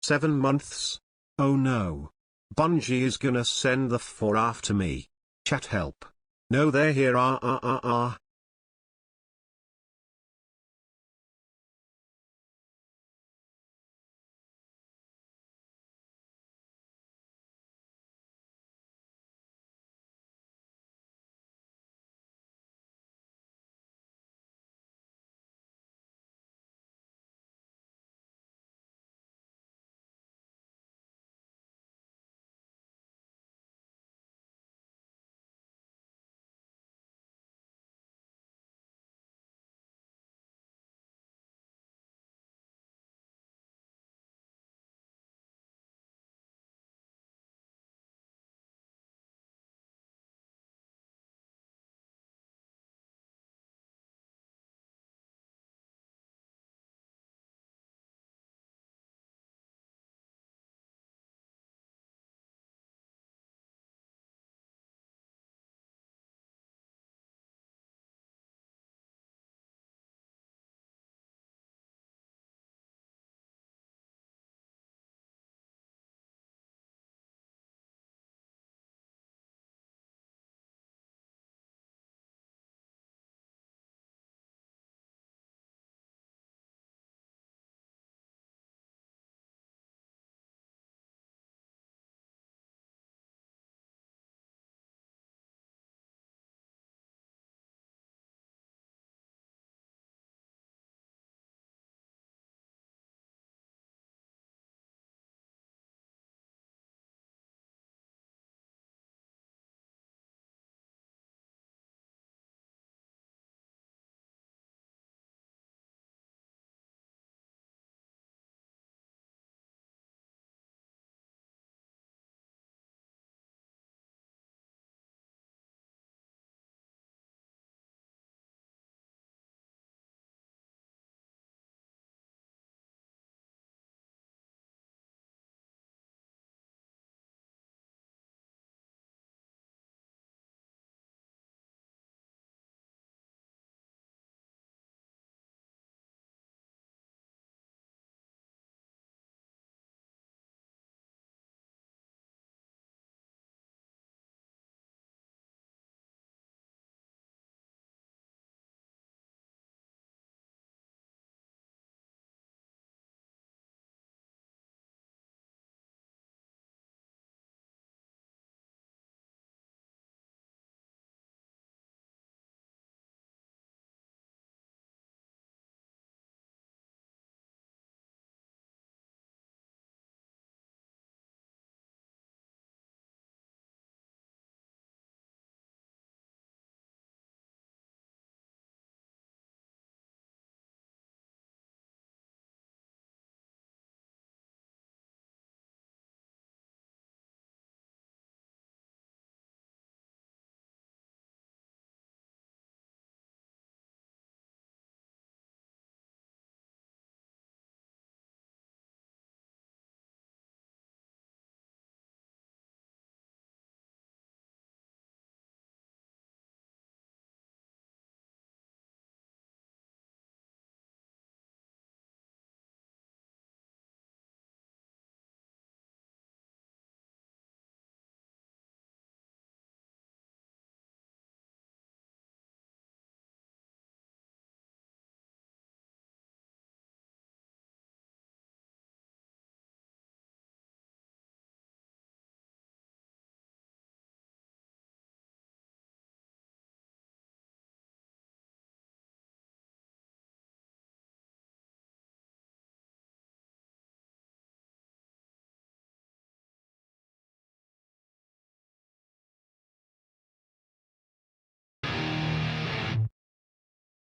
7 months? Oh no. Bungie is gonna send the 4 after me. Chat help. No, they're here.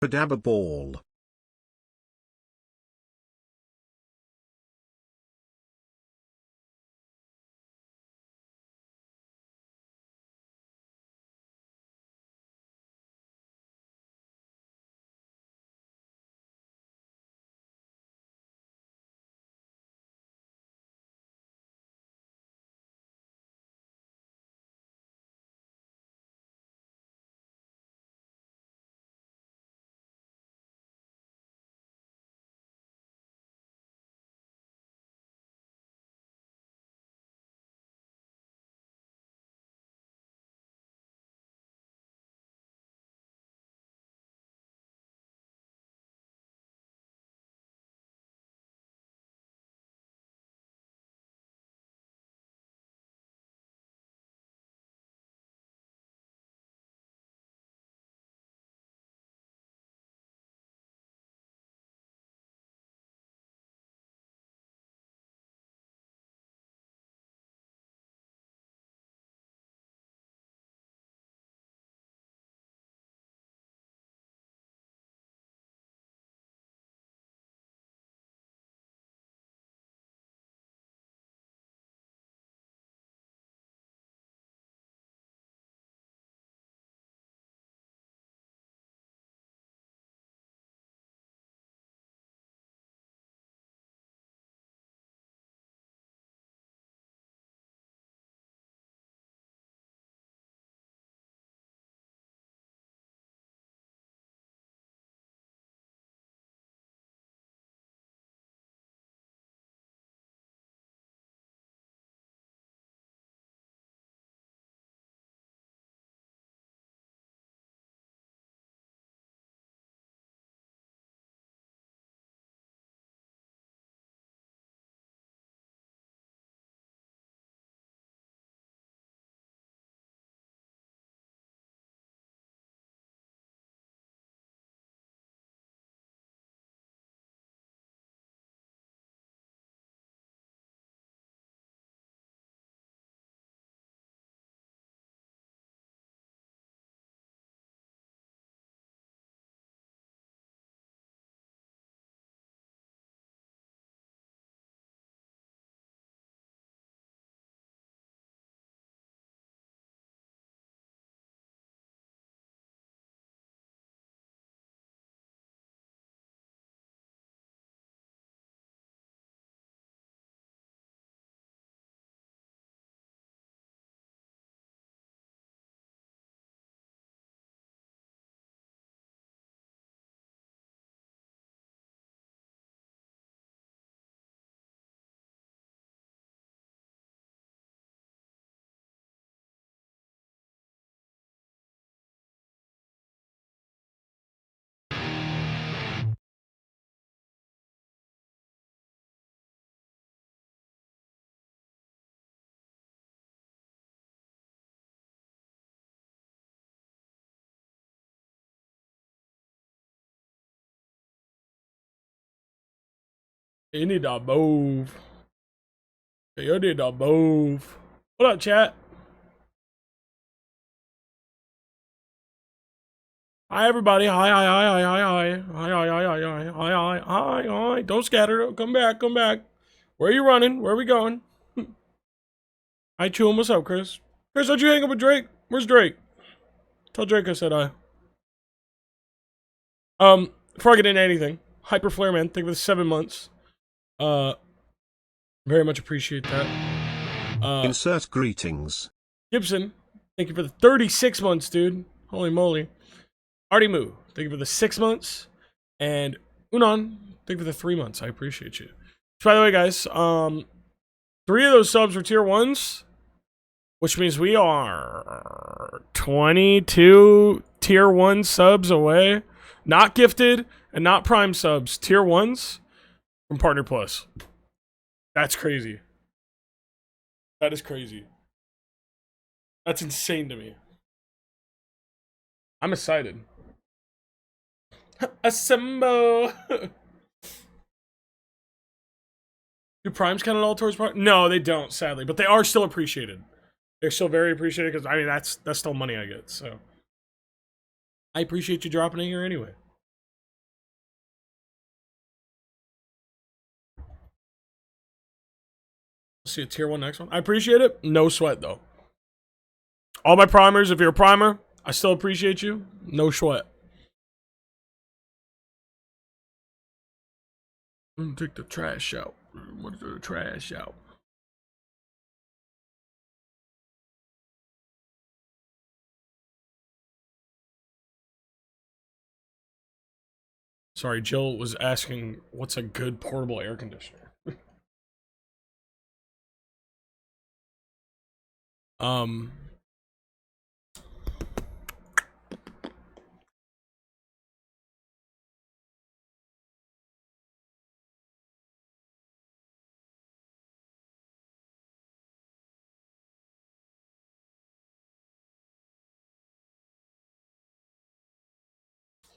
Padabba ball. You need to move. You need to move. What up, chat? Hi, everybody. Hi, hi, hi, hi, hi, hi. Hi, hi, hi, hi, hi, hi, hi, hi, hi. Don't scatter. Come back, come back. Where are you running? Where are we going? Hi, Chum. What's up, Chris? Chris, how'd you hang up with Drake? Where's Drake? Tell Drake I said hi. Before I get into anything, Hyper Flare Man, thank you for the 7 months. Uh, very much appreciate that. Insert greetings. Gibson, thank you for the 36 months, dude. Holy moly. Artie Moo, thank you for the 6 months. And Unan, thank you for the 3 months. I appreciate you. So by the way, guys, 3 of those subs were tier 1s, which means we are 22 tier 1 subs away. Not gifted and not prime subs. Tier 1s from Partner Plus. That's crazy. That is crazy. That's insane to me. I'm excited. Assemble. Do primes count at all towards prime? No, they don't, sadly, but they are still appreciated. They're still very appreciated because I mean that's still money I get. So I appreciate you dropping in here anyway. See a tier 1 next one. I appreciate it. No sweat though. All my primers, if you're a primer, I still appreciate you. No sweat. Take the trash out. What is the trash out? Sorry, Jill was asking what's a good portable air conditioner. um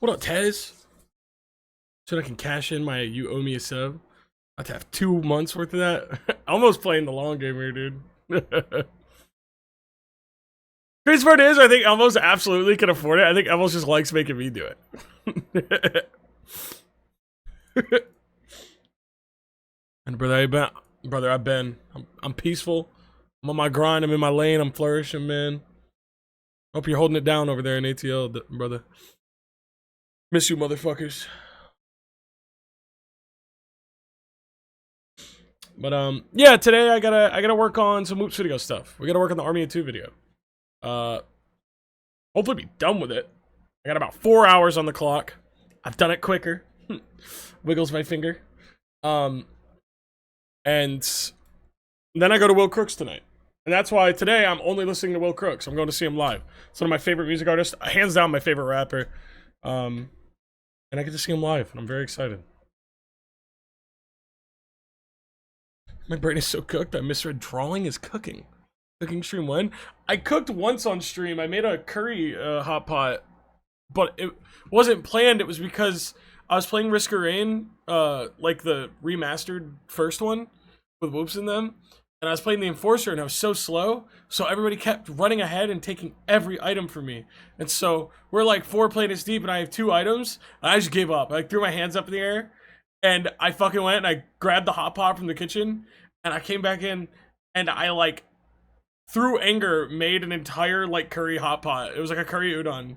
What up, Tez? So I can cash in my you owe me a sub. I have to have 2 months worth of that. Almost playing the long game here, dude. Crazy part is, I think Elmo's absolutely can afford it. I think Elmo's just likes making me do it. And brother, I've been. I'm peaceful. I'm on my grind. I'm in my lane. I'm flourishing, man. Hope you're holding it down over there in ATL, brother. Miss you, motherfuckers. But yeah, today I gotta work on some Oops video stuff. We gotta work on the Army of Two video. Hopefully be done with it. I got about 4 hours on the clock. I've done it quicker. Wiggles my finger. And then I go to Will Crooks tonight. And that's why today I'm only listening to Will Crooks. I'm going to see him live. It's one of my favorite music artists, hands down my favorite rapper. And I get to see him live, and I'm very excited. My brain is so cooked, I misread drawing as cooking. Cooking stream when? I cooked once on stream. I made a curry hot pot, but it wasn't planned. It was because I was playing Risk of Rain, like the remastered first one with whoops in them, and I was playing the Enforcer, and I was so slow, so everybody kept running ahead and taking every item from me. And so we're like 4 planets deep, and I have 2 items, and I just gave up. I threw my hands up in the air, and I fucking went and I grabbed the hot pot from the kitchen, and I came back in, and I like through anger made an entire like curry hot pot. It was like a curry udon.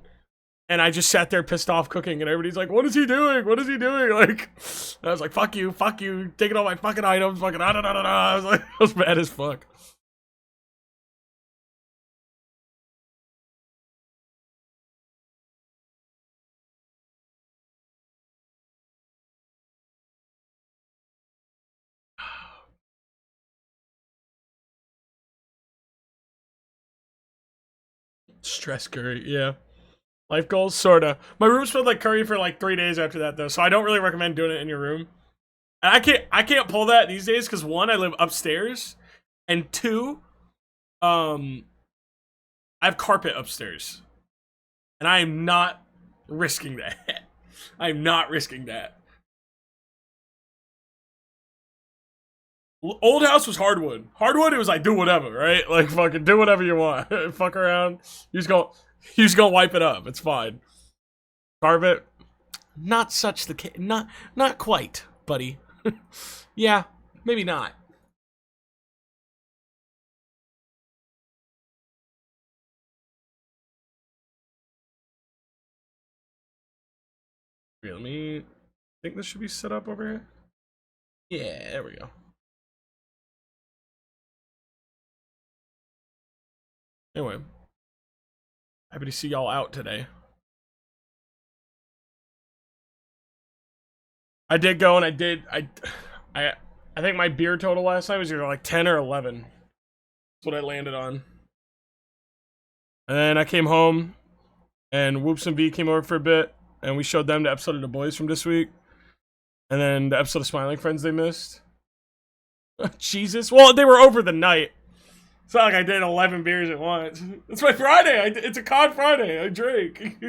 And I just sat there pissed off cooking, and everybody's like, what is he doing? What is he doing? Like, I was like, fuck you, taking all my fucking items, fucking da da da da. I was like, I was mad as fuck. Stress curry, yeah. Life goals, sorta. My room smelled like curry for like 3 days after that, though, so I don't really recommend doing it in your room. And I can't pull that these days because 1, I live upstairs, and 2, I have carpet upstairs, and I am not risking that. I'm not risking that. Old house was hardwood. Hardwood, it was like do whatever, right? Like fucking do whatever you want. Fuck around. You just gonna wipe it up. It's fine. Carpet, not such the case. Not quite, buddy. Yeah, maybe not. Here, let me. I think this should be set up over here. Yeah, there we go. Anyway, happy to see y'all out today. I did go and I I think my beer total last night was either like 10 or 11. That's what I landed on. And then I came home and Whoops and B came over for a bit and we showed them the episode of The Boys from this week. And then the episode of Smiling Friends they missed. Jesus. Well, they were over the night. It's not like I did 11 beers at once. It's my Friday. It's a COD Friday. I drink.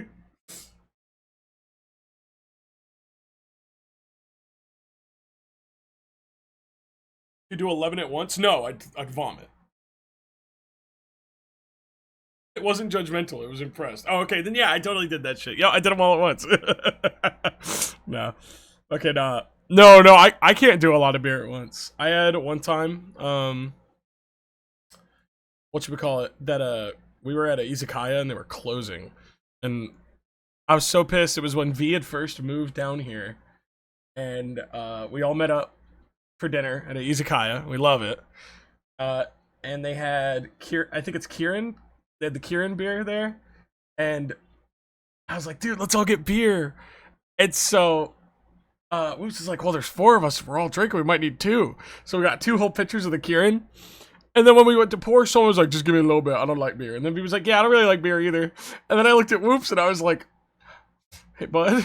You do 11 at once? No, I'd vomit. It wasn't judgmental. It was impressed. Oh, okay. Then yeah, I totally did that shit. Yeah, I did them all at once. No. Okay, nah. No, I can't do a lot of beer at once. I had one time, what should we call it? That we were at a izakaya and they were closing, and I was so pissed. It was when V had first moved down here, and we all met up for dinner at a izakaya. We love it. And they had I think it's Kieran. They had the Kieran beer there, and I was like, dude, let's all get beer. And so we was just like, well, there's 4 of us. We're all drinking. We might need 2. So we got 2 whole pitchers of the Kieran. And then when we went to pour, someone was like, just give me a little bit. I don't like beer. And then he was like, yeah, I don't really like beer either. And then I looked at Whoops and I was like, hey, bud.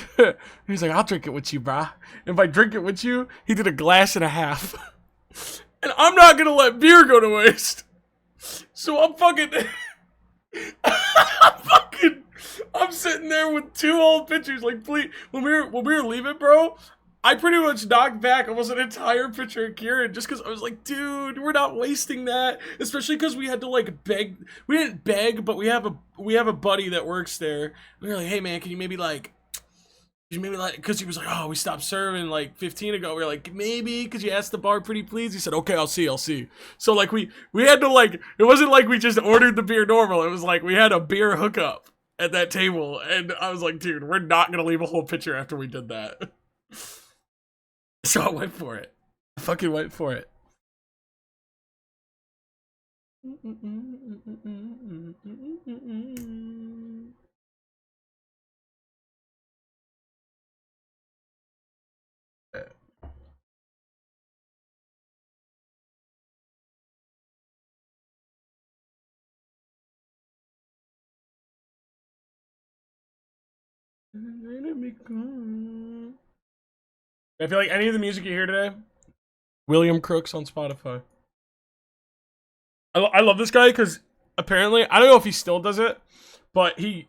He's like, I'll drink it with you, brah. And if I drink it with you, he did a glass and a half. And I'm not going to let beer go to waste. So I'm fucking... I'm sitting there with 2 old pitchers, like, please. When we were leaving, bro, I pretty much knocked back almost an entire pitcher of Kieran just because I was like, dude, we're not wasting that. Especially because we had to like beg. We didn't beg, but we have a buddy that works there. We were like, hey man, can you maybe like, because he was like, oh, we stopped serving like 15 ago. We were like, maybe, because you asked the bar pretty please. He said, okay, I'll see. So like we had to like, it wasn't like we just ordered the beer normal. It was like we had a beer hookup at that table. And I was like, dude, we're not going to leave a whole pitcher after we did that. So I went for it. I fucking went for it. I feel like any of the music you hear today, William Crooks on Spotify. I love this guy because apparently, I don't know if he still does it, but he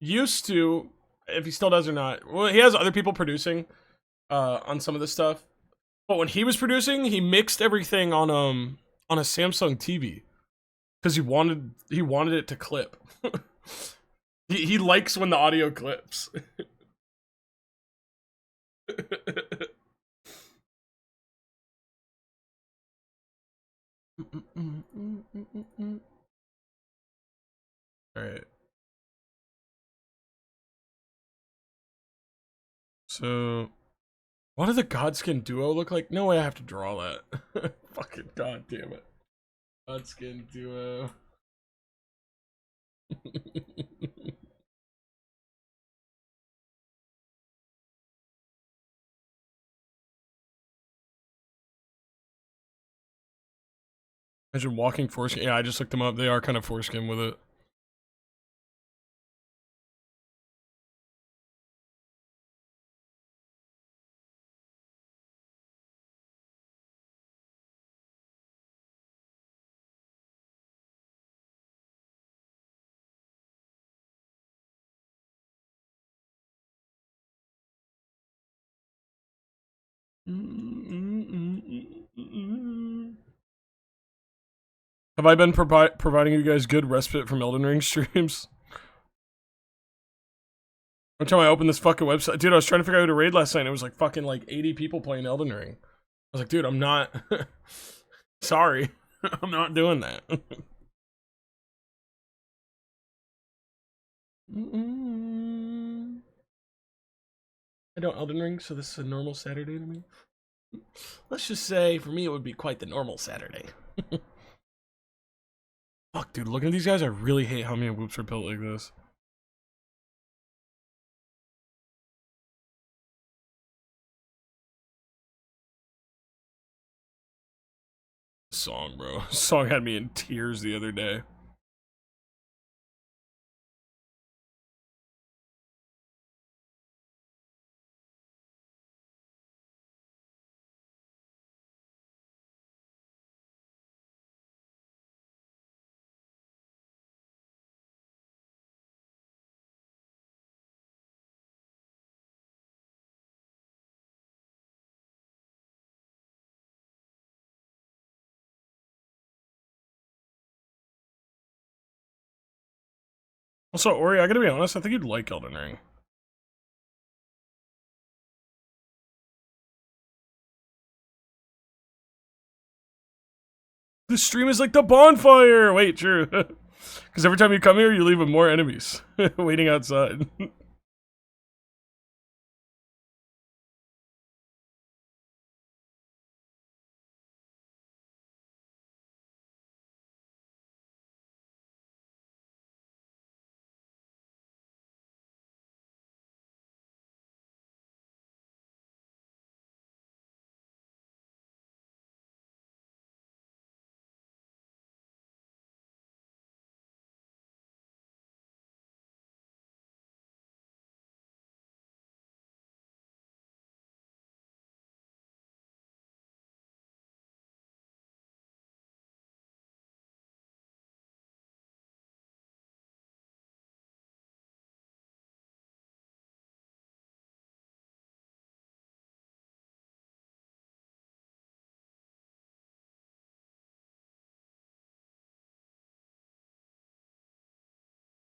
used to, if he still does or not. Well, he has other people producing on some of this stuff, but when he was producing, he mixed everything on a Samsung TV because he wanted it to clip. He likes when the audio clips. Alright. So, what does the Godskin duo look like? No way I have to draw that. Fucking god damn it. Godskin duo. Imagine walking foreskin. Yeah, I just looked them up. They are kind of foreskin with it. Have I been providing you guys good respite from Elden Ring streams? Every time I open this fucking website, dude, I was trying to figure out who to raid last night, and it was like fucking like 80 people playing Elden Ring. I was like, dude, I'm not. Sorry, I'm not doing that. I don't Elden Ring, so this is a normal Saturday to me. Let's just say, for me, it would be quite the normal Saturday. Fuck, dude, looking at these guys, I really hate how many whoops are built like this. Song, bro. Song had me in tears the other day. Also, Ori, I gotta be honest, I think you'd like Elden Ring. This stream is like the bonfire! Wait, true. Because every time you come here, you leave with more enemies waiting outside.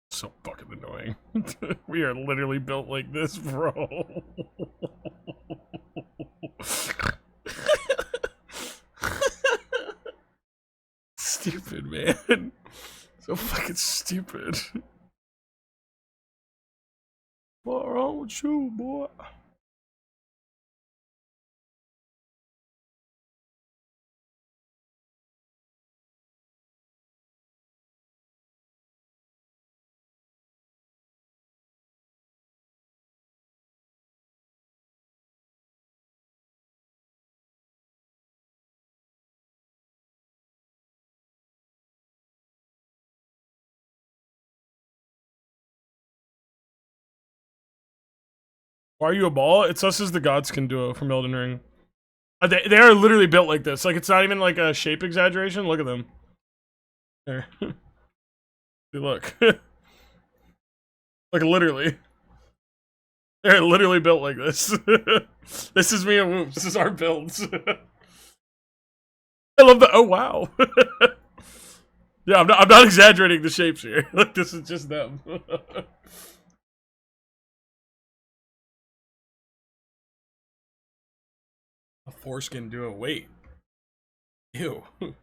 So fucking annoying. We are literally built like this, bro. Stupid, man. So fucking stupid. What's wrong with you, boy? Why are you a ball? It's us as the Godskin duo from Elden Ring. They are literally built like this. Like, it's not even like a shape exaggeration. Look at them. There. See, look. Like, literally. They're literally built like this. This is me and Whoops. This is our builds. I love the. Oh, wow. Yeah, I'm not exaggerating the shapes here. Like, this is just them. A foreskin duo. Wait. Ew. You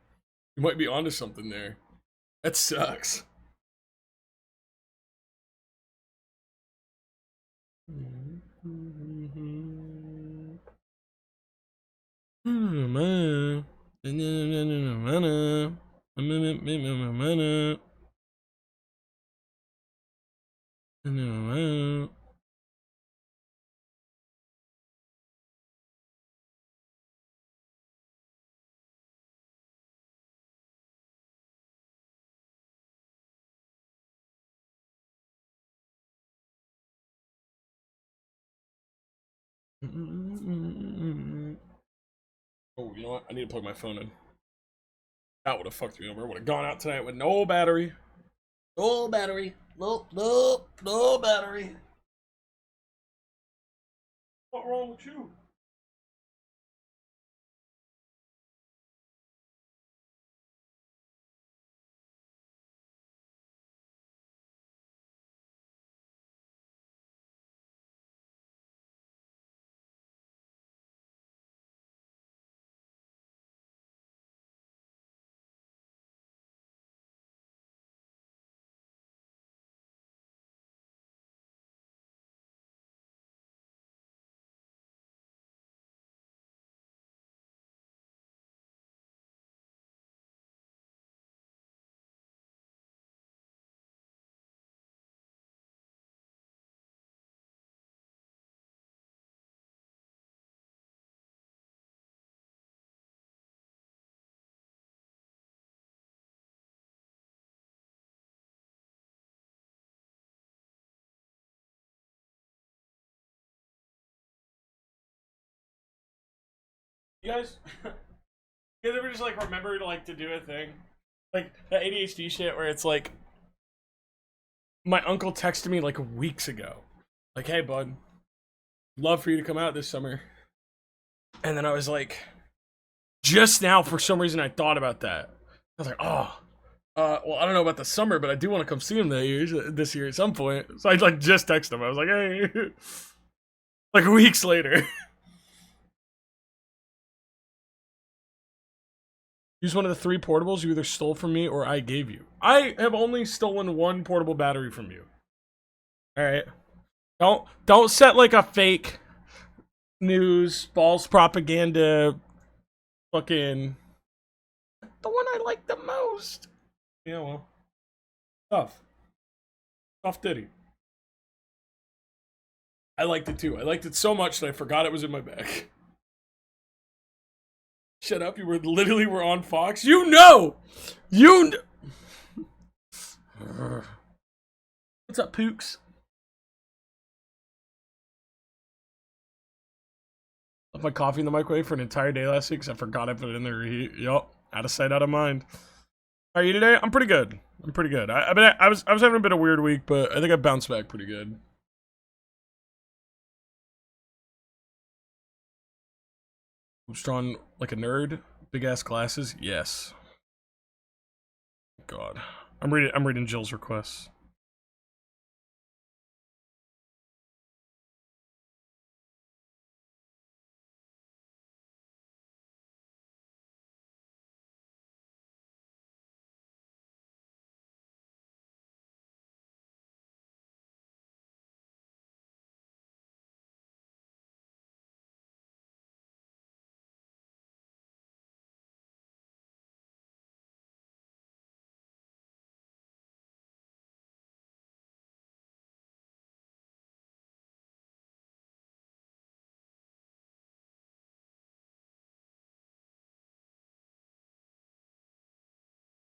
might be onto something there. That sucks. Man. Oh, you know what? I need to plug my phone in. That would have fucked me over. I would have gone out tonight with no battery. No battery. No battery. What's wrong with you? You guys, you guys ever just like remember to like to do a thing, like the ADHD shit, where it's like my uncle texted me like weeks ago, like, "Hey, bud, love for you to come out this summer," and then I was like, just now for some reason I thought about that. I was like, oh. Well, I don't know about the summer, but I do want to come see him this year at some point. So I like just texted him. I was like, hey, like weeks later. Use one of the 3 portables you either stole from me or I gave you. I have only stolen 1 portable battery from you. All right. Don't set like a fake news, false propaganda, fucking the one I like the most. Yeah, well, tough ditty. I liked it too. I liked it so much that I forgot it was in my bag. Shut up! You were on Fox. You know. What's up, Pooks? Left my coffee in the microwave for an entire day last week because I forgot I put it in there to reheat. Yup, out of sight, out of mind. How are you today? I'm pretty good. I was having a bit of a weird week, but I think I bounced back pretty good. I'm strong like a nerd. Big ass glasses. Yes. God, I'm reading Jill's requests.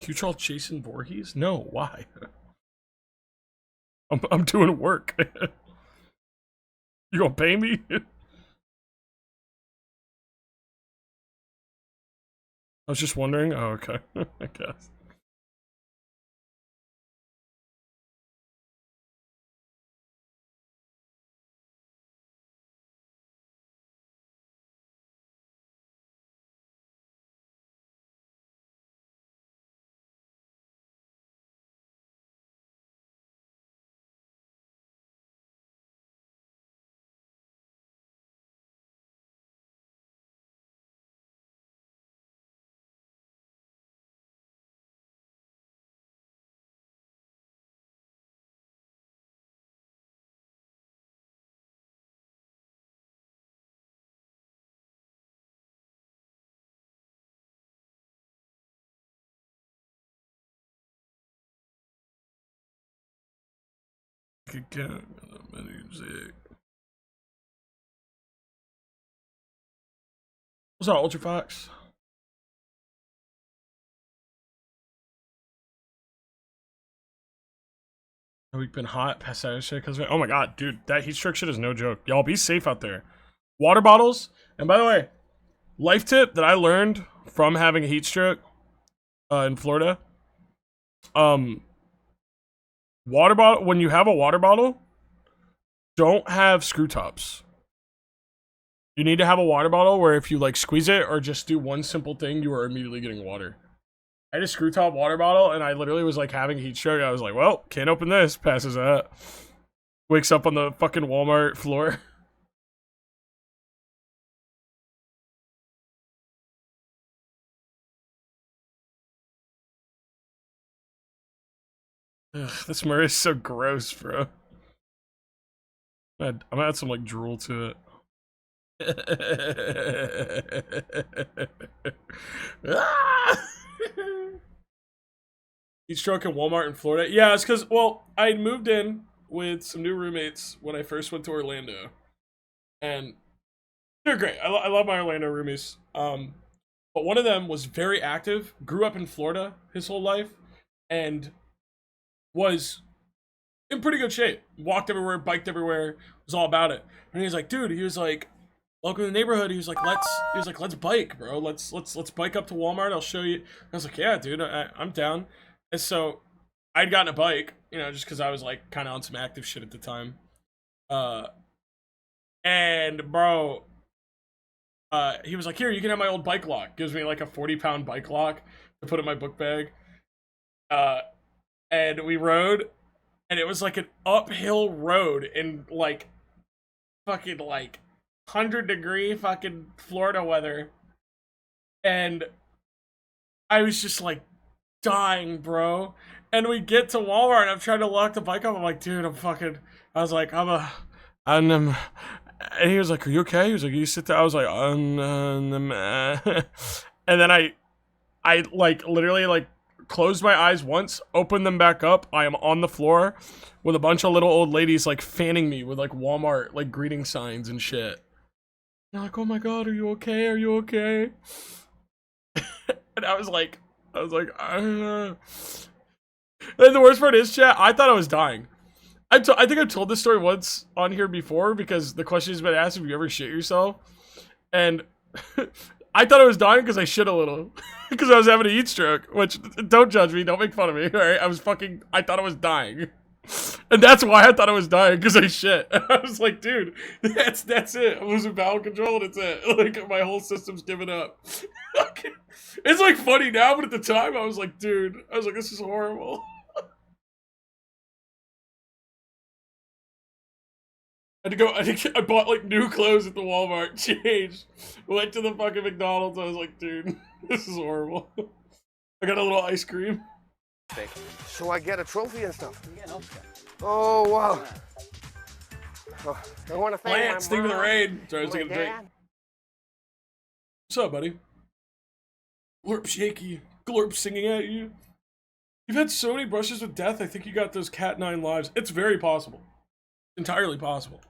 You troll Jason Voorhees? No, why? I'm doing work. You gonna pay me? I was just wondering. Oh, okay. I guess. Music. What's up, Ultra Fox? We've been hot past that shit because oh my god, dude, that heat stroke shit is no joke. Y'all be safe out there. Water bottles, and by the way, life tip that I learned from having a heat stroke in Florida. Water bottle, when you have a water bottle, don't have screw tops. You need to have a water bottle where if you like squeeze it or just do one simple thing, you are immediately getting water. I had a screw top water bottle and I literally was like having a heat stroke. I was like, well, can't open this. Passes out. Wakes up on the fucking Walmart floor. Ugh, this Murray is so gross, bro. I'm gonna add some like drool to it. Heat stroke in Walmart in Florida. Yeah, it's because, well, I moved in with some new roommates when I first went to Orlando. And they're great. I love my Orlando roomies. But one of them was very active, grew up in Florida his whole life, and was in pretty good shape. Walked everywhere, biked everywhere, was all about it. And he was like, dude, he was like, welcome to the neighborhood. He was like, let's bike, bro. Let's bike up to Walmart. I'll show you. I was like, yeah, dude, I'm down. And so I'd gotten a bike, you know, just because I was like kind of on some active shit at the time. And bro, he was like, here, you can have my old bike lock. Gives me like a 40-pound bike lock to put in my book bag. And we rode, and it was like an uphill road in like fucking like 100-degree fucking Florida weather. And I was just like dying, bro. And we get to Walmart, and I'm trying to lock the bike up. I'm like, dude, I was like, and he was like, are you okay? He was like, you sit there. I was like, and then I like literally like closed my eyes once, opened them back up. I am on the floor with a bunch of little old ladies like fanning me with like Walmart like greeting signs and shit. They're like, oh my god, are you okay? Are you okay? And I was like, And the worst part is, chat, I thought I was dying. I think I've told this story once on here before because the question has been asked if you ever shit yourself. And I thought I was dying because I shit a little. Because I was having a heat stroke. Which, don't judge me, don't make fun of me, alright? I thought I was dying. And that's why I thought I was dying, because I shit. I was like, dude, that's it. I'm losing bowel control and it's it. Like, my whole system's giving up. It's like funny now, but at the time I was like, dude, this is horrible. I bought like new clothes at the Walmart, changed, went to the fucking McDonald's. I was like, dude, this is horrible. I got a little ice cream. So I get a trophy and stuff. Oh wow! Oh, I want to thank Lance, my Steve of the mom, Rain. Sorry, I was my taking a drink. dad. What's up, buddy? Glorp shaky, Glorp singing at you. You've had so many brushes with death. I think you got those cat 9 lives. It's very possible. Entirely possible.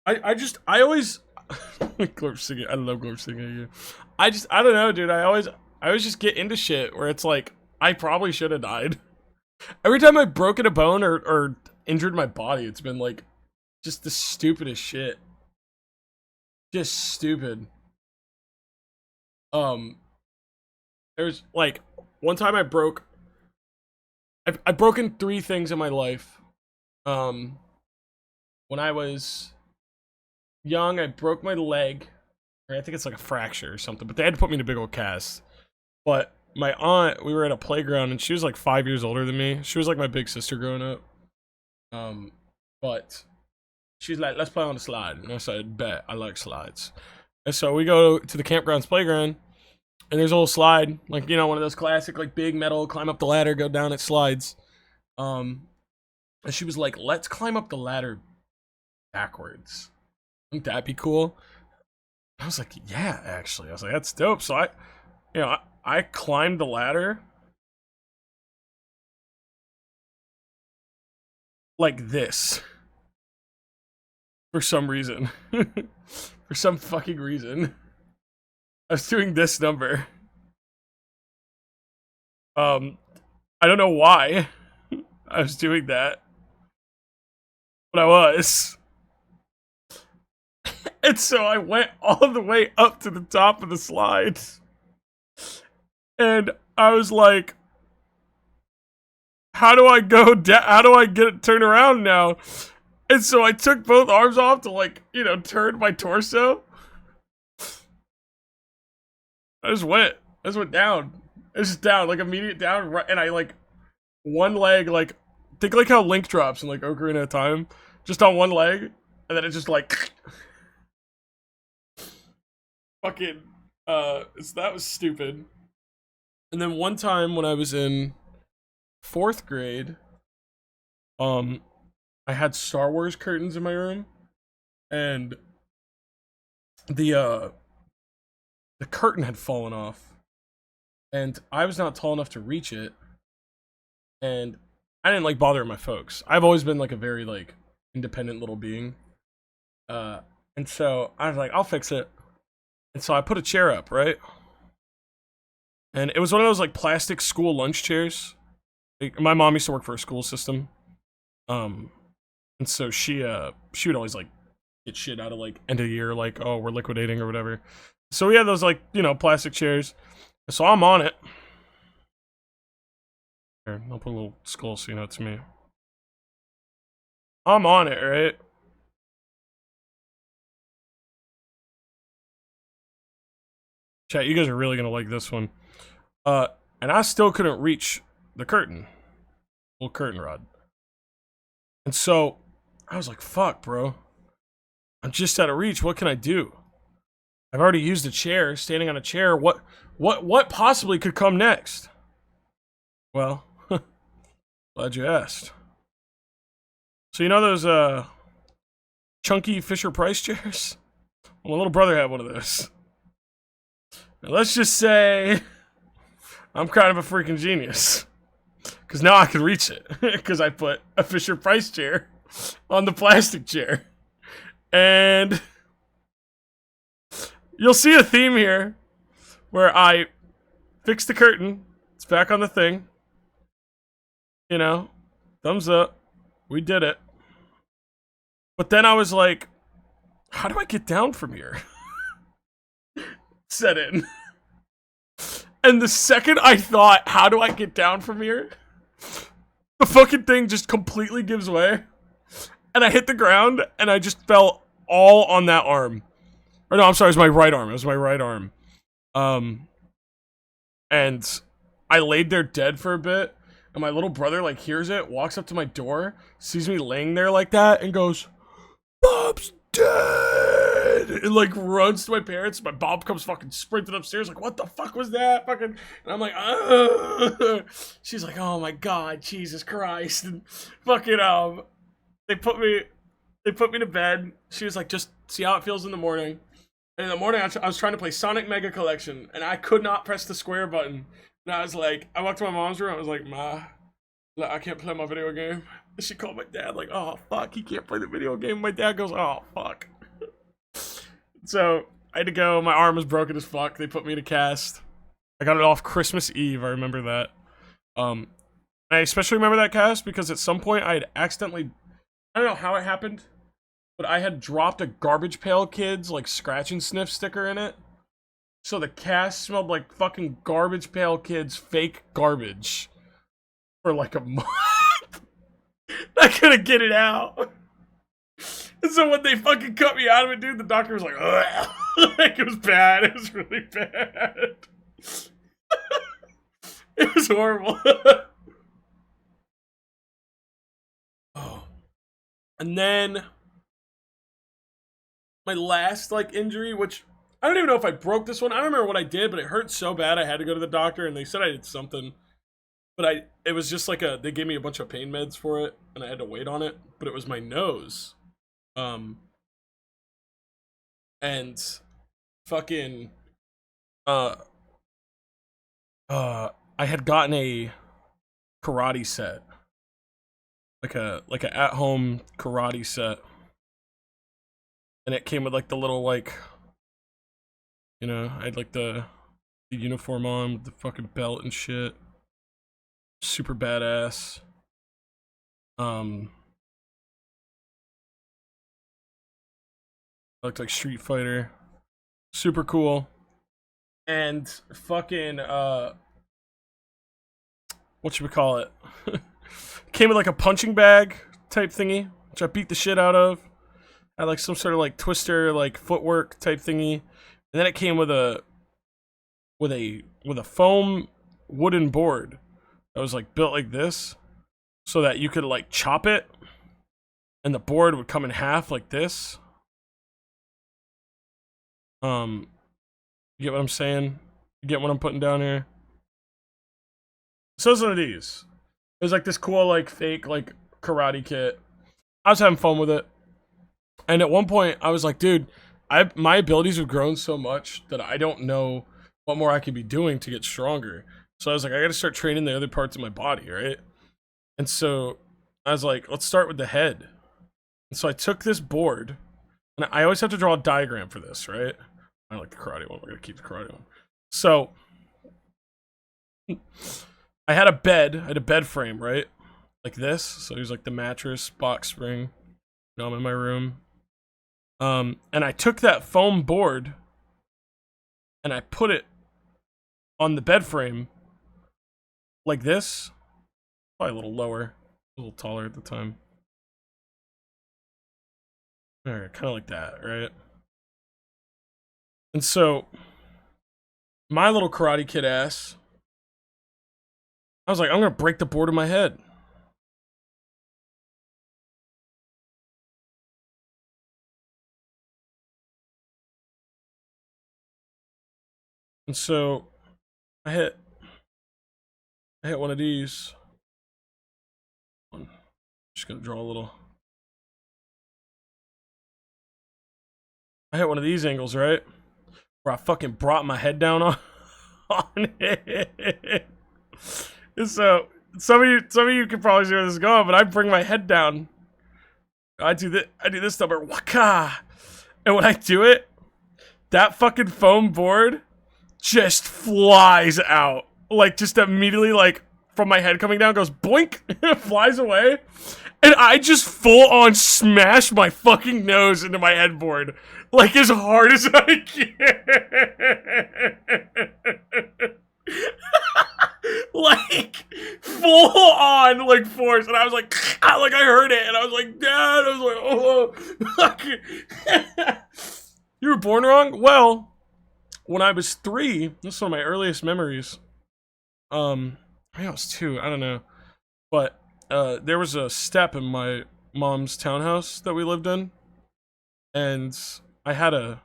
I always Glorp singing. I love Glorp singing at you. I don't know, dude. I always just get into shit where it's like I probably should have died. Every time I've broken a bone or injured my body, it's been like just the stupidest shit. Just stupid. There's like one time I've broken 3 things in my life. When I was young, I broke my leg. Or I think it's like a fracture or something, but they had to put me in a big old cast. But my aunt, we were at a playground, and she was like 5 years older than me. She was like my big sister growing up. But she's like, let's play on the slide. And I said, bet, I like slides. And so we go to the campground's playground, and there's a little slide, like, you know, one of those classic, like, big metal, climb up the ladder, go down, it slides. And she was like, let's climb up the ladder backwards. Wouldn't that be cool? I was like, yeah, actually. I was like, that's dope. So I climbed the ladder like this. For some reason. For some fucking reason. I was doing this number. I don't know why I was doing that. But I was. And so I went all the way up to the top of the slide. And I was like, how do I go down? How do I get it turn around now? And so I took both arms off to, like, you know, turn my torso. I just went down. It's just down, like immediate down, right, and I like one leg, like think like how Link drops in like Ocarina of Time, just on one leg, and then it just like fucking so that was stupid. And then one time when I was in 4th grade, I had Star Wars curtains in my room, and the curtain had fallen off, and I was not tall enough to reach it, and I didn't like bother my folks. I've always been like a very like independent little being, and so I was like, I'll fix it. And so I put a chair up, right? And it was one of those like plastic school lunch chairs, Like, my mom used to work for a school system, and so she would always like get shit out of like end of year, like, oh, we're liquidating or whatever. So we had those like, you know, plastic chairs. So I'm on it. Here, I'll put a little skull so you know it's me. I'm on it, right? Chat, you guys are really gonna like this one. And I still couldn't reach the curtain. Little curtain rod. And so I was like, fuck, bro. I'm just out of reach. What can I do? I've already used a chair, standing on a chair. What possibly could come next? Well, glad you asked. So you know those chunky Fisher-Price chairs? Well, my little brother had one of those. Now let's just say I'm kind of a freaking genius. Because now I can reach it. Because I put a Fisher-Price chair on the plastic chair. And you'll see a theme here where I fix the curtain. It's back on the thing. You know, thumbs up. We did it. But then I was like, how do I get down from here? Set in. And the second I thought, how do I get down from here? The fucking thing just completely gives way. And I hit the ground, and I just fell all on that arm. Or no, I'm sorry, it was my right arm. It was my right arm. And I laid there dead for a bit, and my little brother, like, hears it, walks up to my door, sees me laying there like that, and goes, Bob's dead! And, like, runs to my parents. My Bob comes fucking sprinting upstairs, like, what the fuck was that? Fucking, and I'm like, ugh. She's like, oh my god, Jesus Christ. And fucking, they put me to bed. She was like, just see how it feels in the morning. And in the morning, I was trying to play Sonic Mega Collection, and I could not press the square button. And I was like, I walked to my mom's room, I was like, Ma, I can't play my video game. And she called my dad, like, oh, fuck, he can't play the video game. My dad goes, oh, fuck. So, I had to go. My arm was broken as fuck. They put me to cast. I got it off Christmas Eve, I remember that. I especially remember that cast because at some point I had accidentally, I don't know how it happened, but I had dropped a Garbage Pail Kids, like, scratch and sniff sticker in it. So the cast smelled like fucking Garbage Pail Kids fake garbage for like a month. I couldn't get it out. And so when they fucking cut me out of it, dude, the doctor was like, ugh. Like, it was bad. It was really bad. It was horrible. Oh. And then my last, like, injury, which I don't even know if I broke this one. I don't remember what I did, but it hurt so bad I had to go to the doctor, and they said I did something. But it was just like they gave me a bunch of pain meds for it, and I had to wait on it. But it was my nose. And fucking, I had gotten a karate set. Like a at-home karate set. And it came with like the little, like, you know, I had like the uniform on with the fucking belt and shit. Super badass. Looked like Street Fighter. Super cool. And fucking, whatchamacallit? Came with like a punching bag type thingy, which I beat the shit out of. Had like some sort of like twister, like footwork type thingy. And then it came with a foam wooden board that was like built like this, so that you could like chop it, and the board would come in half like this. You get what I'm saying? You get what I'm putting down here? So it's one of these. It was like this cool, like, fake, like, karate kit. I was having fun with it. And at one point, I was like, dude, my abilities have grown so much that I don't know what more I could be doing to get stronger. So I was like, I gotta start training the other parts of my body, right? And so I was like, let's start with the head. And so I took this board, and I always have to draw a diagram for this, right? I like the karate one. We're gonna keep the karate one. So I had a bed. I had a bed frame, right? Like this. So here's like the mattress, box spring. You know, I'm in my room. And I took that foam board and I put it on the bed frame like this. Probably a little lower, a little taller at the time. Alright, kind of like that, right? And so, my little Karate Kid ass, I was like, I'm gonna break the board in my head. And so, I hit one of these. I'm just gonna draw a little. I hit one of these angles, right? Where I fucking brought my head down on it. And so some of you can probably see where this is going, but I bring my head down. I do this number, waka, and when I do it, that fucking foam board just flies out, like just immediately, like from my head coming down, goes boink, flies away, and I just full on smash my fucking nose into my headboard, like as hard as I can. Like full on like force, and I was like I heard it, and I was like, Dad, I was like, oh. You were born wrong? Well, when I was 3, this is one of my earliest memories. Maybe I was 2, I don't know, but there was a step in my mom's townhouse that we lived in, and I had a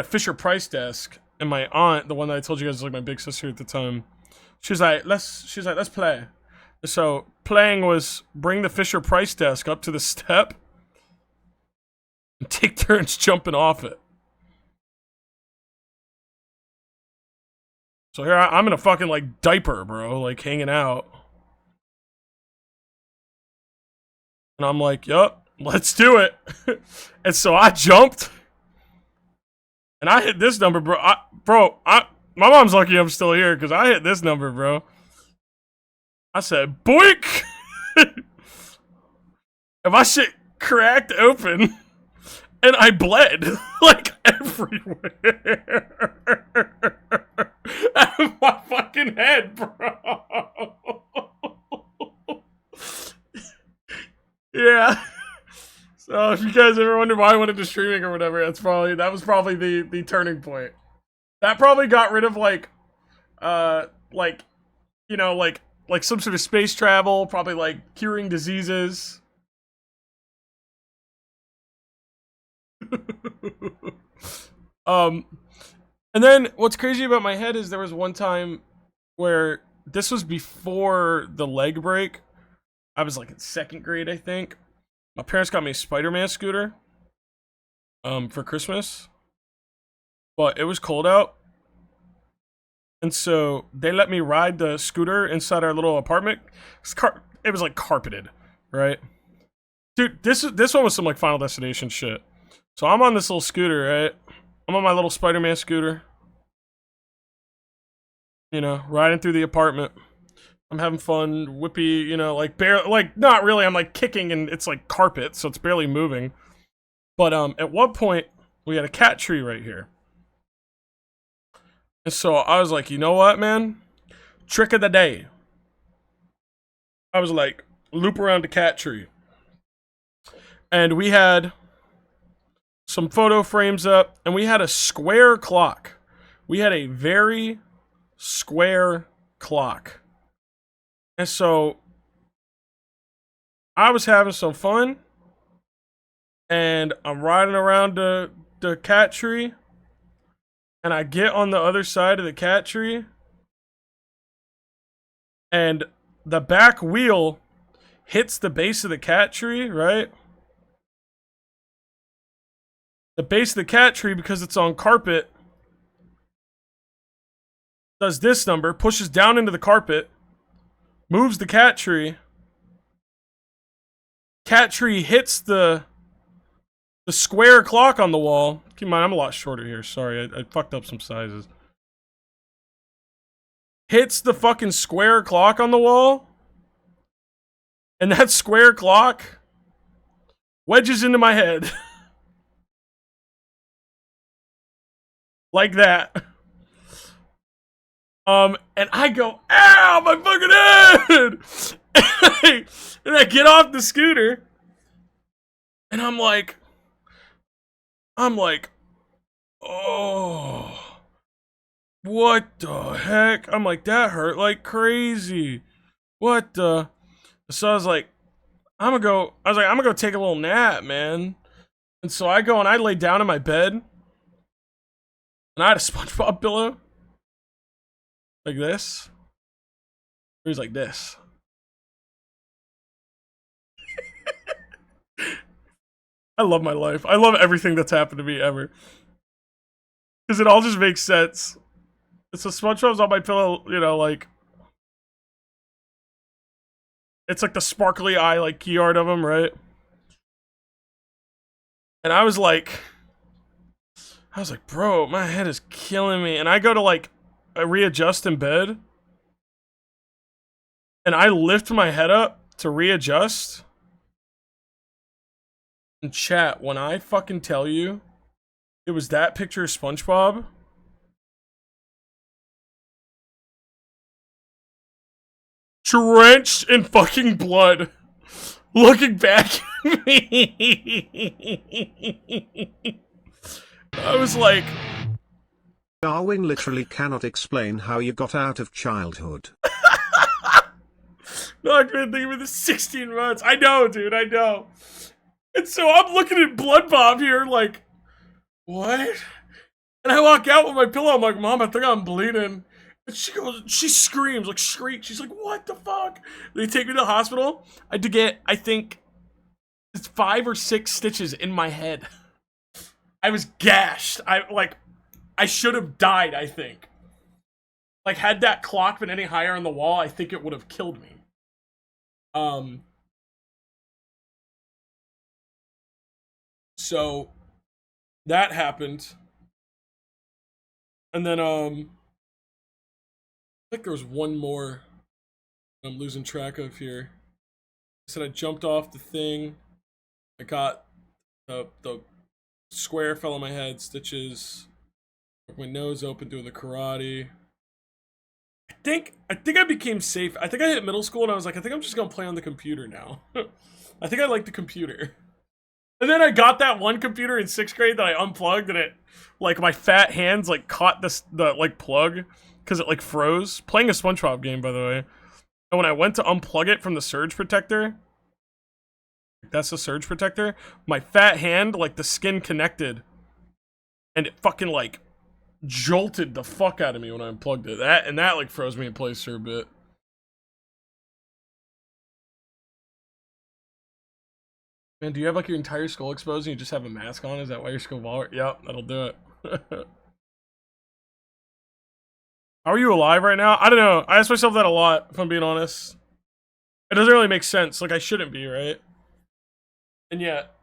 Fisher Price desk. And my aunt, the one that I told you guys was like my big sister at the time, she's like, let's play. So playing was bring the Fisher Price desk up to the step and take turns jumping off it. So here I'm in a fucking like diaper, bro, like hanging out. And I'm like, yup, let's do it. And so I jumped. And I hit this number, bro. My mom's lucky I'm still here because I hit this number, bro. I said, boink! And my shit cracked open, and I bled, like, everywhere. Out of my fucking head, bro. Yeah. So if you guys ever wonder why I went into streaming or whatever, that was probably the turning point. That probably got rid of like you know, like some sort of space travel, probably like curing diseases. And then what's crazy about my head is there was one time where this was before the leg break. I was like in 2nd grade, I think. My parents got me a Spider-Man scooter for Christmas, but it was cold out, and so they let me ride the scooter inside our little apartment. It was like carpeted, right? Dude, this one was some like Final Destination shit. So I'm on this little scooter, right? I'm on my little Spider-Man scooter, you know, riding through the apartment. I'm having fun, whippy, you know, like not really. I'm like kicking, and it's like carpet, so it's barely moving. But at one point we had a cat tree right here, and so I was like, you know what, man? Trick of the day. I was like, loop around the cat tree, and we had some photo frames up, and we had a square clock. We had a very square clock. And so I was having some fun, and I'm riding around the cat tree, and I get on the other side of the cat tree, and the back wheel hits the base of the cat tree, right? The base of the cat tree, because it's on carpet, does this number, pushes down into the carpet, moves the cat tree. Cat tree hits the square clock on the wall. Keep in mind, I'm a lot shorter here. Sorry, I fucked up some sizes. hits the fucking square clock on the wall, and that square clock wedges into my head. Like that. And I go, ow, my fucking head! And I get off the scooter, and I'm like, oh, what the heck? I'm like, that hurt like crazy. What the? So I was like, I'm gonna go take a little nap, man. And so I go and I lay down in my bed, and I had a SpongeBob pillow. Like this. It was like this. I love my life. I love everything that's happened to me ever. Because it all just makes sense. So SpongeBob's on my pillow, you know, like... It's like the sparkly eye, like, key art of him, right? And I was like, bro, my head is killing me. And I go to, like, readjust in bed. And I lift my head up to readjust. And chat, when I fucking tell you, it was that picture of SpongeBob. Drenched in fucking blood. Looking back at me. I was like... Darwin literally cannot explain how you got out of childhood. No, I've been thinking for the 16 months. I know, dude, I know. And so I'm looking at Blood Bob here, like, what? And I walk out with my pillow. I'm like, Mom, I think I'm bleeding. And she goes, she screams, like, shrieks. She's like, what the fuck? They take me to the hospital. I had to get, I think, it's 5 or 6 stitches in my head. I was gashed. I should have died, I think. Like, had that clock been any higher on the wall, I think it would have killed me. So that happened. And then, I think there was one more I'm losing track of here. I said I jumped off the thing. I got the square fell on my head, stitches. Broke my nose open doing the karate. I think I became safe. I think I hit middle school and I was like, I think I'm just gonna play on the computer now. I think I like the computer. And then I got that one computer in 6th grade that I unplugged and it, like, my fat hands, like, caught the like, plug. Because it, like, froze. Playing a SpongeBob game, by the way. And when I went to unplug it from the surge protector, that's the surge protector, my fat hand, like, the skin connected. And it fucking, like, jolted the fuck out of me when I unplugged it. That, like, froze me in place for a bit. Man, do you have, like, your entire skull exposed and you just have a mask on? Is that why your skull wallet? Yep, that'll do it. How are you alive right now? I don't know. I ask myself that a lot, if I'm being honest. It doesn't really make sense. Like, I shouldn't be, right? And yet.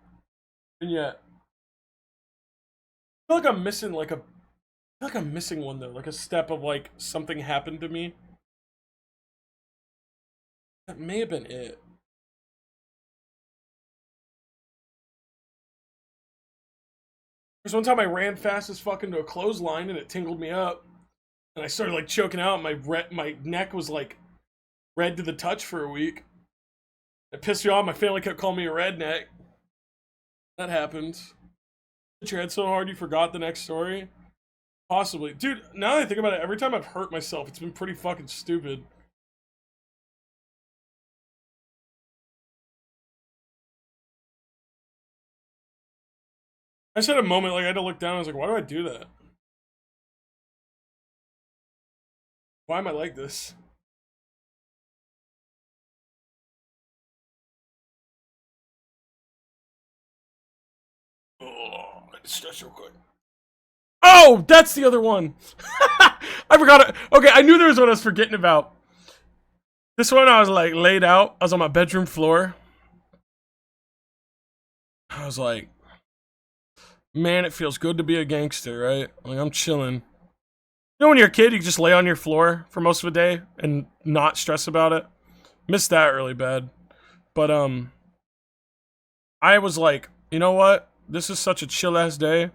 I feel like I'm missing, like, I feel like I'm missing one, though. Like, a step of, like, something happened to me. That may have been it. There's one time I ran fast as fuck into a clothesline and it tingled me up. And I started, like, choking out. My neck was, like, red to the touch for a week. It pissed me off. My family kept calling me a redneck. That happened. Hit your head so hard you forgot the next story? Possibly. Dude, now that I think about it, every time I've hurt myself, it's been pretty fucking stupid. I just had a moment, like, I had to look down. I was like, why do I do that? Why am I like this? Oh, I just stretch real quick. Oh, that's the other one. I forgot it. Okay, I knew there was one I was forgetting about. This one I was, like, laid out. I was on my bedroom floor. I was like, man, it feels good to be a gangster, right? Like, I'm chilling. know, when you're a kid, you just lay on your floor for most of the day and not stress about it. Missed that really bad. But, I was like, you know what? This is such a chill-ass day.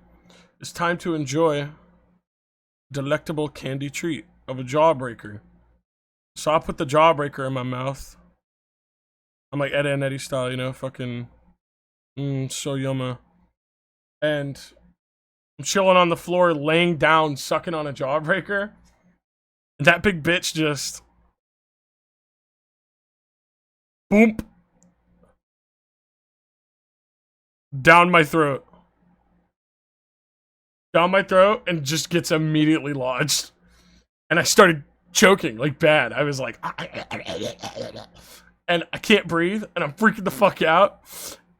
It's time to enjoy delectable candy treat of a jawbreaker. So I put the jawbreaker in my mouth. I'm like Ed and Eddie style, you know, fucking, so yummy. And I'm chilling on the floor, laying down, sucking on a jawbreaker. And that big bitch just, boom, down my throat. Down my throat, and just gets immediately lodged. And I started choking, like bad. I was like, and I can't breathe, and I'm freaking the fuck out.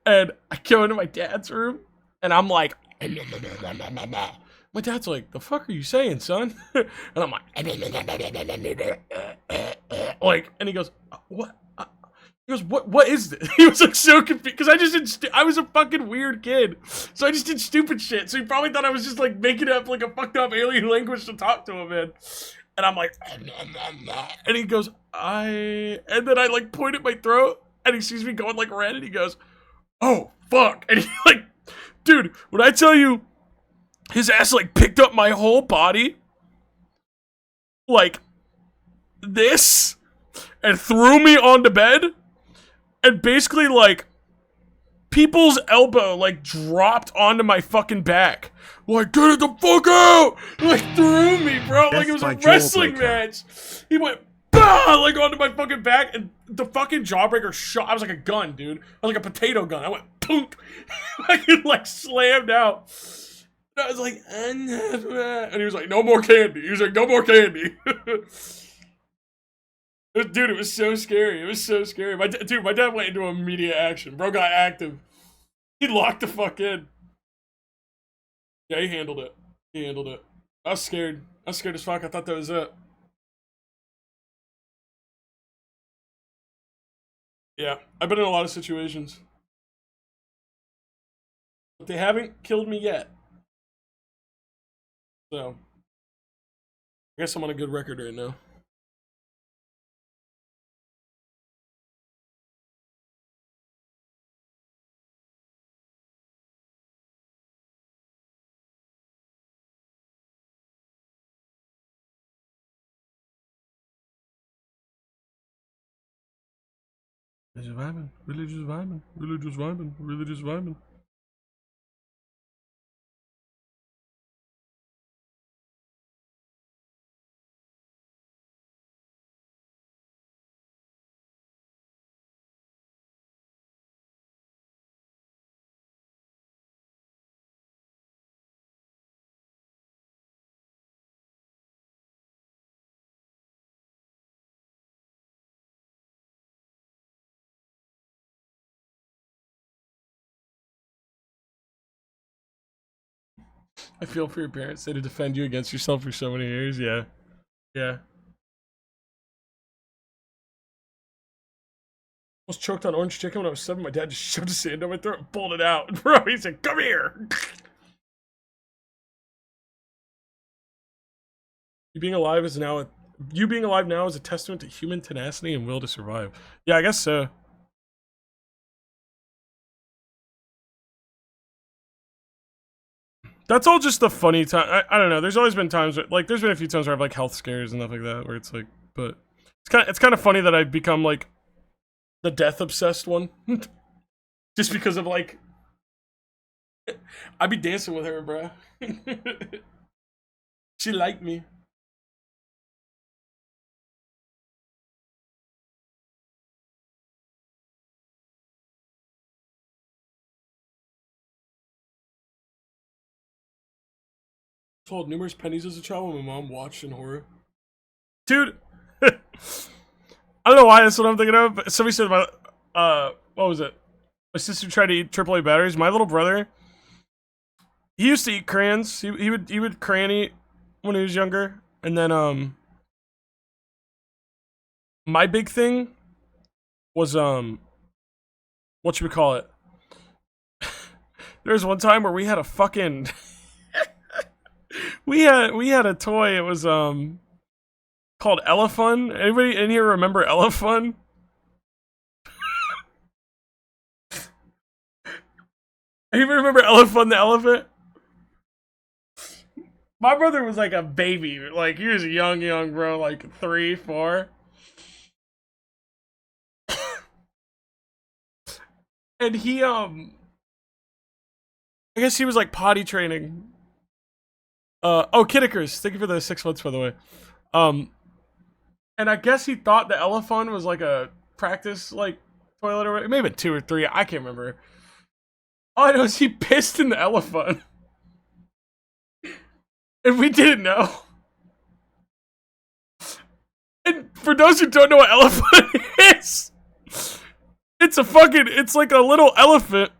And I go into my dad's room, and I'm like, my dad's like, the fuck are you saying, son? And I'm like, and he goes, what? He goes, what is this? He was like so confused, because I just did, I was a fucking weird kid. So I just did stupid shit. So he probably thought I was just like making up like a fucked up alien language to talk to him in. And I'm like, and he goes, and then I like point at my throat, and he sees me going like red, and he goes, oh, fuck. And he like, dude, when I tell you, his ass like picked up my whole body, like this, and threw me onto bed, and basically like, people's elbow like dropped onto my fucking back. Like, get it the fuck out! Like, threw me, bro. Like, it was a wrestling match. He went, bah! Like, onto my fucking back, and the fucking jawbreaker shot. I was like a gun, dude. I was like a potato gun. I went, poop! Like, it, like, slammed out. And I was like, and he was like, no more candy. He was like, no more candy. Dude, it was so scary. It was so scary. My dad went into immediate action. Bro got active. He locked the fuck in. Yeah, he handled it. He handled it. I was scared. I was scared as fuck. I thought that was it. Yeah, I've been in a lot of situations. But they haven't killed me yet. So, I guess I'm on a good record right now. Just vibing, really just vibing, really just vibing, really just vibing. I feel for your parents. They had to defend you against yourself for so many years. Yeah. Yeah. I was choked on orange chicken when I was 7. My dad just shoved his hand down my throat and pulled it out. Bro, he said, come here. You being alive now is a testament to human tenacity and will to survive. Yeah, I guess so. That's all just the funny time. I don't know. There's always been times where, like, there's been a few times where I have like health scares and stuff like that, where it's like, but it's kind of funny that I've become like the death obsessed one, just because of like, I be dancing with her, bro. She liked me. Told numerous pennies as a child when my mom watched in horror. Dude, I don't know why that's what I'm thinking of, but somebody said about, what was it? My sister tried to eat AAA batteries. My little brother, he used to eat crayons. He would crayon eat when he was younger. And then, my big thing was, whatchamacallit? There was one time where we had a fucking... we had a toy. It was called Elephun. Anybody in here remember Elephun? Anybody remember Elephun the elephant? My brother was like a baby. Like, he was young, bro. Like 3, 4. And he, I guess he was like potty training. Oh, Kiddickers. Thank you for the 6 months, by the way. And I guess he thought the Elephun was like a practice, like, toilet or whatever. Maybe 2 or 3. I can't remember. All I know is he pissed in the Elephun. And we didn't know. And for those who don't know what Elephun is, it's like a little elephant.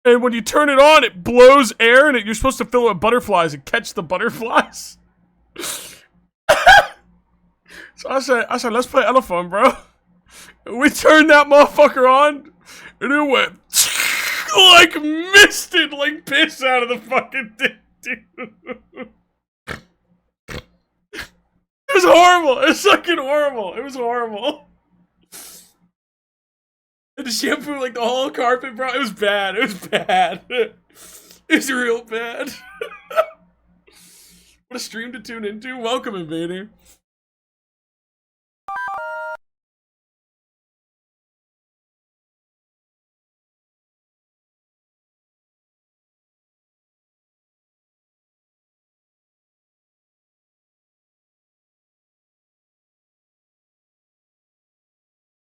And when you turn it on, it blows air, and you're supposed to fill it with butterflies and catch the butterflies. So I said, let's play Elephant, bro. And we turned that motherfucker on, and it went like misted, like piss out of the fucking thing, dude. It was horrible. It was fucking horrible. It was horrible. And the shampoo, like the whole carpet, bro. It was bad. It was bad. It was real bad. What a stream to tune into. Welcome, Invader.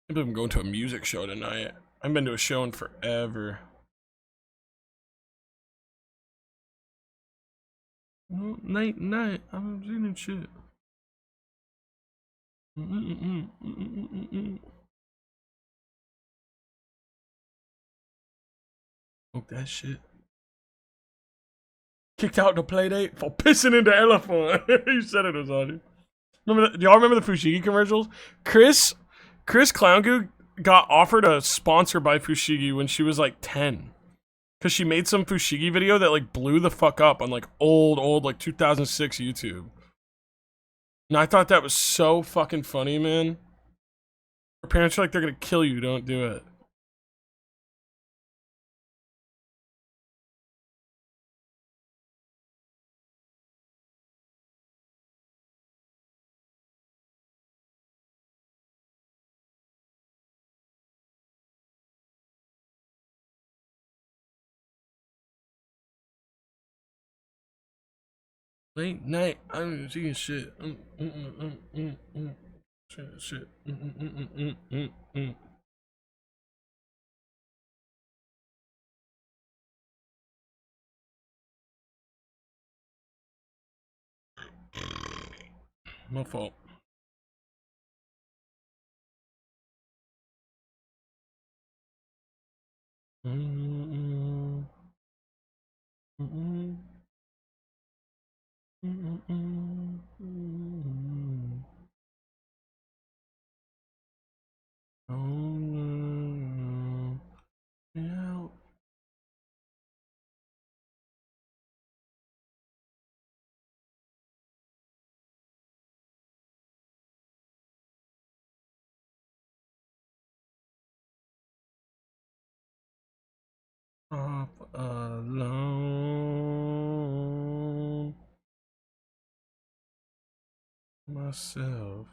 I'm going to a music show tonight. I haven't been to a show in forever. Night, I'm doing shit. Smoke that shit. Kicked out the playdate for pissing into Elephant. You said it was on you. Do y'all remember the Fushigi commercials? Chris Clown got offered a sponsor by Fushigi when she was like 10. Because she made some Fushigi video that like blew the fuck up on like old like 2006 YouTube. And I thought that was so fucking funny, man. Her parents are like, they're gonna kill you, don't do it. Late night, I'm seeing shit. Shit. My fault. Yeah. Up alone myself.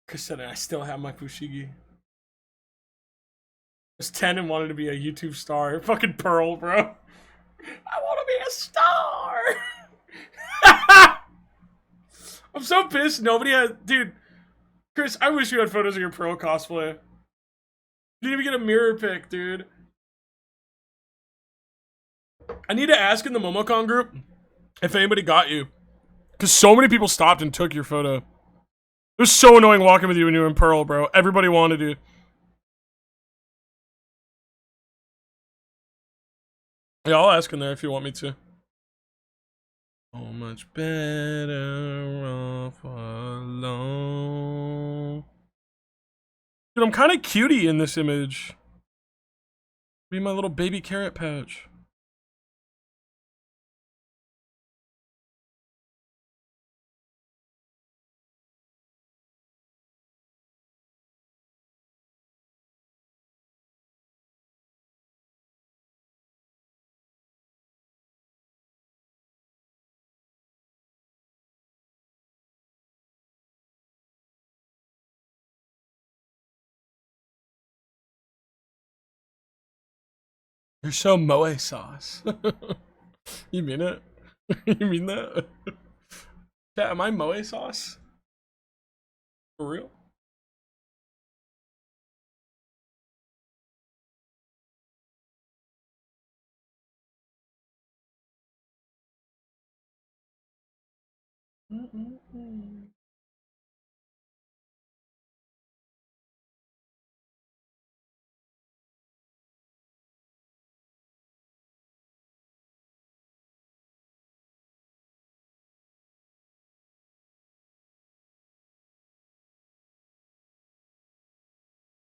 Chris said I still have my Fushigi. I was 10 and wanted to be a YouTube star. Fucking Pearl, bro. I want to be a star. I'm so pissed nobody has... Dude, Chris, I wish you had photos of your Pearl cosplay. You didn't even get a mirror pic, dude. I need to ask in the Momocon group if anybody got you. Because so many people stopped and took your photo. It was so annoying walking with you when you were in Pearl, bro. Everybody wanted you. Yeah, I'll ask in there if you want me to. So much better off alone. I'm kind of cutie in this image. Be my little baby carrot patch. You're so moe sauce. You mean it? You mean that? Yeah, am I moe sauce? For real?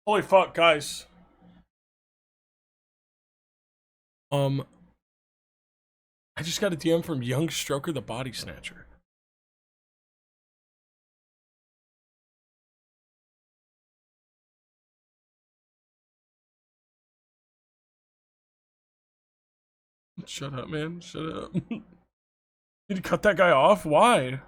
Holy fuck, guys. I just got a DM from Young Stroker the Body Snatcher. Shut up, man. Shut up. Need to cut that guy off? Why?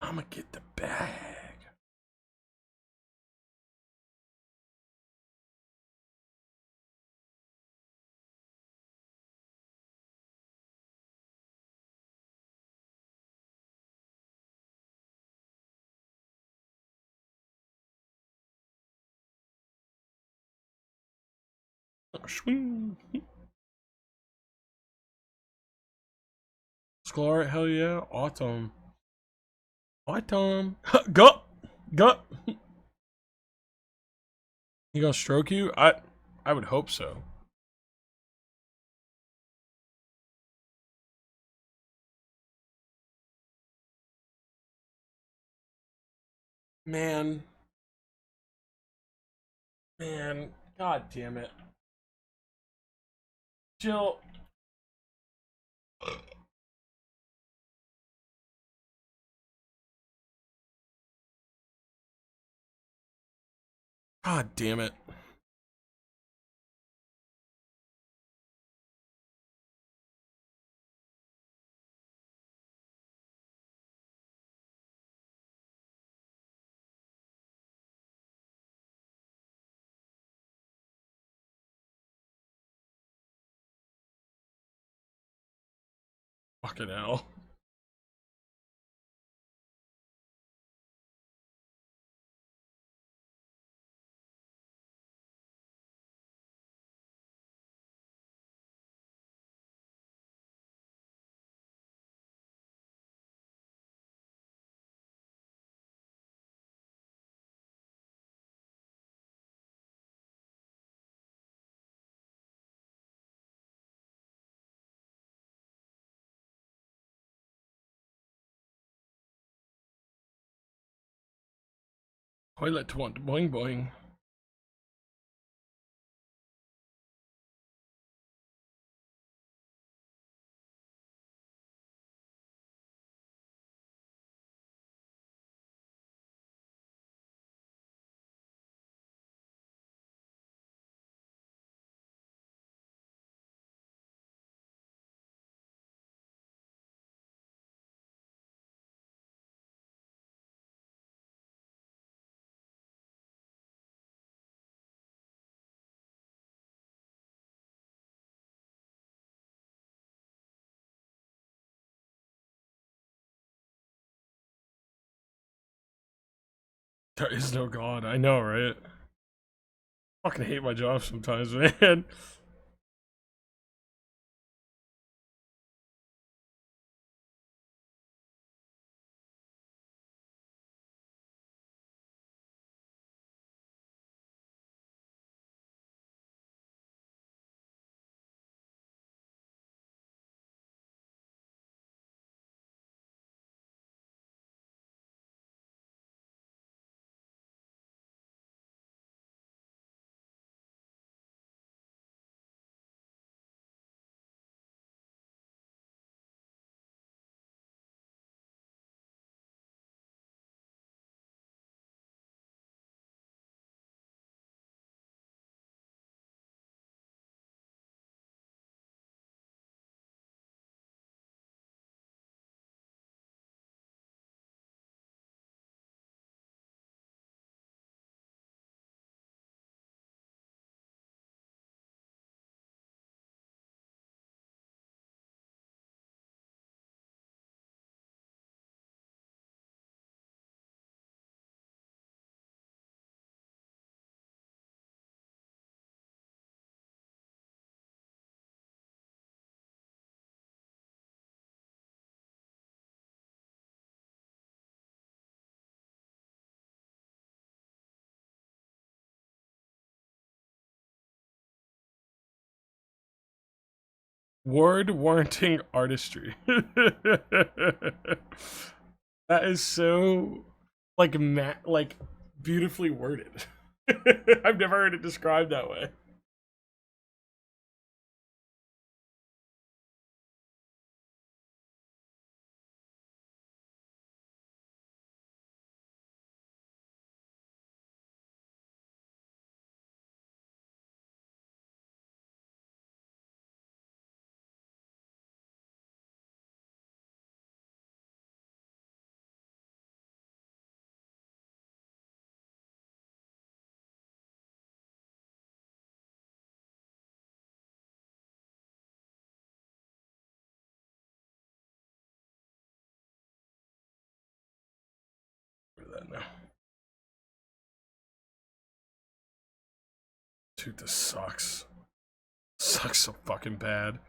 I'ma get the bag. Swing. Skull art, hell yeah. Autumn. Autumn. Go! Go! He gonna stroke you? I would hope so. Man. Man. God damn it. Jill. God damn it. Fucking hell. Toilet to want to boing boing. There is no God. I know, right? Fucking hate my job sometimes, man. Word warranting artistry. That is so like beautifully worded. I've never heard it described that way. That now. Dude, this sucks. Sucks so fucking bad.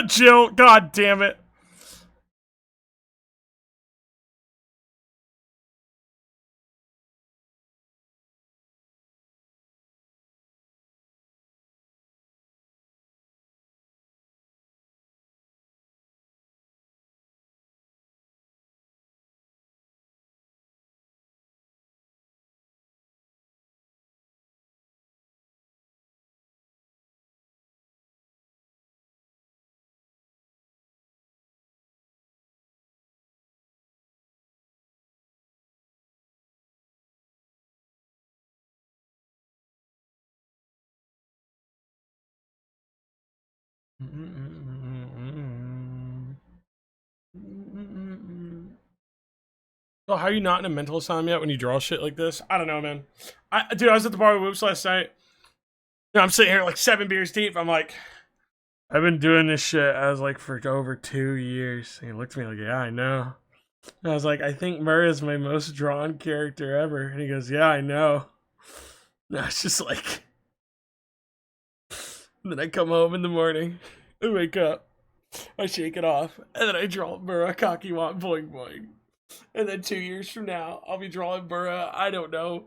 Jill, god damn it. So how are you not in a mental asylum yet when you draw shit like this? I don't know, man. Dude, I was at the bar with Whoops last night. I'm sitting here like 7 beers deep. I'm like, I've been doing this shit. I was like, for over 2 years. And he looked at me like, yeah, I know. And I was like, I think Murray is my most drawn character ever. And he goes, yeah, I know. And I was just like, and then I come home in the morning, I wake up, I shake it off, and then I draw Burra, Cocky Want, Boing Boing. And then 2 years from now, I'll be drawing Burra. I don't know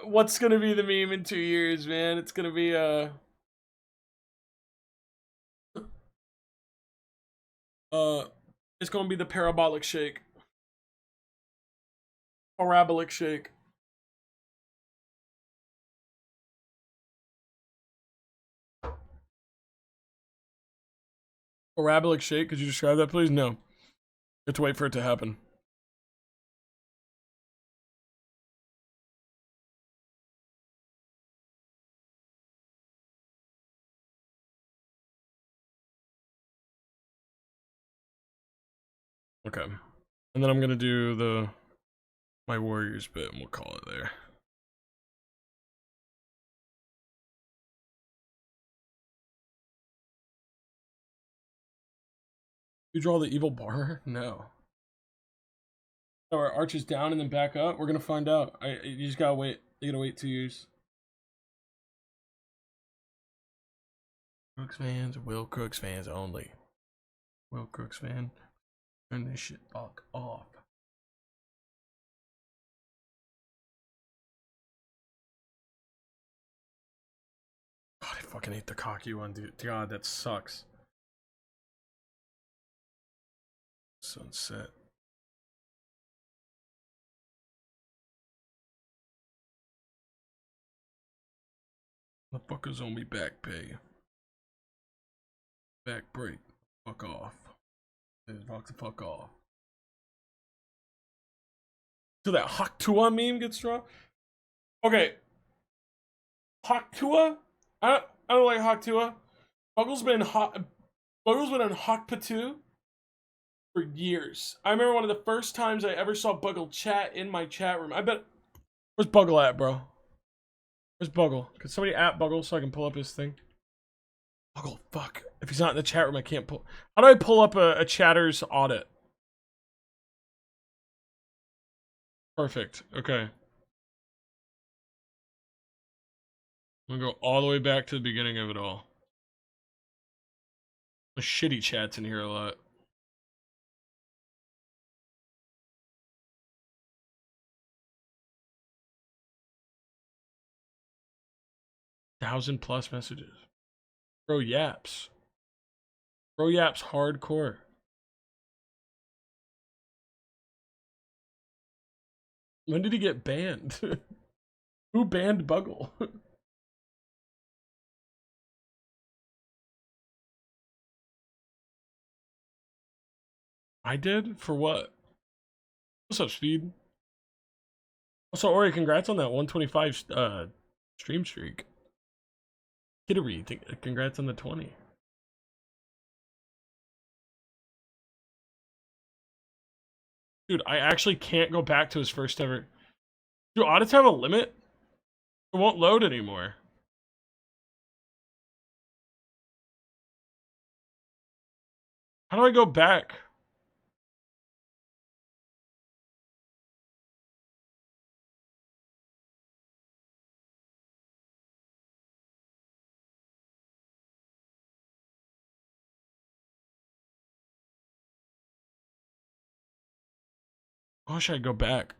what's gonna be the meme in 2 years, man. It's gonna be it's gonna be the parabolic shake. Parabolic shake. Parabolic shake, could you describe that, please? No. You have to wait for it to happen. Okay. And then I'm gonna do my Warriors bit and we'll call it there. You draw the evil bar? No. So our arches down and then back up? We're gonna find out. You just gotta wait. You gotta wait 2 years. Crooks fans, Will Crooks fans only. Will Crooks fan, turn this shit fuck off. God, I fucking hate the cocky one, dude. God, that sucks. Sunset. The fuckers owe me back pay. Back break. Fuck off. Fuck the fuck off. So that Haktua meme gets drawn? Okay. Haktua? I don't like Haktua. Buggle's been on Hakpatu for years. I remember one of the first times I ever saw Buggle chat in my chat room. I bet. Where's Buggle at, bro? Where's Buggle? Could somebody at Buggle so I can pull up his thing? Buggle, fuck. If he's not in the chat room, I can't pull. How do I pull up a chatter's audit? Perfect. Okay. I'm gonna go all the way back to the beginning of it all. The shitty chat's in here a lot. +1,000 messages. Bro yaps. Bro yaps hardcore. When did he get banned? Who banned Buggle? I did? For what? What's up, Speed? Also, Ori, congrats on that 125 stream streak. Kittery, congrats on the 20. Dude, I actually can't go back to his first ever. Do audits have a limit? It won't load anymore. How do I go back? I wish I'd go back.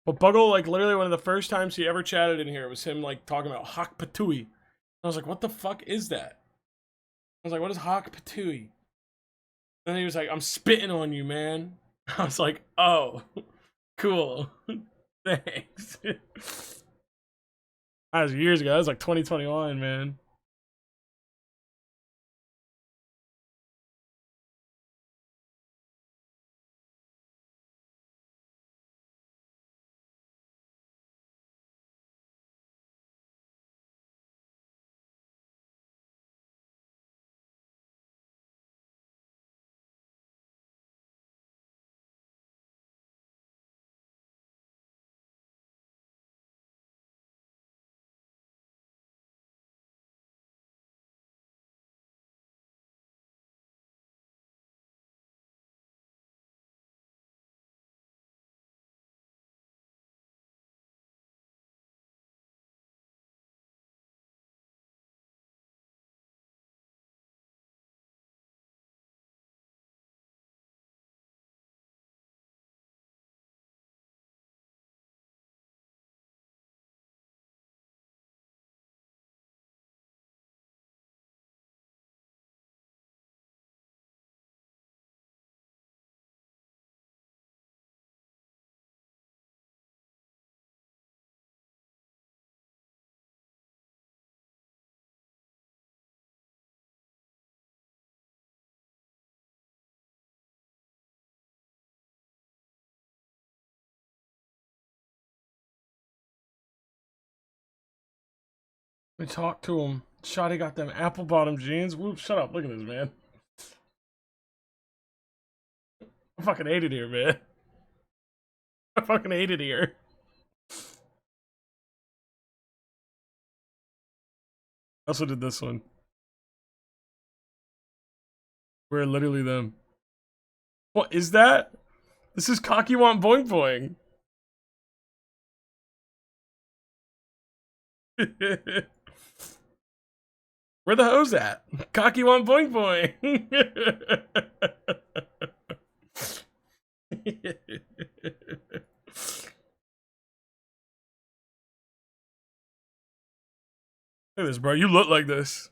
But Buggle, like, literally one of the first times he ever chatted in here was him, like, talking about Hak Patui. I was like, what the fuck is that? I was like, what is Hak Patui? And he was like, I'm spitting on you, man. I was like, oh, cool. Thanks. That was years ago. That was like 2021, man. We talked to him. Shotty got them apple bottom jeans. Whoop, shut up. Look at this, man. I fucking hate it here, man. I fucking hate it here. I also did this one. We're literally them. What is that? This is Cocky Want Boing Boing. Where the hoes at? Cocky Want Boing Boing. Look at this, bro. You look like this.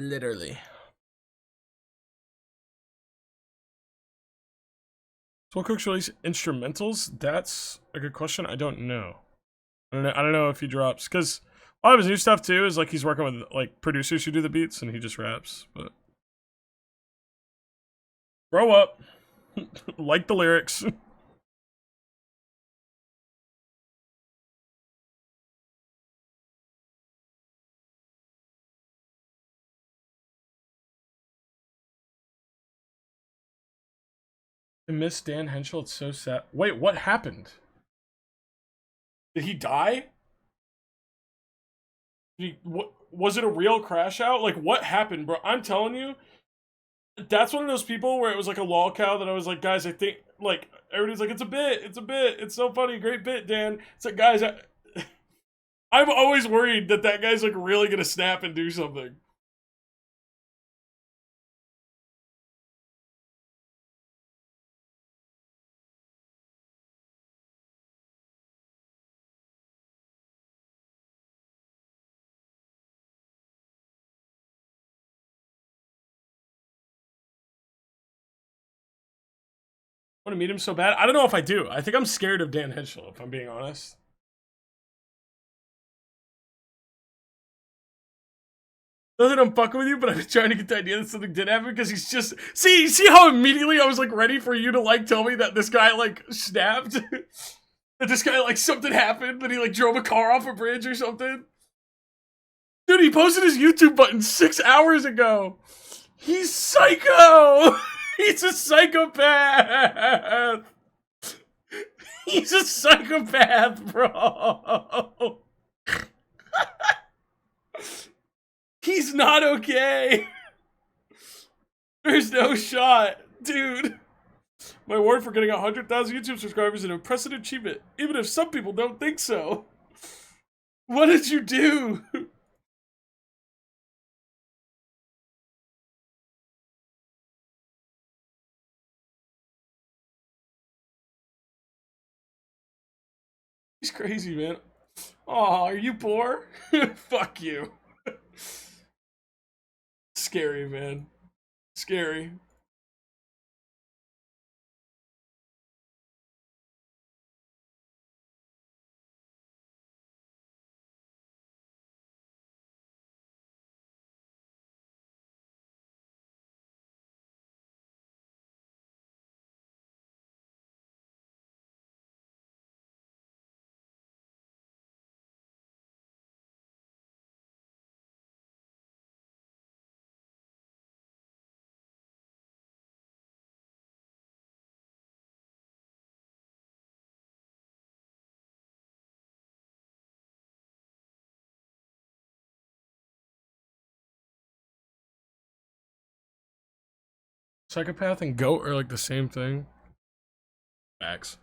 Literally. So what Crooks release instrumentals? That's a good question. I don't know. I don't know if he drops, because a lot of his new stuff too is like he's working with like producers who do the beats and he just raps. But grow up, like the lyrics. I miss Dan Henschel. It's so sad. Wait, what happened? Did he die? What was it, a real crash out? Like, what happened, bro? I'm telling you, that's one of those people where it was like a lol cow that I was like, guys, I think, like, everybody's like, it's a bit, it's so funny, great bit, Dan. It's like, guys, I'm always worried that guy's like really gonna snap and do something. Want to meet him so bad? I don't know if I do. I think I'm scared of Dan Henschel, if I'm being honest. Not that I'm fucking with you, but I've been trying to get the idea that something did happen because he's just... See how immediately I was like ready for you to like tell me that this guy like snapped? That this guy like something happened, that he like drove a car off a bridge or something? Dude, he posted his YouTube button 6 hours ago. He's psycho! He's a psychopath! He's a psychopath, bro! He's not okay! There's no shot, dude. My award for getting 100,000 YouTube subscribers is an impressive achievement, even if some people don't think so. What did you do? He's crazy, man. Aw, are you poor? Fuck you. Scary, man. Scary. Psychopath and goat are like the same thing. Facts.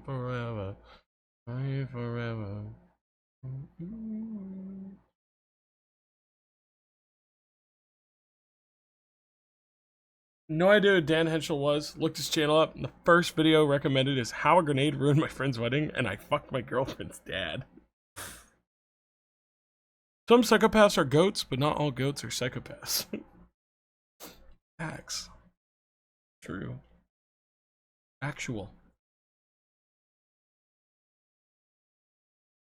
Forever. Forever. No idea who Dan Henschel was. Looked his channel up, and the first video recommended is how a grenade ruined my friend's wedding, and I fucked my girlfriend's dad. Some psychopaths are goats, but not all goats are psychopaths. Facts. True. Actual.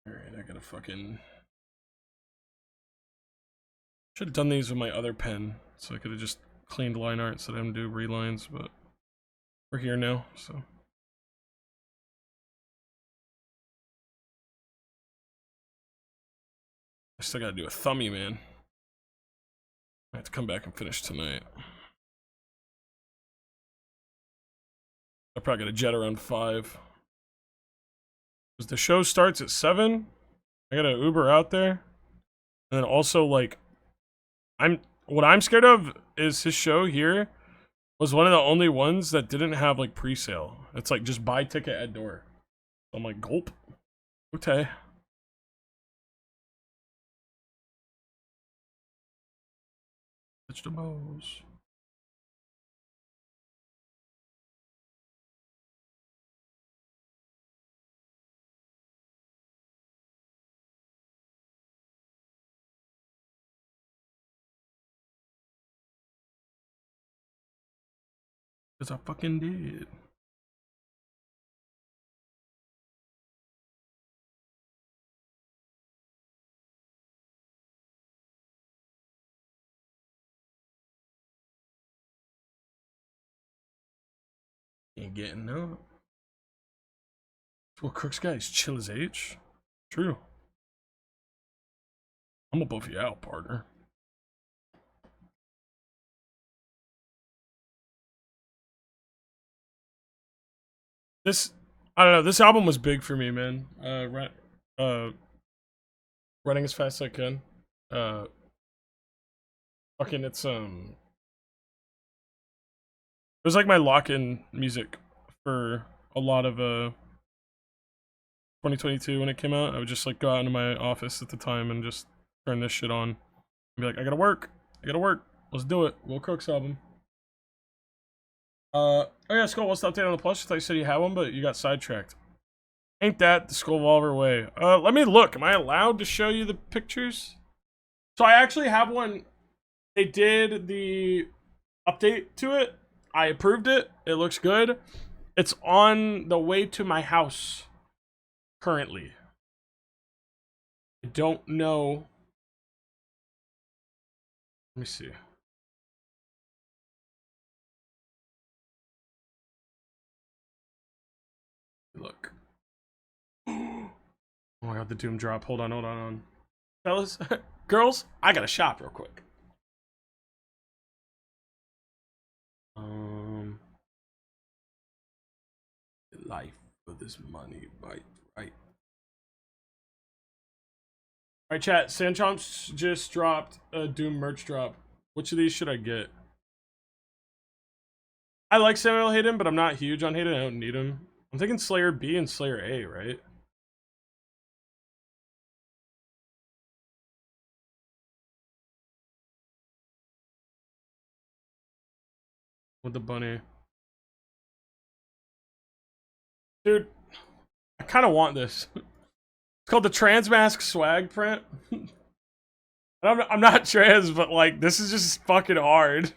Alright, I gotta fucking... Should have done these with my other pen, so I could have just cleaned line art so I didn't do relines, but we're here now, so. I still gotta do a thumbie, man. I have to come back and finish tonight. I probably got a jet around 5. Because the show starts at 7. I gotta Uber out there. And then also, like, what I'm scared of is his show here was one of the only ones that didn't have, like, pre-sale. It's like, just buy ticket at door. I'm like, gulp. Okay. Vegetables. Cause I fucking did. Ain't getting up. Well, Crooks guys chill as H. True. I'm gonna buff you out, partner. This, I don't know. This album was big for me, man. Running as fast as I can. Fucking, it was like my lock-in music for a lot of 2022 when it came out. I would just like go out into my office at the time and just turn this shit on and be like, I gotta work. Let's do it. Will Crooks album. Oh yeah, Skull, what's the update on the plush? I thought you said you had one, but you got sidetracked. Ain't that the Skull Volver way? Let me look. Am I allowed to show you the pictures? So I actually have one. They did the update to it. I approved it. It looks good. It's on the way to my house currently. I don't know. Let me see. Look. Oh my god, the Doom drop. Hold on. Fellas, girls, I gotta shop real quick. Life for this money, right? Alright, chat. Sanchomps just dropped a Doom merch drop. Which of these should I get? I like Samuel Hayden, but I'm not huge on Hayden. I don't need him. I'm thinking Slayer B and Slayer A, right? With the bunny. Dude, I kind of want this. It's called the Transmask swag print. I'm not trans, but like, this is just fucking hard.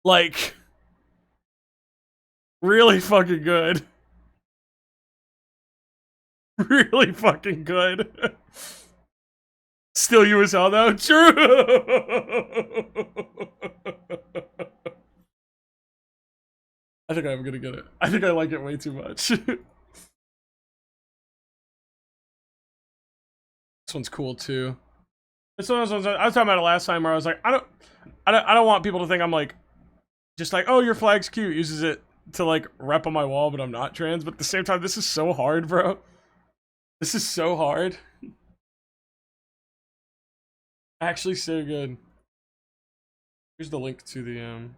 Like, really fucking good. Really fucking good. Still USL though? True! I think I'm gonna get it. I think I like it way too much. This one's cool too. This one I was talking about it last time where I was like, I don't want people to think I'm like, just like, oh, your flag's cute, uses it to like rep on my wall, but I'm not trans. But at the same time, this is so hard, bro. This is so hard. Actually, so good. Here's the link to the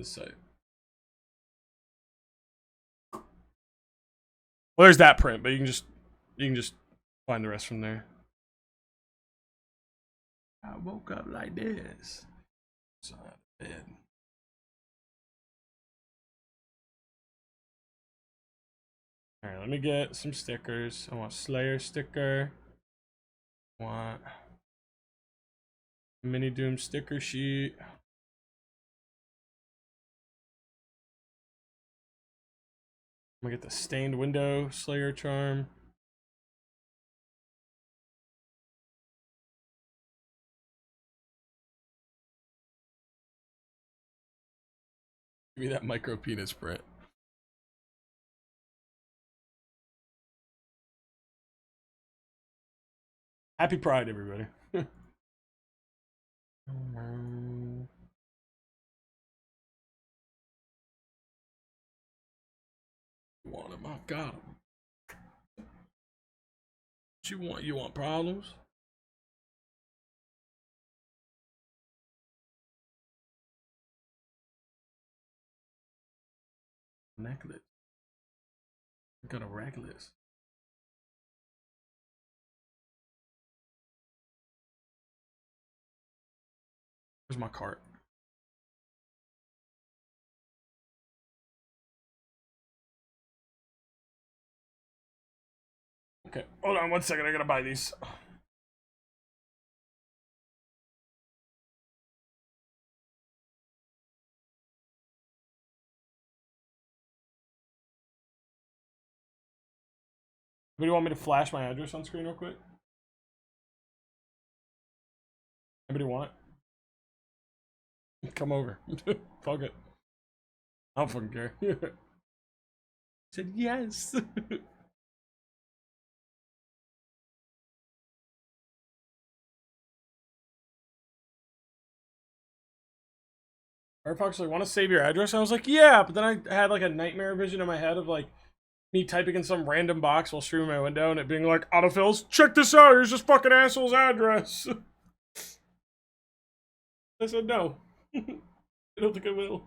site. Well, there's that print, but you can just find the rest from there. I woke up like this. So I had bed. Alright, let me get some stickers. I want Slayer sticker. I want Mini Doom sticker sheet. I'm gonna get the stained window Slayer charm. Give me that micro penis print. Happy Pride, everybody. You want him? I got him. What you want? You want problems? Necklace. I got a rack list. Where's my cart? Okay, hold on 1 second. I gotta buy these. Anybody want me to flash my address on screen real quick? Anybody want it? Come over. Fuck it. I don't fucking care. Said yes. Firefox like, want to save your address? And I was like, yeah, but then I had like a nightmare vision in my head of like me typing in some random box while streaming my window and it being like, autofills, check this out, here's this fucking asshole's address. I said no. I don't think I will.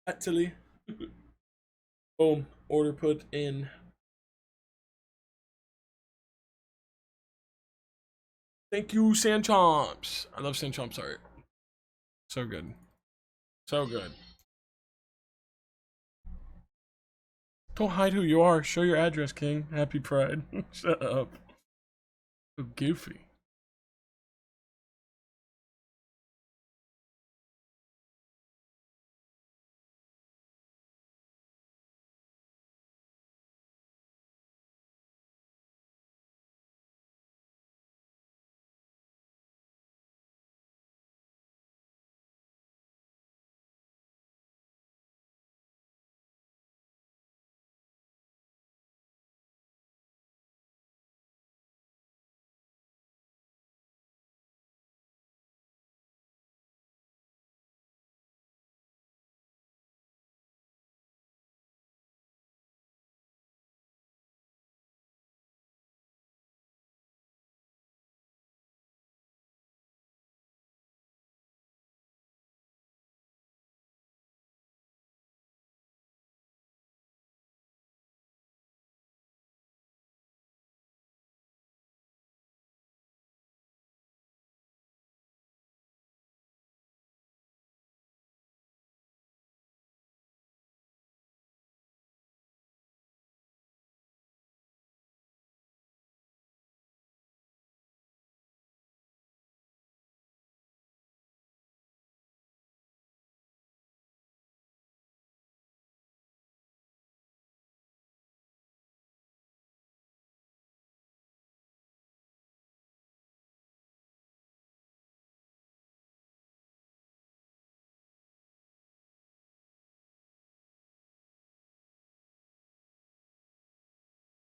Actually. Boom. Order put in. Thank you, Sanchomps. I love Sanchomps art. So good. So good. Don't hide who you are. Show your address, King. Happy Pride. Shut up. So goofy.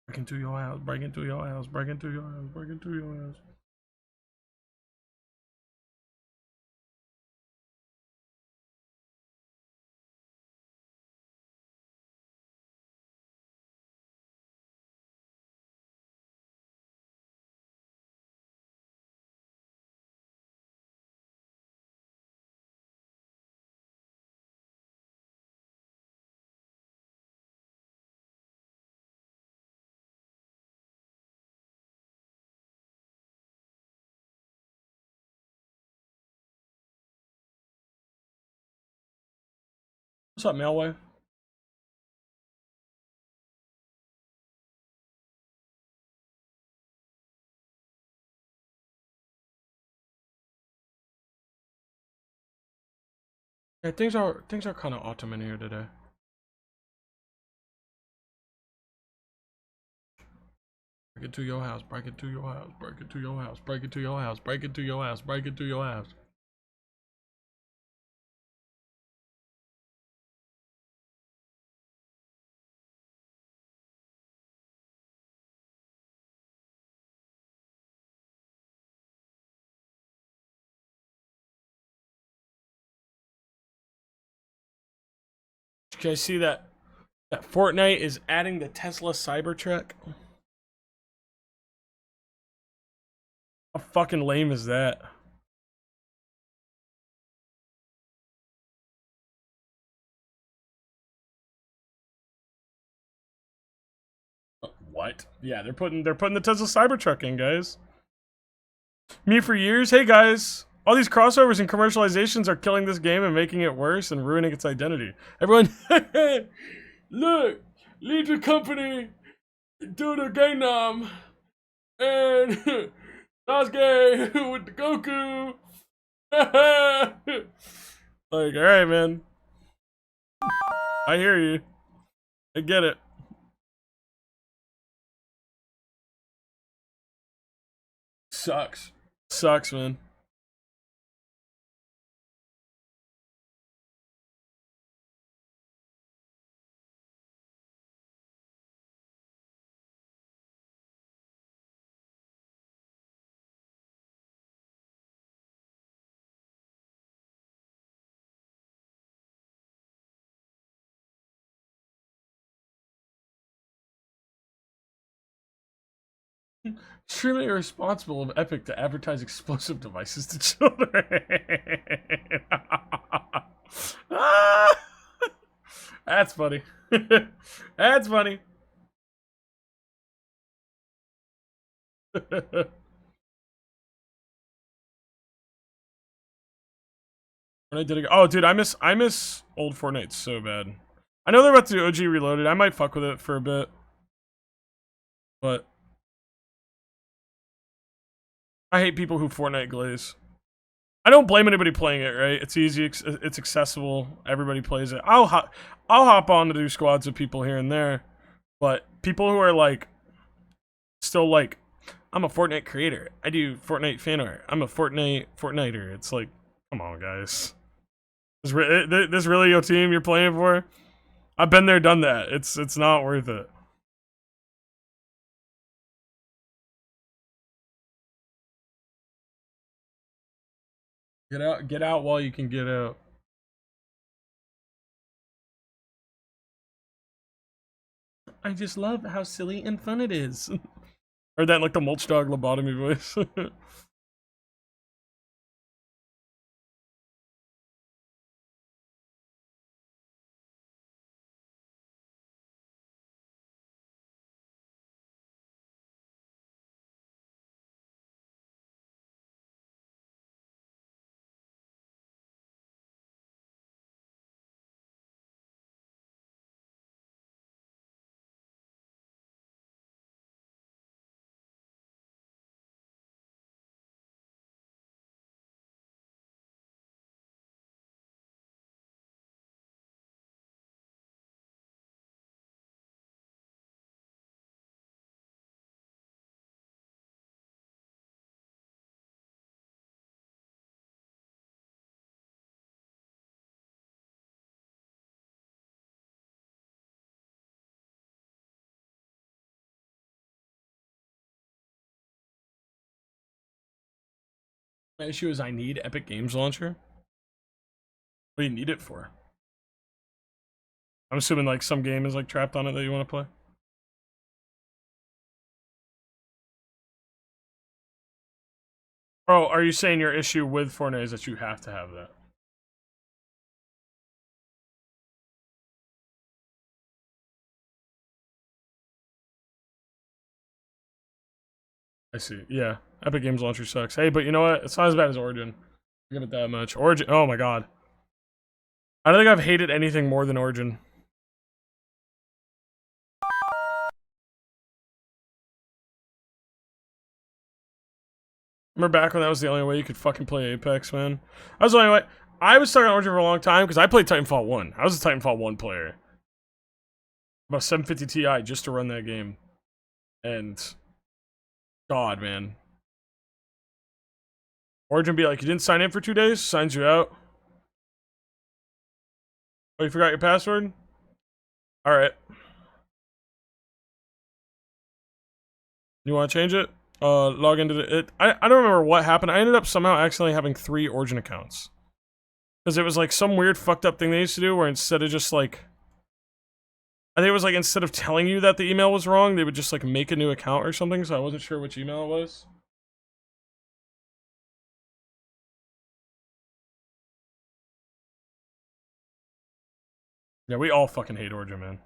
Break into your house, break into your house, break into your house, break into your house. What's up, Mailway? Yeah, things are kind of autumn in here today. Break into your house, break into your house, break into your house, break into your house, break into your house, break into your house. Did you guys see that Fortnite is adding the Tesla Cybertruck? How fucking lame is that? What? Yeah, they're putting the Tesla Cybertruck in, guys. Me for years. Hey guys, all these crossovers and commercializations are killing this game and making it worse and ruining its identity. Everyone, look, lead the company, do the Gangnam, and Sasuke with the Goku. Like, all right, man. I hear you. I get it. Sucks. Sucks, man. Extremely irresponsible of Epic to advertise explosive devices to children. That's funny. That's funny. When I did it, oh, dude, I miss old Fortnite so bad. I know they're about to do OG Reloaded. I might fuck with it for a bit, but I hate people who Fortnite glaze. I don't blame anybody playing it, right? It's easy, it's accessible. Everybody plays it. I'll hop on to do squads with people here and there, but people who are like, still like, I'm a Fortnite creator. I do Fortnite fan art. I'm a Fortniter. It's like, come on, guys. This really your team you're playing for? I've been there, done that. It's not worth it. Get out while you can get out. I just love how silly and fun it is. Or that like the mulch dog lobotomy voice. My issue is I need Epic Games Launcher. What do you need it for? I'm assuming like some game is like trapped on it that you want to play. Oh, are you saying your issue with Fortnite is that you have to have that? I see. Yeah, Epic Games Launcher sucks. Hey, but you know what? It's not as bad as Origin. I'll give it that much. Origin. Oh my god. I don't think I've hated anything more than Origin. Remember back when that was the only way you could fucking play Apex, man? That was the only way. I was stuck on Origin for a long time because I played Titanfall 1. I was a Titanfall 1 player. About 750 Ti just to run that game. And God, man. Origin be like, you didn't sign in for 2 days? Signs you out. Oh, you forgot your password? Alright. You want to change it? Log into it. I don't remember what happened. I ended up somehow accidentally having 3 Origin accounts. Because it was like some weird fucked up thing they used to do where instead of just like... I think it was like instead of telling you that the email was wrong, they would just like make a new account or something, so I wasn't sure which email it was. Yeah, we all fucking hate Origin, man.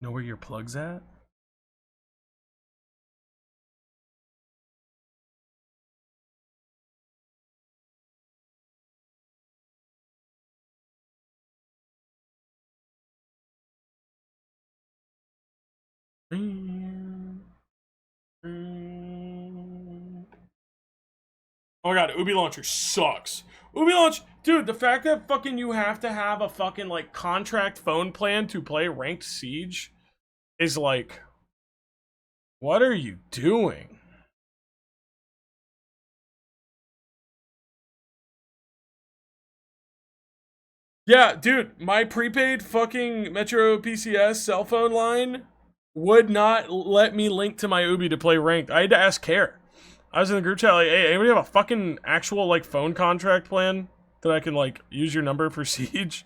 Know where your plug's at? Oh my god, Ubi Launcher sucks. Ubi Launch, dude, the fact that fucking you have to have a fucking like contract phone plan to play ranked Siege is like, what are you doing? Yeah, dude, my prepaid fucking Metro PCS cell phone line would not let me link to my Ubi to play ranked. I had to ask Care. I was in the group chat like, hey, anybody have a fucking actual like phone contract plan that I can like use your number for Siege?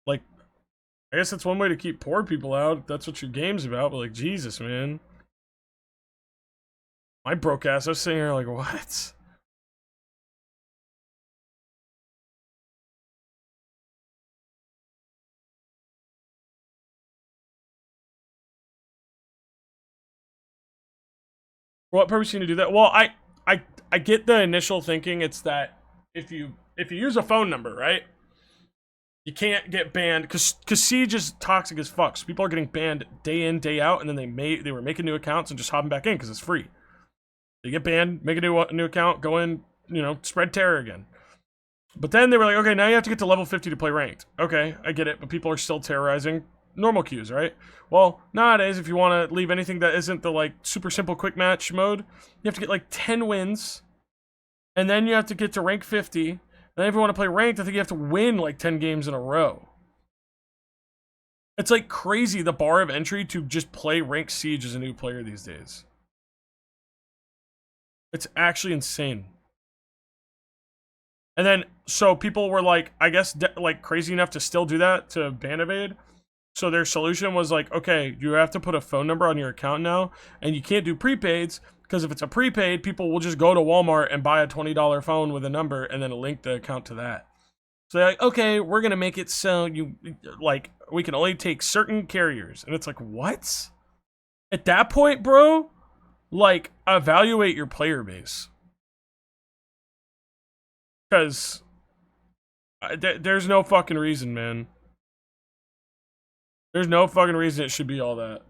Like, I guess that's one way to keep poor people out. If that's what your game's about. But like, Jesus, man, my broke ass. I was sitting here like, what? For what purpose are you gonna do that? Well, I get the initial thinking. It's that if you use a phone number, right? You can't get banned because Siege is toxic as fuck. So people are getting banned day in, day out, and then they were making new accounts and just hopping back in because it's free. They get banned, make a new account, go in, spread terror again. But then they were like, okay, now you have to get to level 50 to play ranked. Okay, I get it, but people are still terrorizing normal queues, right? Well, nowadays, if you want to leave anything that isn't the like super simple quick match mode, you have to get like 10 wins, and then you have to get to rank 50. And then if you want to play ranked, I think you have to win like 10 games in a row. It's like crazy the bar of entry to just play ranked Siege as a new player these days. It's actually insane. And then, so people were like, I guess, like crazy enough to still do that to ban evade. So their solution was like, okay, you have to put a phone number on your account now, and you can't do prepaids because if it's a prepaid, people will just go to Walmart and buy a $20 phone with a number and then link the account to that. So they're like, okay, we're gonna make it so we can only take certain carriers, and it's like, what? At that point, bro, like evaluate your player base. Because there's no fucking reason, man. There's no fucking reason it should be all that.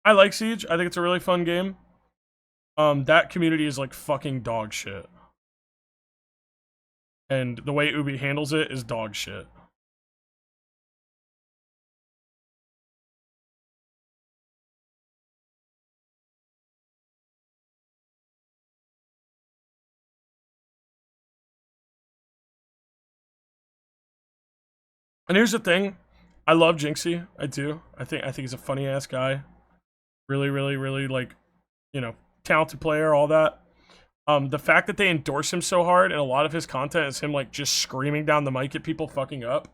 I like Siege. I think it's a really fun game. That community is like fucking dog shit. And the way Ubi handles it is dog shit. And here's the thing, I love Jinxie. I do. I think he's a funny ass guy. Really, really, really like, talented player, all that. The fact that they endorse him so hard and a lot of his content is him like just screaming down the mic at people fucking up.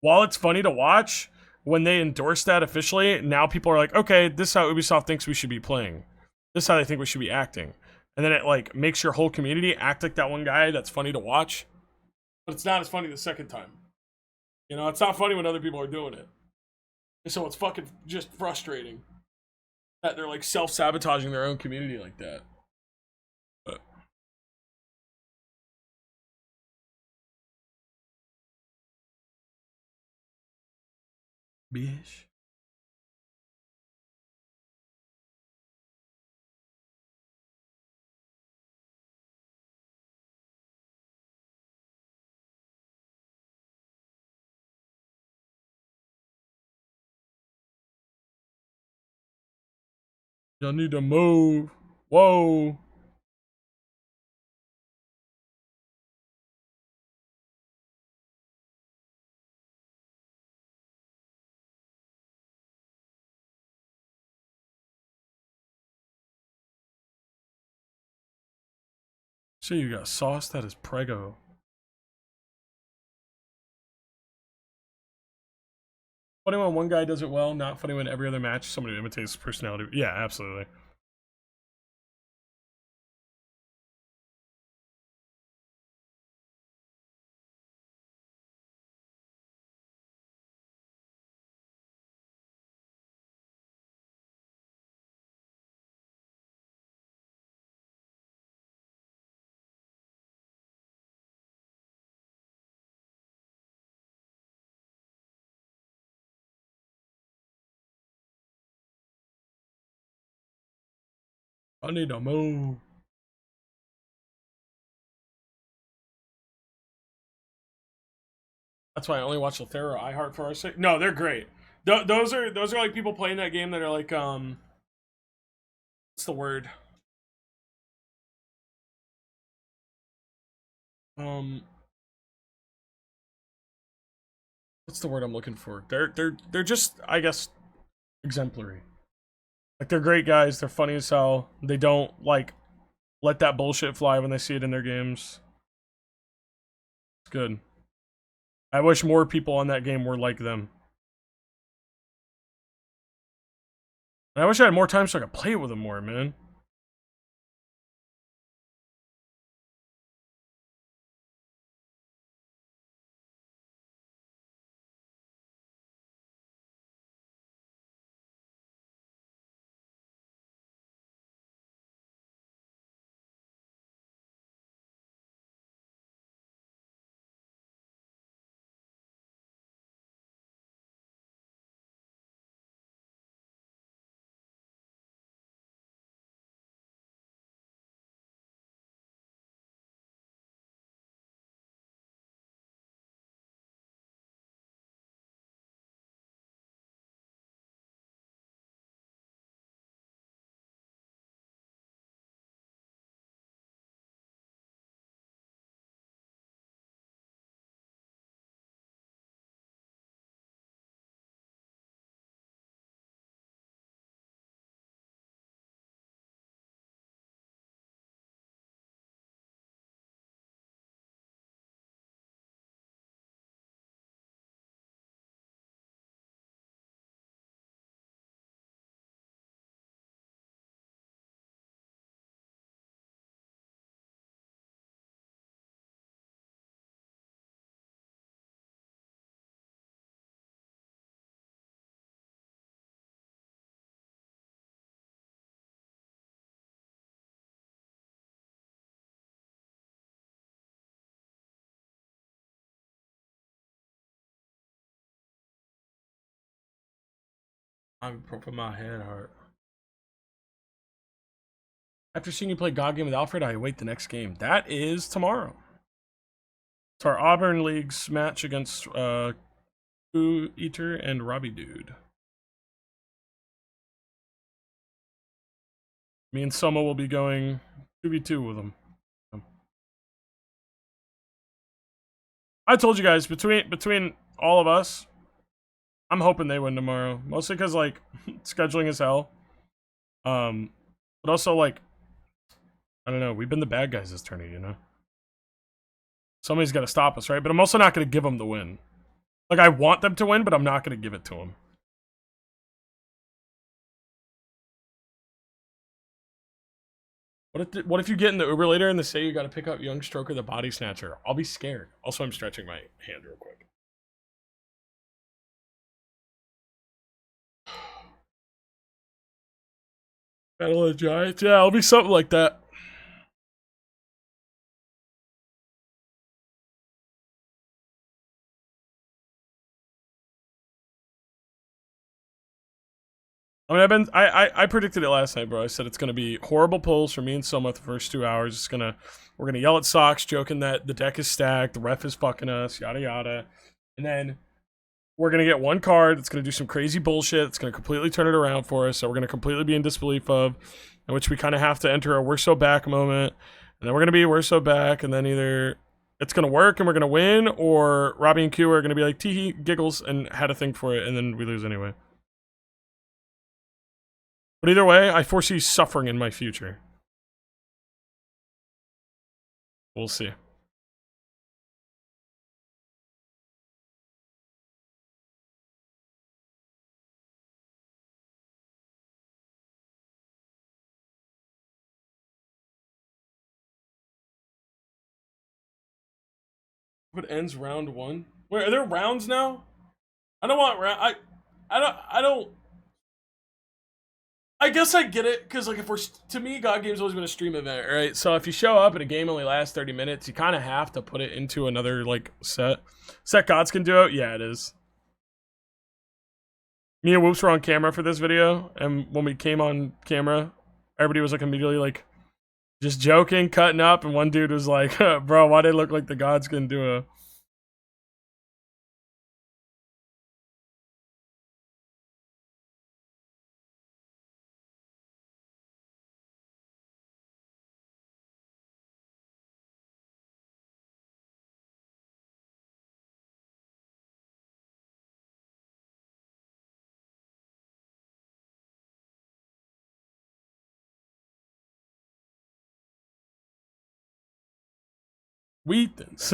While it's funny to watch, when they endorse that officially, now people are like, okay, this is how Ubisoft thinks we should be playing. This is how they think we should be acting. And then it like makes your whole community act like that one guy that's funny to watch. But it's not as funny the second time. It's not funny when other people are doing it. And so it's fucking just frustrating that they're like self-sabotaging their own community like that. But bitch. Y'all need to move. Whoa. So you got sauce that is prego. Funny when one guy does it well, not funny when every other match somebody imitates personality. Yeah, absolutely. I need to move. That's why I only watch Lothero iHeart for our sake. No, they're great. Those are like people playing that game that are like what's the word? Um what's the word I'm looking for? They're just, I guess, exemplary. Like they're great guys, they're funny as hell. They don't like let that bullshit fly when they see it in their games. It's good. I wish more people on that game were like them. And I wish I had more time so I could play it with them more, man. I'm from my head hurt. After seeing you play God Game with Alfred, I await the next game. That is tomorrow. It's our Auburn League's match against Foo Eater and Robbie Dude. Me and Soma will be going 2v2 with them. I told you guys, between all of us, I'm hoping they win tomorrow. Mostly because, like, scheduling is hell. But also, like, I don't know. We've been the bad guys this tourney, you know? Somebody's got to stop us, right? But I'm also not going to give them the win. Like, I want them to win, but I'm not going to give it to them. What if you get in the Uber later and they say you got to pick up Young Stroker the Body Snatcher? I'll be scared. Also, I'm stretching my hand real quick. Battle of the Giants? Yeah, it'll be something like that. I mean, I predicted it last night, bro. I said it's gonna be horrible pulls for me and Soma the first 2 hours. We're gonna yell at Sox, joking that the deck is stacked, the ref is fucking us, yada yada, and then we're gonna get one card that's gonna do some crazy bullshit. It's gonna completely turn it around for us. So we're gonna completely be in disbelief of, in which we kind of have to enter a we're so back moment, and then we're gonna be we're so back, and then either it's gonna work and we're gonna win, or Robbie and Q are gonna be like tee giggles and had a thing for it, and then we lose anyway. But either way, I foresee suffering in my future. We'll see. If it ends round 1. Wait, are there rounds now? I don't want round. I don't. I guess I get it, because like if we're to me, God Game's always been a stream event, right? So if you show up and a game only lasts 30 minutes, you kind of have to put it into another like set. Set Gods can do it, yeah, it is. Me and Whoops were on camera for this video, and when we came on camera, everybody was like immediately like just joking, cutting up, and one dude was like, "Bro, why they look like the Gods can do a?" Wheatons.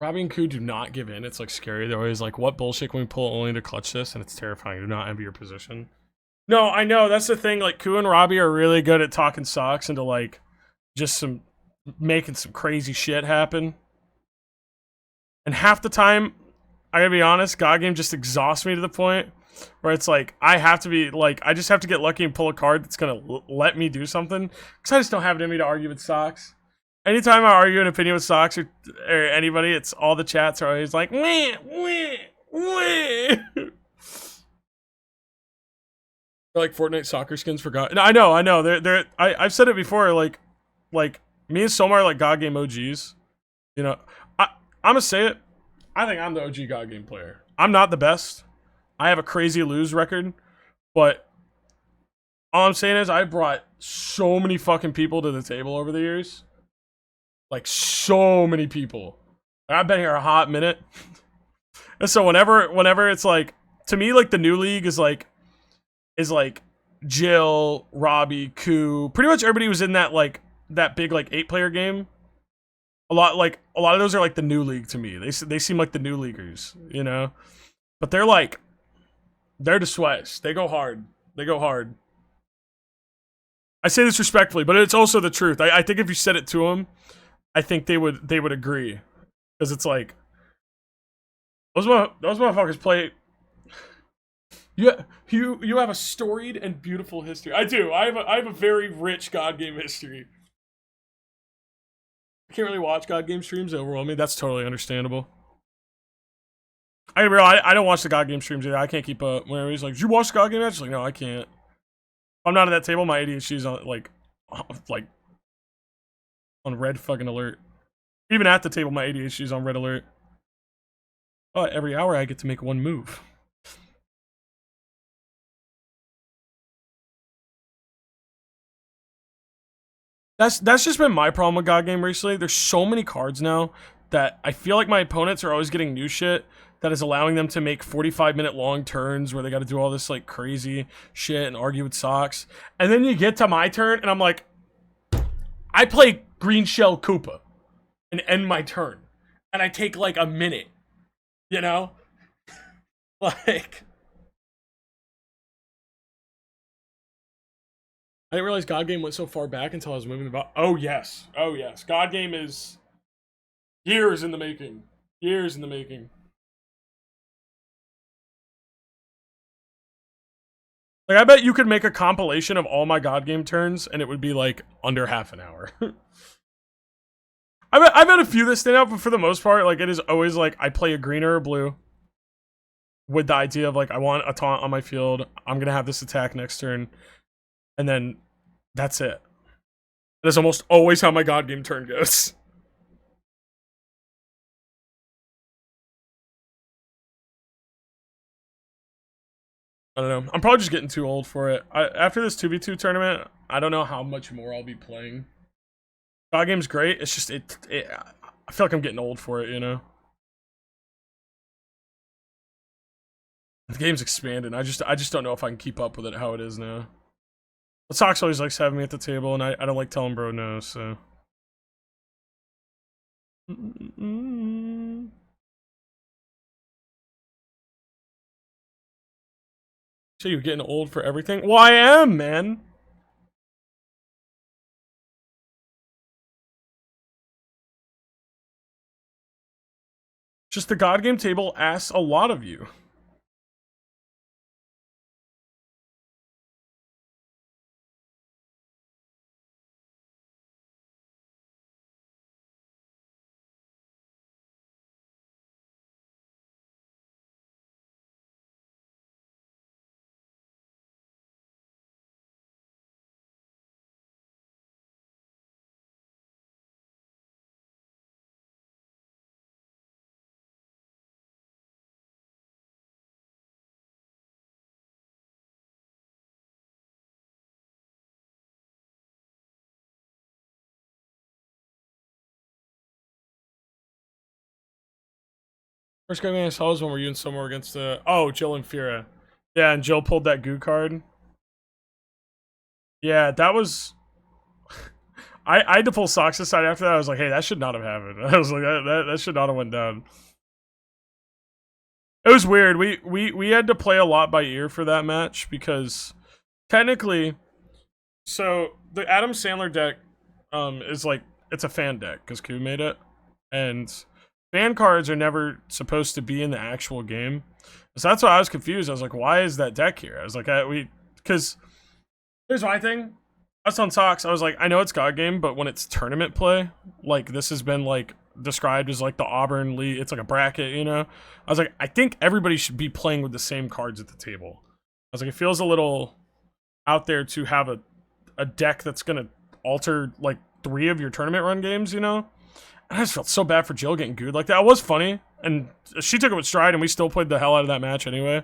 Robbie and Koo do not give in. It's like scary. They're always like, "What bullshit can we pull only to clutch this?" And it's terrifying. Do not envy your position. No, I know that's the thing. Like Koo and Robbie are really good at talking socks into like just some making some crazy shit happen. And half the time, I gotta be honest, God Game just exhausts me to the point where it's like I have to be like I just have to get lucky and pull a card that's gonna let me do something because I just don't have it in me to argue with socks. Anytime I argue an opinion with socks or anybody, it's all the chats are always like, weh, weh, weh. Like Fortnite soccer skins for God. No, I know. I've said it before. Like me and Somar are like God Game OGs. You know, I'm gonna say it. I think I'm the OG God Game player. I'm not the best. I have a crazy lose record, but all I'm saying is I brought so many fucking people to the table over the years. Like so many people. I've been here a hot minute. And so whenever it's like to me like the new league is like Jill, Robbie, Koo, pretty much everybody was in that big like 8-player game. A lot of those are like the new league to me. They seem like the new leaguers, you know. But they're the sweats. They go hard. They go hard. I say this respectfully, but it's also the truth. I think if you said it to them, I think they would agree, because it's like those motherfuckers play. You have a storied and beautiful history. I do. I have a very rich God Game history. I can't really watch God Game streams. They overwhelm me. That's totally understandable. I don't watch the God Game streams either. I can't keep up. Whenever he's like, "Did you watch the God Game match?" Like, no, I can't. I'm not at that table. My ADHD's on like on red fucking alert. Even at the table, my ADHD's on red alert. But every hour, I get to make one move. That's just been my problem with God Game recently. There's so many cards now that I feel like my opponents are always getting new shit that is allowing them to make 45-minute long turns where they got to do all this like crazy shit and argue with socks. And then you get to my turn and I'm like, I play Green Shell Koopa and end my turn. And I take like a minute, you know? Like, I didn't realize God Game went so far back until I was moving about. Oh yes. God Game is years in the making. Years in the making. Like, I bet you could make a compilation of all my God Game turns and it would be like under half an hour. I've had a few that stand out, but for the most part, like, it is always like I play a green or a blue with the idea of like I want a taunt on my field. I'm gonna have this attack next turn, and then that's it. That is almost always how my God Game turn goes. I don't know. I'm probably just getting too old for it. After this 2v2 tournament, I don't know how much more I'll be playing. God Game's great. It's just I feel like I'm getting old for it, you know. The game's expanding. I just don't know if I can keep up with it how it is now. The Sox always likes having me at the table, and I don't like telling bro no, so. So you're getting old for everything? Well, I am, man. Just the God Game table asks a lot of you. First game I saw was when we were you and somewhere against the Jill and Fira. Yeah, and Jill pulled that goo card. Yeah, that was I had to pull socks aside after that. I was like, hey, that should not have happened. I was like, that should not have went down. It was weird. We had to play a lot by ear for that match because technically, so the Adam Sandler deck is like it's a fan deck because Q made it, and fan cards are never supposed to be in the actual game. So that's why I was confused. I was like, why is that deck here? I was like, because here's my thing. Us on Socks, I was like, I know it's God Game, but when it's tournament play, like this has been like described as like the Auburn League, it's like a bracket, you know? I was like, I think everybody should be playing with the same cards at the table. I was like, it feels a little out there to have a deck that's gonna alter like 3 of your tournament run games, you know? And I just felt so bad for Jill getting gooed like that. It was funny, and she took it with stride, and we still played the hell out of that match anyway.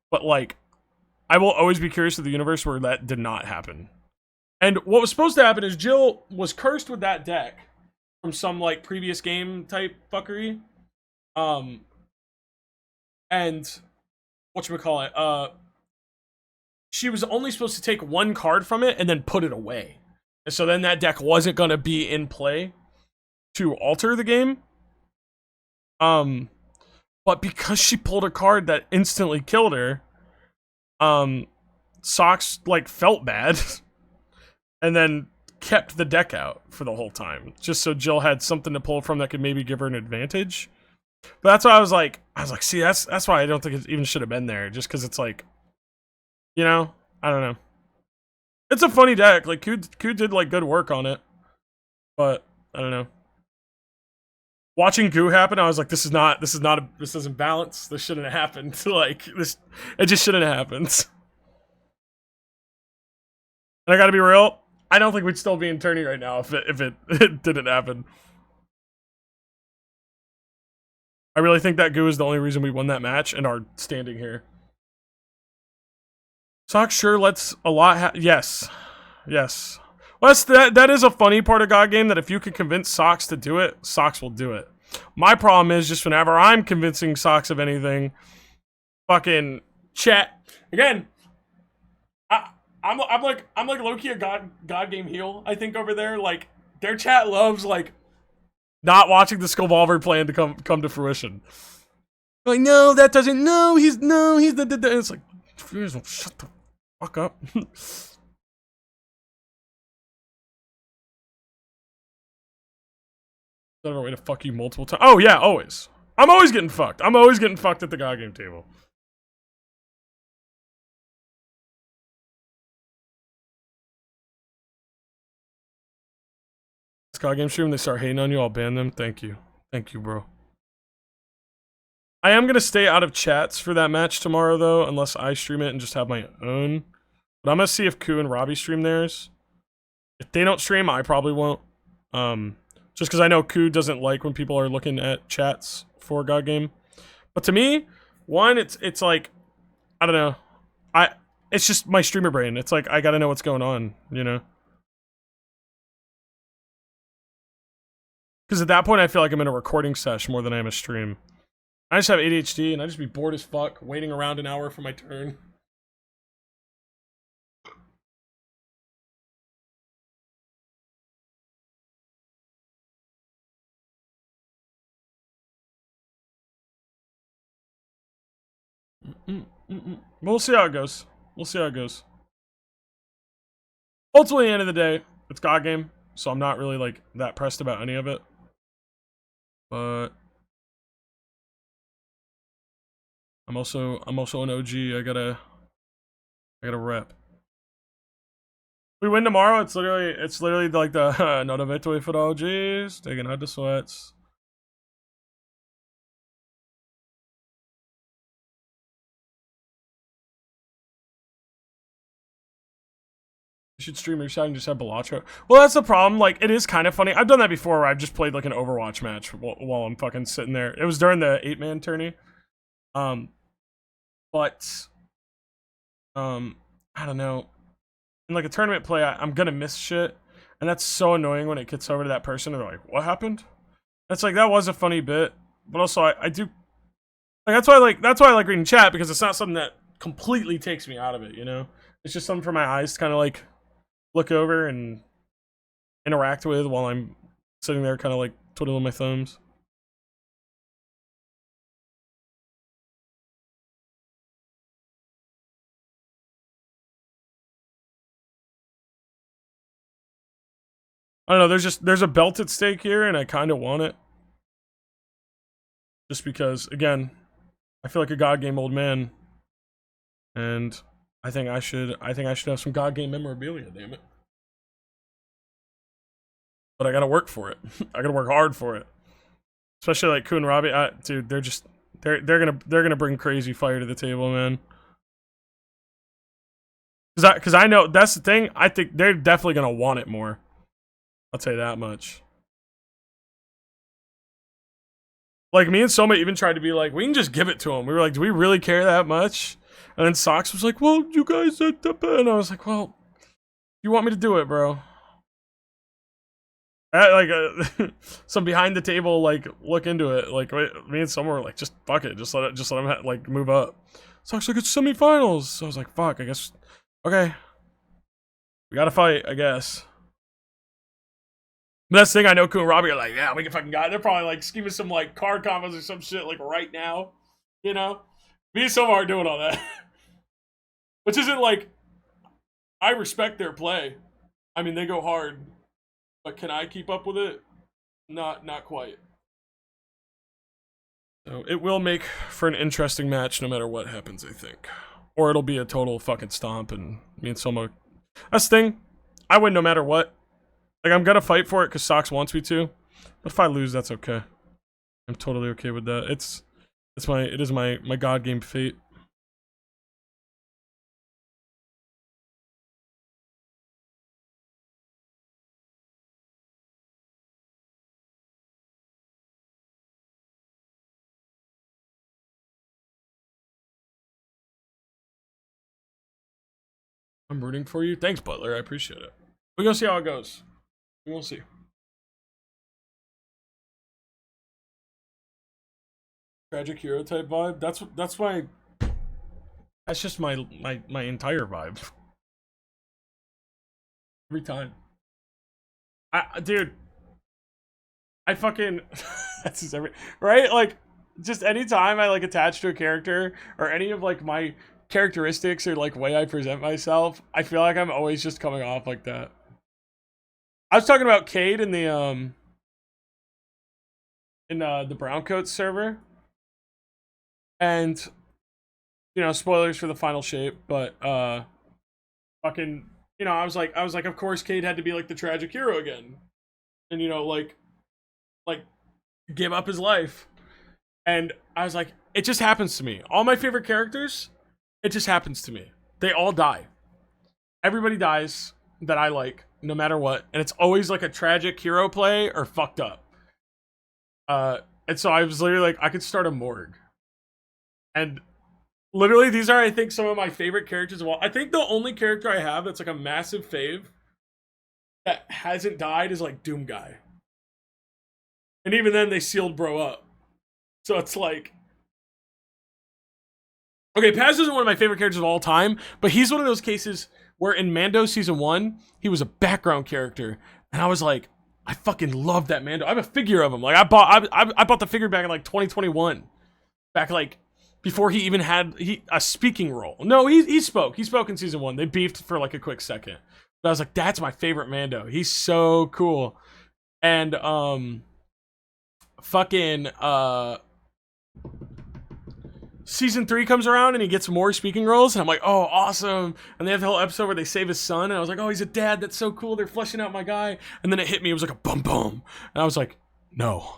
But like, I will always be curious to the universe where that did not happen. And what was supposed to happen is Jill was cursed with that deck from some like previous game type fuckery. And whatchamacallit, she was only supposed to take 1 card from it and then put it away. And so then that deck wasn't gonna be in play to alter the game. But because she pulled a card that instantly killed her, Socks like felt bad. And then kept the deck out for the whole time, just so Jill had something to pull from that could maybe give her an advantage. But that's why I was like, see, that's why I don't think it even should have been there, just because it's like, you know, I don't know. It's a funny deck. Like Q did like good work on it, but I don't know. Watching goo happen, I was like, this isn't balanced. This shouldn't have happened. Like this, it just shouldn't have happened. And I gotta be real, I don't think we'd still be in tourney right now if it didn't happen. I really think that goo is the only reason we won that match and are standing here. Sox sure lets a lot yes. Yes. Well, that is a funny part of God Game, that if you can convince Sox to do it, Sox will do it. My problem is just whenever I'm convincing Sox of anything, fucking chat again. I'm like low-key a God Game heel, I think, over there. Like, their chat loves like not watching the Skullvolver plan to come to fruition. Like, no, that doesn't. No, he's the. It's like, shut the fuck up. Another way to fuck you multiple times. Oh yeah, always. I'm always getting fucked. I'm always getting fucked at the God Game table. God Game stream, they start hating on you, I'll ban them. Thank you, bro. I am gonna stay out of chats for that match tomorrow, though, unless I stream it and just have my own. But I'm gonna see if Ku and Robbie stream theirs. If they don't stream, I probably won't. Just because I know Ku doesn't like when people are looking at chats for God Game. But to me, one, it's like, I don't know. It's just my streamer brain. It's like, I gotta know what's going on, you know? Because at that point, I feel like I'm in a recording sesh more than I am a stream. I just have ADHD, and I just be bored as fuck, waiting around an hour for my turn. We'll see how it goes. We'll see how it goes. Ultimately, at the end of the day, it's God game, so I'm not really like that pressed about any of it. But I'm also an OG. I gotta rep. We win tomorrow. It's literally like the not a victory for the OGs. Taking out the sweats. You should stream your side and just have Balatro. Well, that's the problem. Like, it is kind of funny. I've done that before where I've just played like an Overwatch match while I'm fucking sitting there. It was during the 8-man tourney. But I don't know. In like a tournament play, I'm gonna miss shit, and that's so annoying when it gets over to that person and they're like, "What happened?" It's like, that was a funny bit, but also I do like that's why I like reading chat, because it's not something that completely takes me out of it. You know, it's just something for my eyes to kind of like look over and interact with while I'm sitting there, kind of like twiddling my thumbs. I don't know, there's a belt at stake here, and I kind of want it. Just because, again, I feel like a God game old man, and I think I should have some God game memorabilia, damn it. But I gotta work for it. I gotta work hard for it. Especially like Ku and Robbie, dude, they're gonna bring crazy fire to the table, man. Cause I know that's the thing. I think they're definitely gonna want it more. I'll tell you that much. Like, me and Soma even tried to be like, we can just give it to him. We were like, do we really care that much? And then Sox was like, well, you guys, and I was like, well, you want me to do it, bro? Some behind the table, like, look into it. Like, me and Soma were like, just fuck it, just let him like move up. Sox like, it's semifinals. So I was like, fuck, I guess, okay, we gotta fight, I guess. But that's the thing, I know Ku and Robbie are like, yeah, we can fucking got it. They're probably like scheming some like card combos or some shit like right now. You know? Me and Soma are doing all that. Which isn't like, I respect their play. I mean, they go hard. But can I keep up with it? Not quite. So it will make for an interesting match no matter what happens, I think. Or it'll be a total fucking stomp, and me and Soma. That's the thing. I win no matter what. Like, I'm gonna fight for it because Sox wants me to. But if I lose, that's okay. I'm totally okay with that. It is my God game fate. I'm rooting for you. Thanks, Butler. I appreciate it. We're gonna see how it goes. We'll see. Tragic hero type vibe. That's just my entire vibe. Every time. Dude. I fucking that's just right? Like, just anytime I like attach to a character or any of like my characteristics or like way I present myself, I feel like I'm always just coming off like that. I was talking about Cade in the Browncoats server. And, you know, spoilers for the final shape, but fucking, you know, I was like, of course Cade had to be like the tragic hero again. And, you know, like give up his life. And I was like, it just happens to me. All my favorite characters, it just happens to me. They all die. Everybody dies that I like, no matter what. And it's always like a tragic hero play or fucked up. And so I was literally like, I could start a morgue. And literally, these are, I think, some of my favorite characters of all. I think the only character I have that's like a massive fave that hasn't died is like Doom Guy. And even then, they sealed bro up. So it's like, okay, Paz isn't one of my favorite characters of all time, but he's one of those cases where in Mando Season 1, he was a background character. And I was like, I fucking love that Mando. I have a figure of him. Like, I bought the figure back in like 2021. Back like before he even had a speaking role. No, he spoke. He spoke in season 1. They beefed for like a quick second. But I was like, that's my favorite Mando. He's so cool. And fucking season 3 comes around and he gets more speaking roles, and I'm like, oh, awesome. And they have the whole episode where they save his son, and I was like, oh, he's a dad. That's so cool. They're fleshing out my guy. And then it hit me. It was like a bum bum, and I was like, no,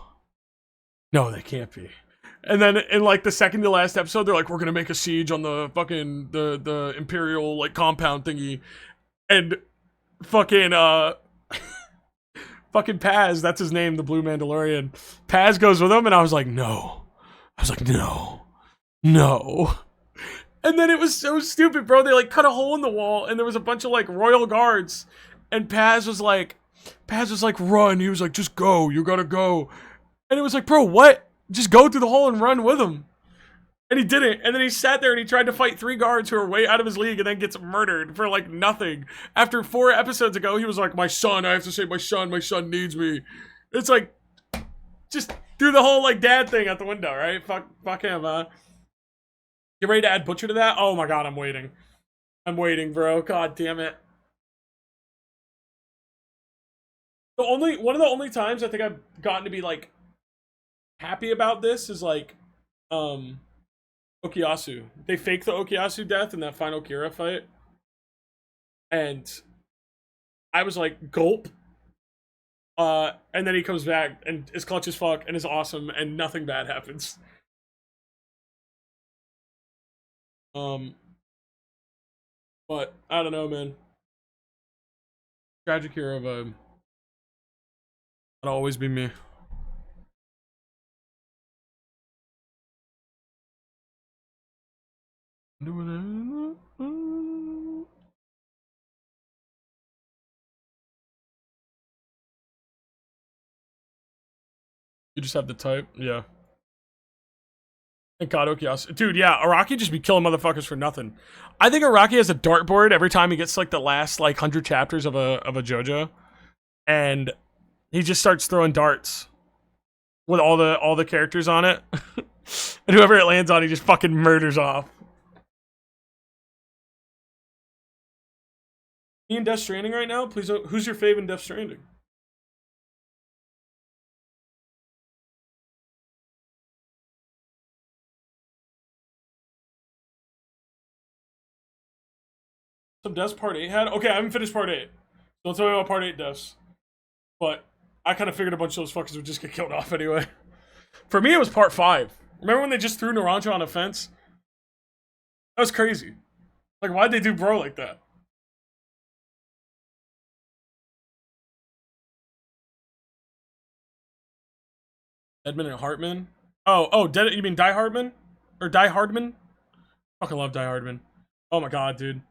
they can't be. And then in like the second to last episode, they're like, we're gonna make a siege on the fucking the Imperial like compound thingy, and fucking fucking Paz, that's his name, the Blue Mandalorian. Paz goes with him, and I was like, no. And then it was so stupid, bro. They like cut a hole in the wall, and there was a bunch of like royal guards, and Paz was like, run. He was like, just go. You gotta go. And it was like, bro, what? Just go through the hole and run with him. And he didn't. And then he sat there and he tried to fight 3 guards who are way out of his league and then gets murdered for like nothing. After 4 episodes ago, he was like, my son, I have to save my son needs me. It's like, just threw the whole like dad thing out the window, right? Fuck him, huh? You ready to add Butcher to that? Oh my god, I'm waiting. I'm waiting, bro. God damn it. One of the only times I think I've gotten to be like happy about this is like Okuyasu. They fake the Okuyasu death in that final Kira fight. And I was like, gulp. And then he comes back and is clutch as fuck and is awesome and nothing bad happens. But I don't know, man. Tragic hero vibe. That'll always be me. You just have to type, yeah. Thank God, Okuyasu. Dude, yeah, Araki just be killing motherfuckers for nothing. I think Araki has a dartboard every time he gets like the last like 100 chapters of a JoJo, and he just starts throwing darts with all the characters on it, and whoever it lands on, he just fucking murders off. Me in Death Stranding right now? Please, who's your fave in Death Stranding? Some deaths part 8 had? Okay, I haven't finished part 8. Don't tell me about part 8 deaths. But I kind of figured a bunch of those fuckers would just get killed off anyway. For me, it was part 5. Remember when they just threw Naranjo on a fence? That was crazy. Like, why'd they do bro like that? Edmund and Hartman? Oh, you mean Die Hardman? Or Die Hardman? Fucking love Die Hardman. Oh my god, dude.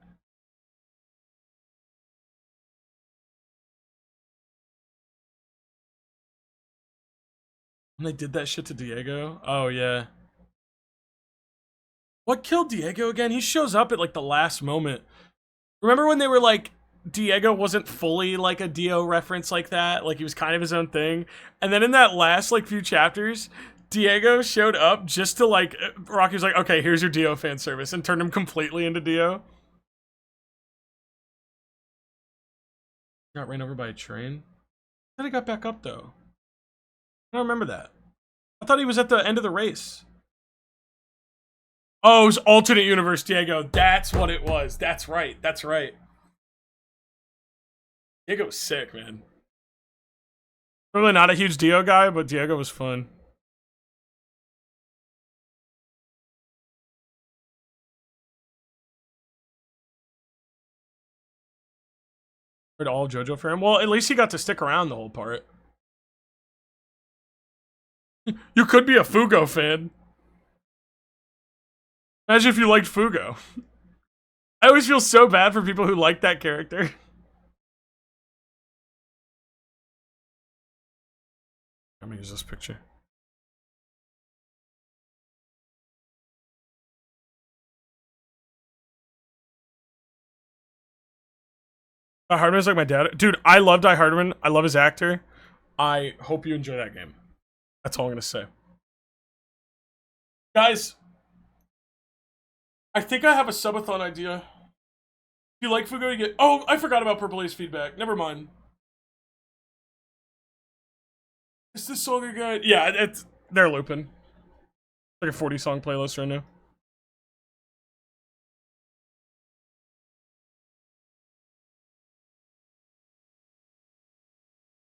And they did that shit to Diego? Oh, yeah. What killed Diego again? He shows up at, like, the last moment. Remember when they were, like, Diego wasn't fully, like, a Dio reference like that? Like, he was kind of his own thing. And then in that last, like, few chapters, Diego showed up just to, like, Rocky was like, okay, here's your Dio fan service, and turned him completely into Dio. Got ran over by a train? I thought he got back up, though. I don't remember that. I thought he was at the end of the race. Oh, it was alternate universe Diego. That's what it was. That's right. That's right. Diego was sick, man. Really not a huge Dio guy, but Diego was fun. Read all JoJo for him. Well, at least he got to stick around the whole part. You could be a Fugo fan. Imagine if you liked Fugo. I always feel so bad for people who like that character. I'm gonna use this picture. Die Hardman's like my dad. Dude, I love Die Hardman. I love his actor. I hope you enjoy that game. That's all I'm gonna say. Guys, I think I have a subathon idea. If you like Fugo, you get. Oh, I forgot about Purple Ace feedback. Never mind. Is this song again? Yeah, they're looping. Like a 40 song playlist right now.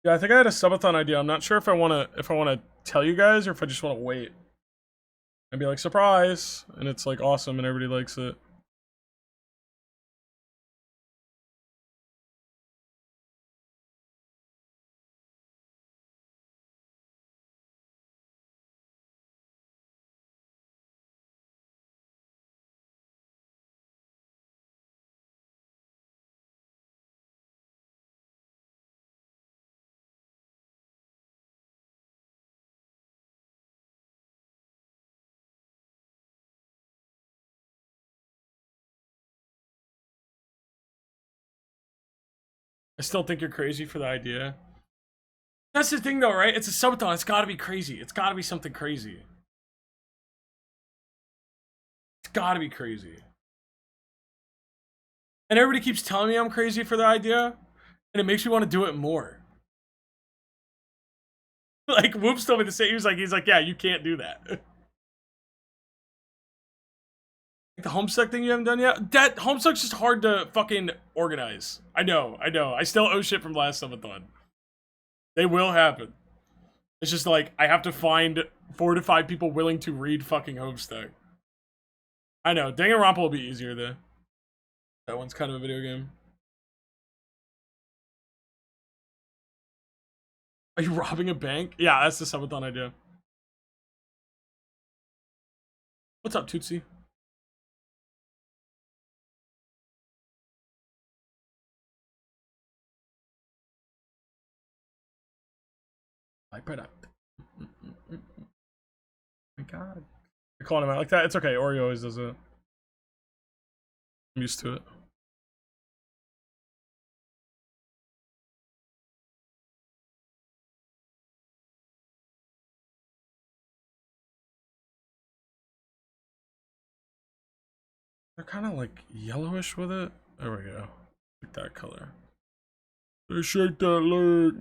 Yeah, I think I had a subathon idea. I'm not sure if I wanna tell you guys or if I just wanna wait. And be like, surprise! And it's like awesome and everybody likes it. I still think you're crazy for the idea. That's the thing though, right? It's a subathon, it's gotta be crazy. It's gotta be something crazy. It's gotta be crazy. And everybody keeps telling me I'm crazy for the idea, and it makes me want to do it more. Like Whoops told me the same. He's like, yeah, you can't do that. The Homestuck thing you haven't done yet? That Homestuck's just hard to fucking organize. I know. I still owe shit from last subathon. They will happen. It's just like I have to find 4 to 5 people willing to read fucking Homestuck. I know. Danganronpa will be easier though. That one's kind of a video game. Are you robbing a bank? Yeah, that's the subathon idea. What's up, Tootsie? Byproduct. My god. You're calling him out like that? It's okay. Oreo always does it. I'm used to it. They're kind of like yellowish with it. There we go. Like that color. They shake that leg.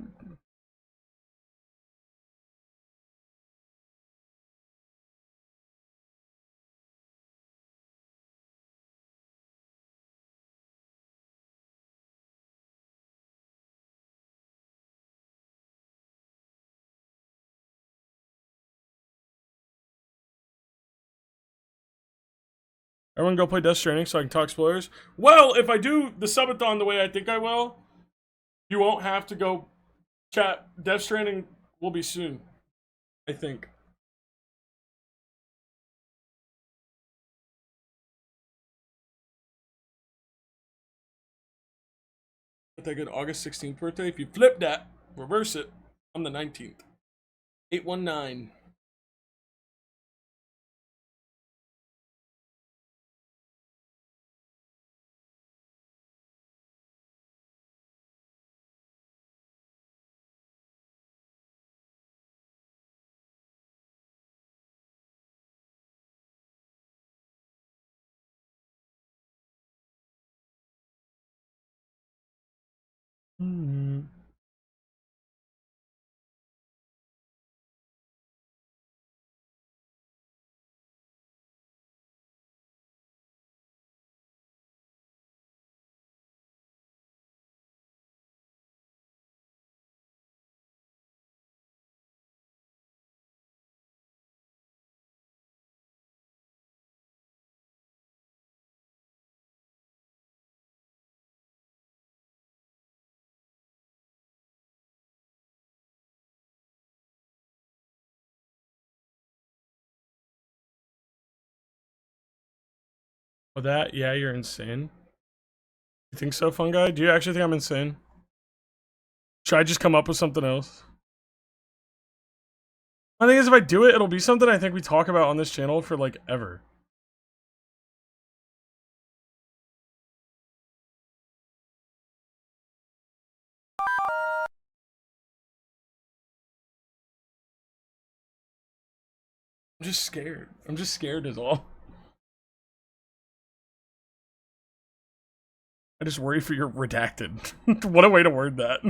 Everyone go play Death Stranding so I can talk spoilers. Well, if I do the subathon the way I think I will, you won't have to go chat. Death Stranding will be soon, I think. But I get August 16th birthday. If you flip that, reverse it, I'm the 19th. 819. Oh, that? Yeah, you're insane. You think so, Fun Guy? Do you actually think I'm insane? Should I just come up with something else? My thing is, if I do it, it'll be something I think we talk about on this channel for, like, ever. I'm just scared. I'm just scared is all. I just worry for your redacted. What a way to word that.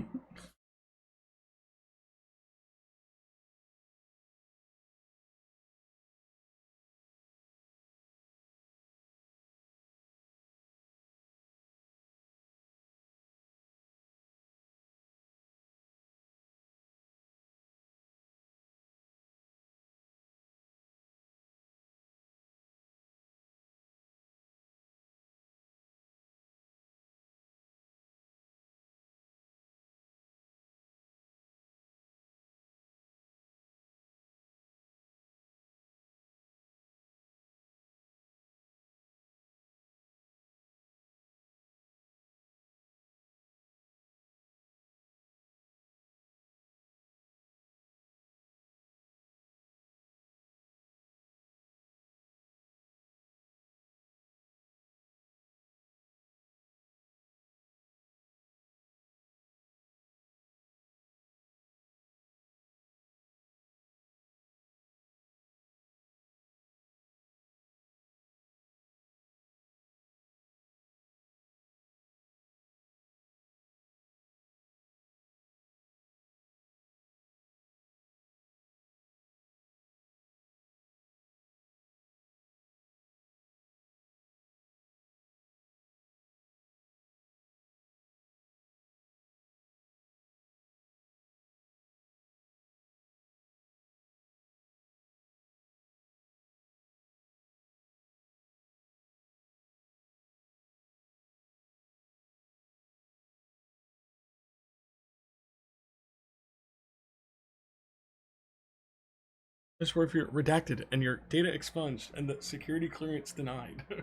Just worry for your redacted and your data expunged and the security clearance denied. Like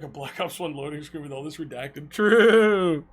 a Black Ops 1 loading screen with all this redacted. True!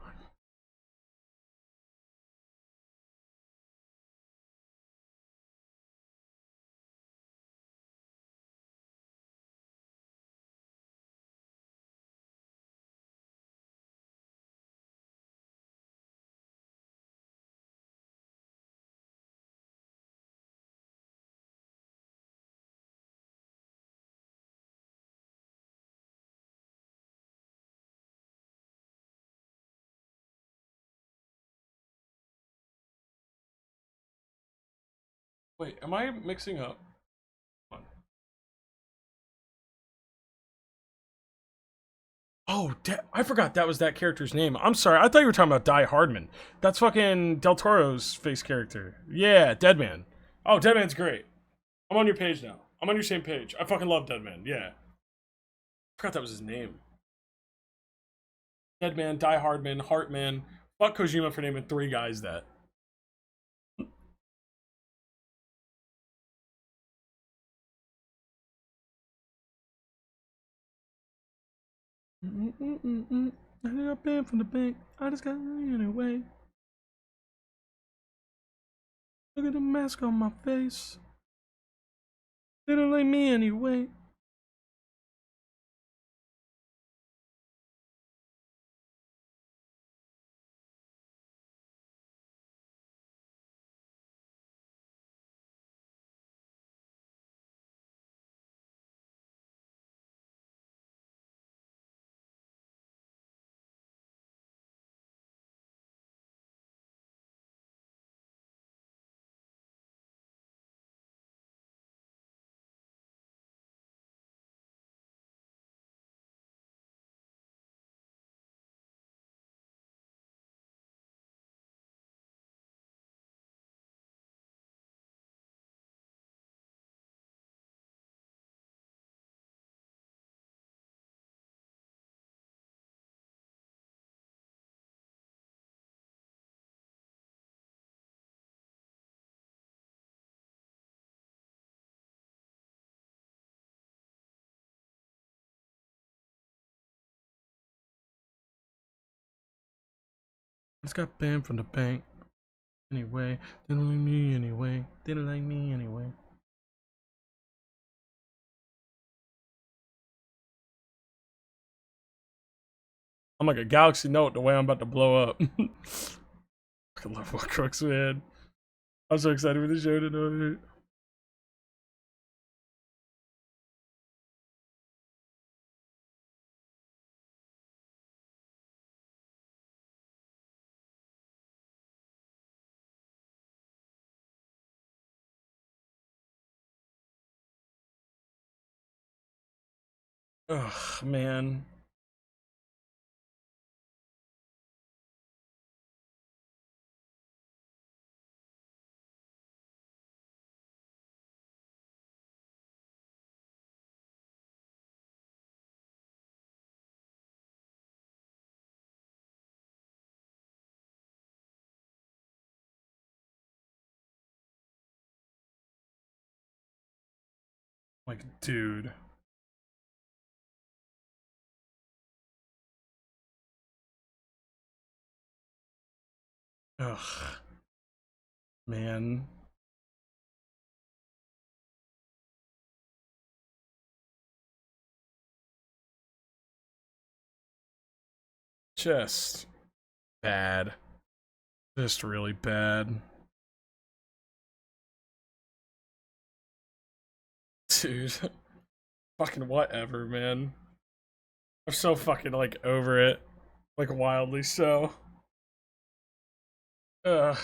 Wait, am I mixing up? Oh, I forgot that was that character's name. I'm sorry. I thought you were talking about Die Hardman. That's fucking Del Toro's face character. Yeah, Deadman. Oh, Deadman's great. I'm on your page now. I'm on your same page. I fucking love Deadman. Yeah. I forgot that was his name. Deadman, Die Hardman, Heartman. Fuck Kojima for naming 3 guys that. I got banned from the bank. I just got anyway. Look at the mask on my face. They don't like me anyway. I just got banned from the bank. Anyway, they don't like me anyway. They don't like me anyway. I'm like a Galaxy Note the way I'm about to blow up. I love what Crooks, man. I'm so excited for the show tonight. Ugh, man. Like, dude. Ugh. Man. Just bad. Just really bad. Dude. Fucking whatever, man. I'm so fucking, like, over it. Like, wildly so. Ugh.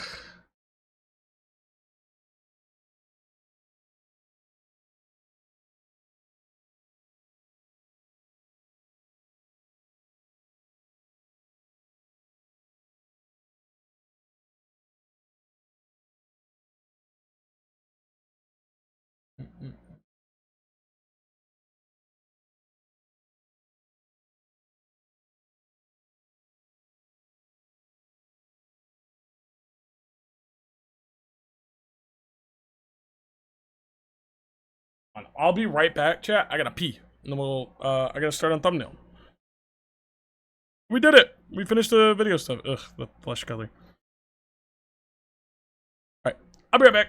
I'll be right back, chat. I gotta pee. And then I gotta start on thumbnail. We did it! We finished the video stuff. Ugh, the flesh color. Alright, I'll be right back.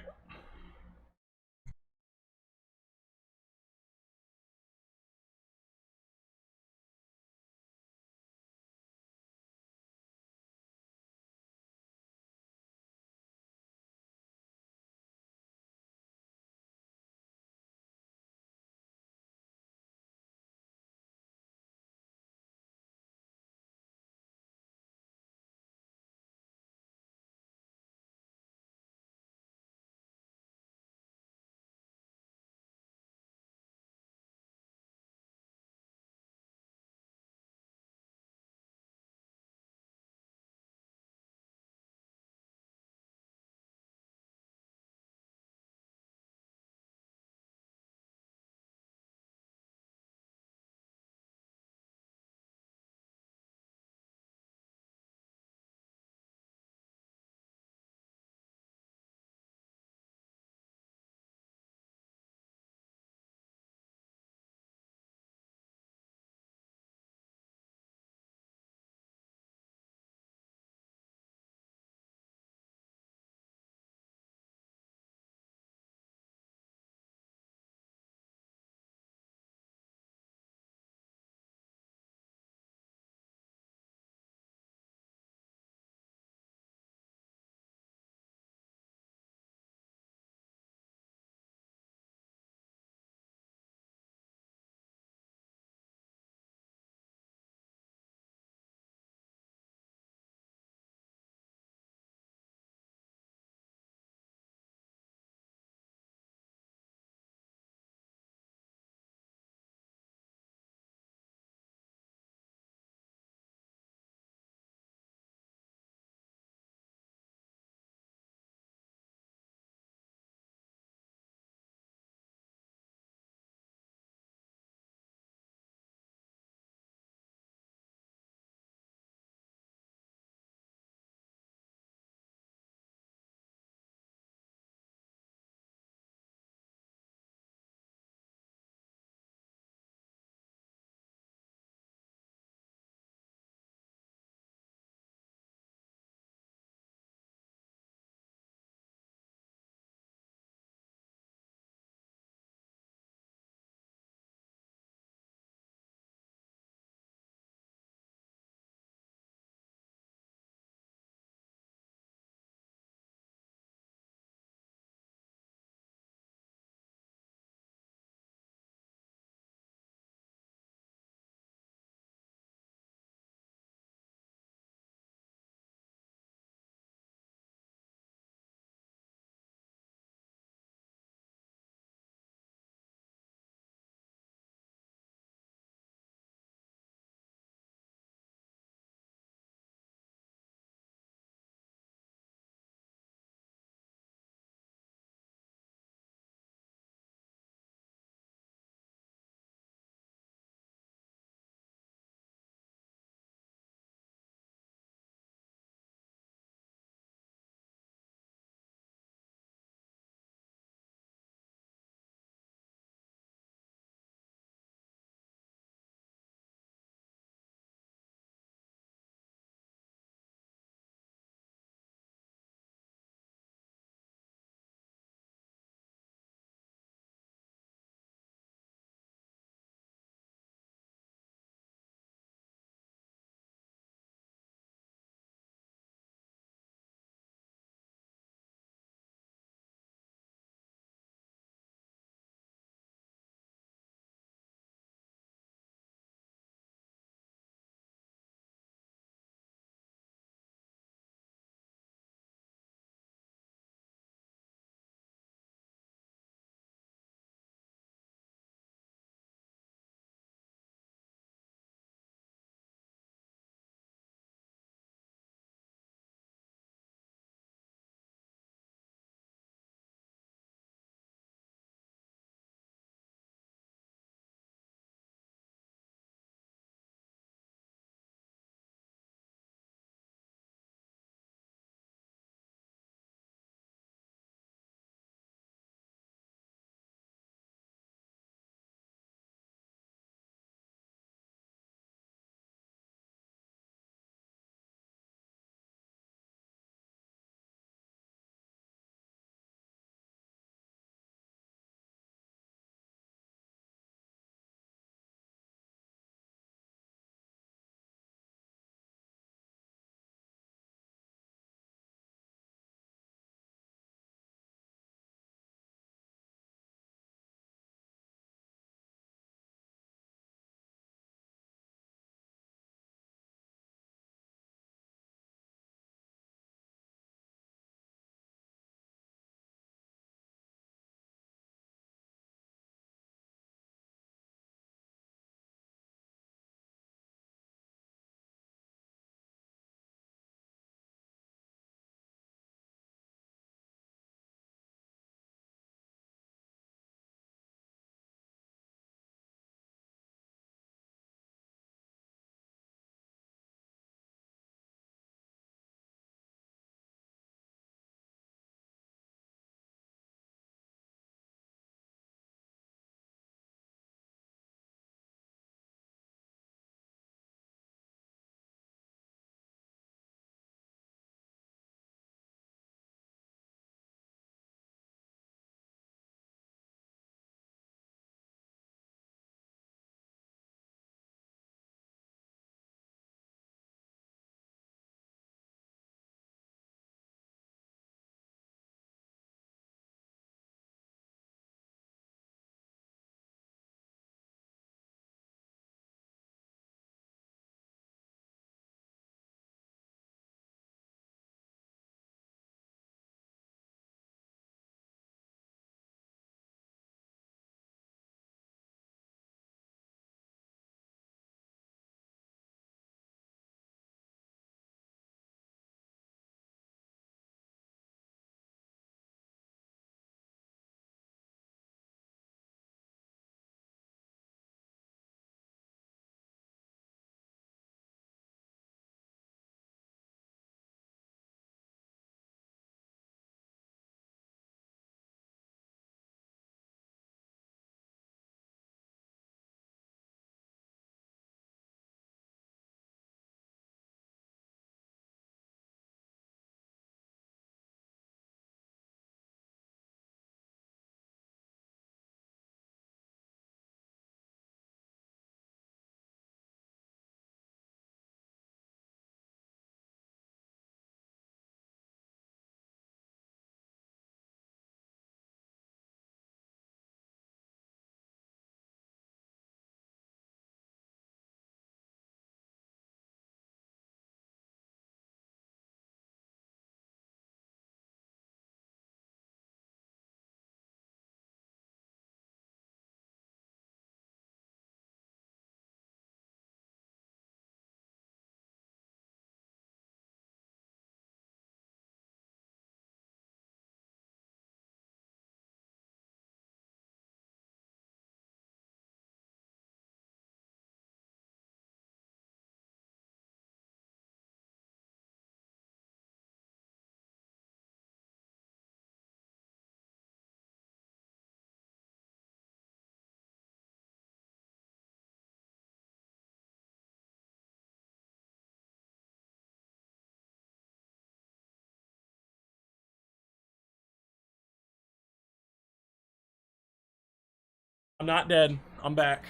I'm not dead. I'm back.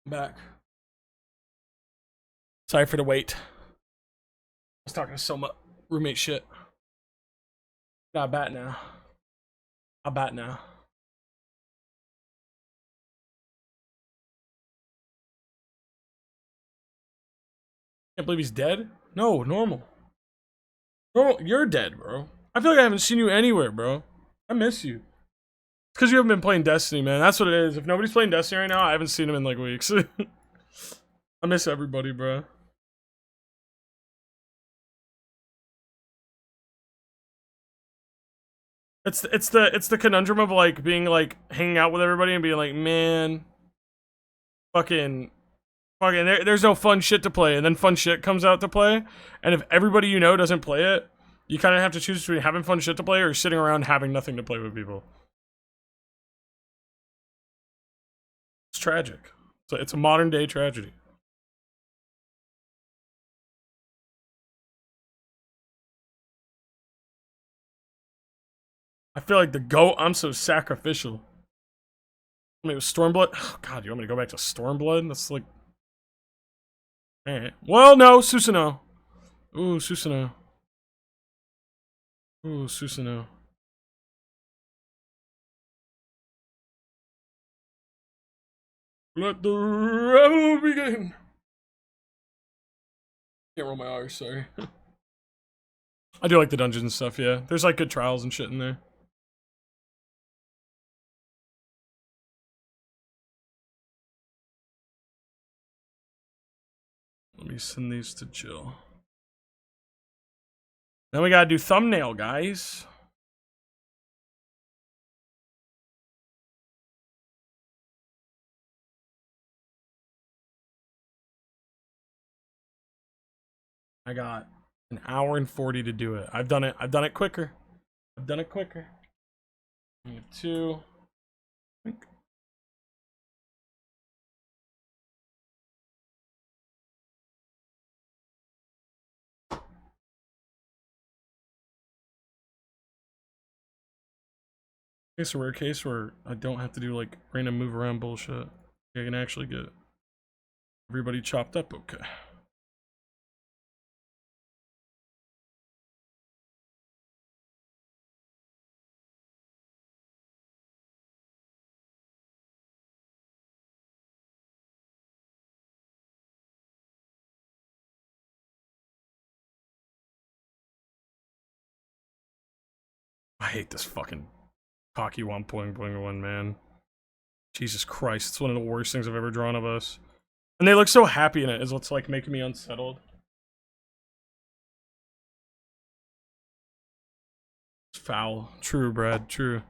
I'm back. Sorry for the wait. I was talking to Soma. Roommate shit. Got bat now. I'm bat now. Can't believe he's dead? No, normal. Normal, you're dead, bro. I feel like I haven't seen you anywhere, bro. I miss you. It's because you haven't been playing Destiny, man. That's what it is. If nobody's playing Destiny right now, I haven't seen him in like weeks. I miss everybody, bro. It's the conundrum of like being like hanging out with everybody and being like, man, fucking there's no fun shit to play, and then fun shit comes out to play, and if everybody you know doesn't play it, you kind of have to choose between having fun shit to play or sitting around having nothing to play with people. It's tragic. It's a modern day tragedy. I feel like the GOAT, I'm so sacrificial. I mean, it was Stormblood. Oh, God, you want me to go back to Stormblood? That's like... Alright. Well, no, Susanoo. Ooh, Susanoo. Ooh, Susanoo. Let the revel begin. Can't roll my R's, sorry. I do like the dungeons and stuff, yeah. There's like good trials and shit in there. Let me send these to Jill. Then we gotta do thumbnail, guys. I got an hour and 40 to do it. I've done it quicker. I've done it quicker. We have two. It's a rare case where I don't have to do like random move around bullshit. I can actually get everybody chopped up okay. I hate this fucking cocky 1.1, man. Jesus Christ, it's one of the worst things I've ever drawn of us. And they look so happy in it, is what's like making me unsettled. It's foul. True, Brad, true.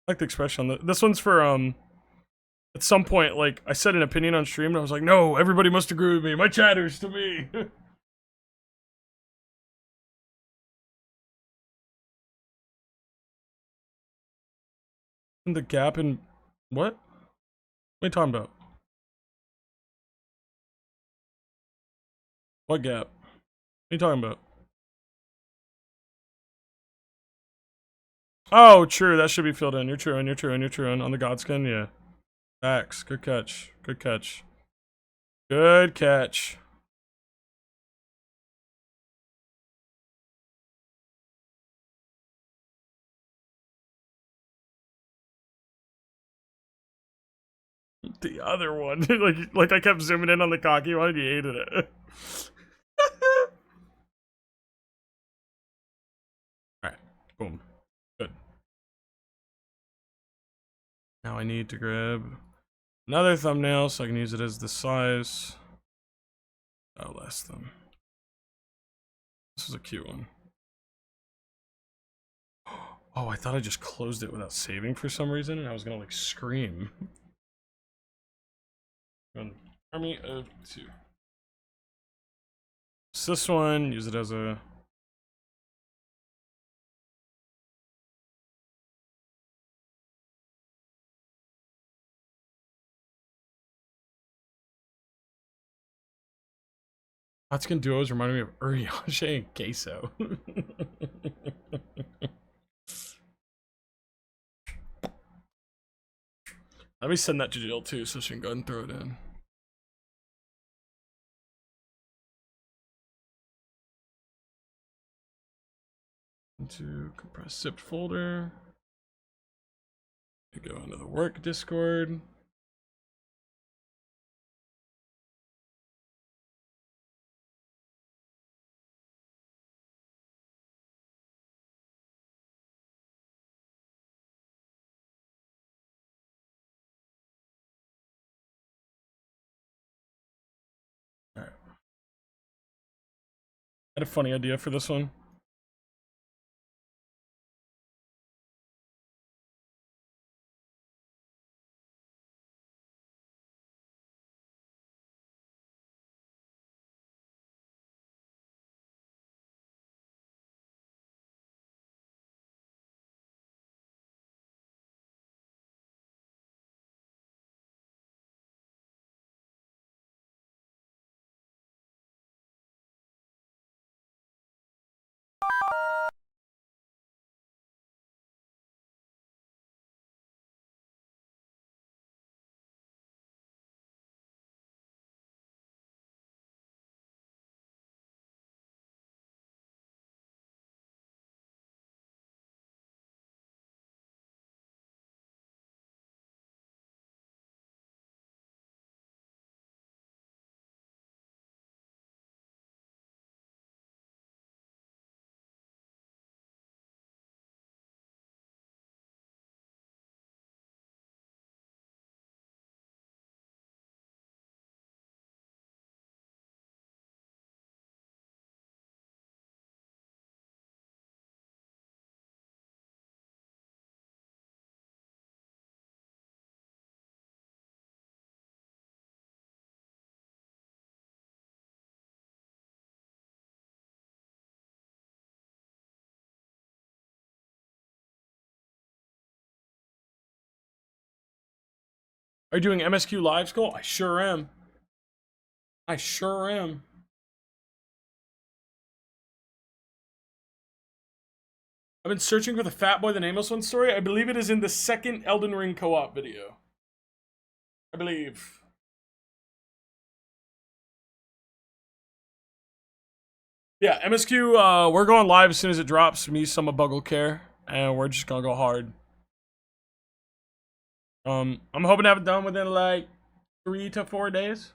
I like the expression on this one's for, at some point, like, I said an opinion on stream, and I was like, no, everybody must agree with me. My chatter's to me. The gap in... What? What are you talking about? What gap? What are you talking about? Oh, true. That should be filled in. You're true, and you're true, and you're true. On the Godskin, yeah. Facts. Good catch. Good catch. Good catch. The other one. like I kept zooming in on the cocky one and you hated it. Alright. Boom. Good. Now I need to grab another thumbnail so I can use it as the size. Oh, less them. This is a cute one. Oh, I thought I just closed it without saving for some reason, and I was gonna like scream. Army of 2. So this one, use it as a... Hatsukin duos reminded me of Urianger and Queso. Let me send that to Jill too, so she can go ahead and throw it in. Into compressed zipped folder. We go into the work Discord. All right. I had a funny idea for this one. Are you doing MSQ live, Skull? I sure am. I sure am. I've been searching for the Fat Boy the Nameless One story. I believe it is in the second Elden Ring co-op video. I believe. Yeah, MSQ, we're going live as soon as it drops. Me, some of Buggle Care, and we're just gonna go hard. I'm hoping to have it done within like 3 to 4 days.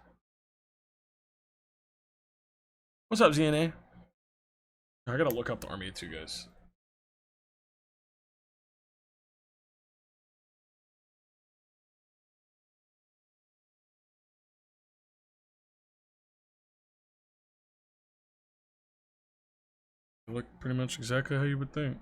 What's up, ZNA? I gotta look up the army too, guys. They look pretty much exactly how you would think.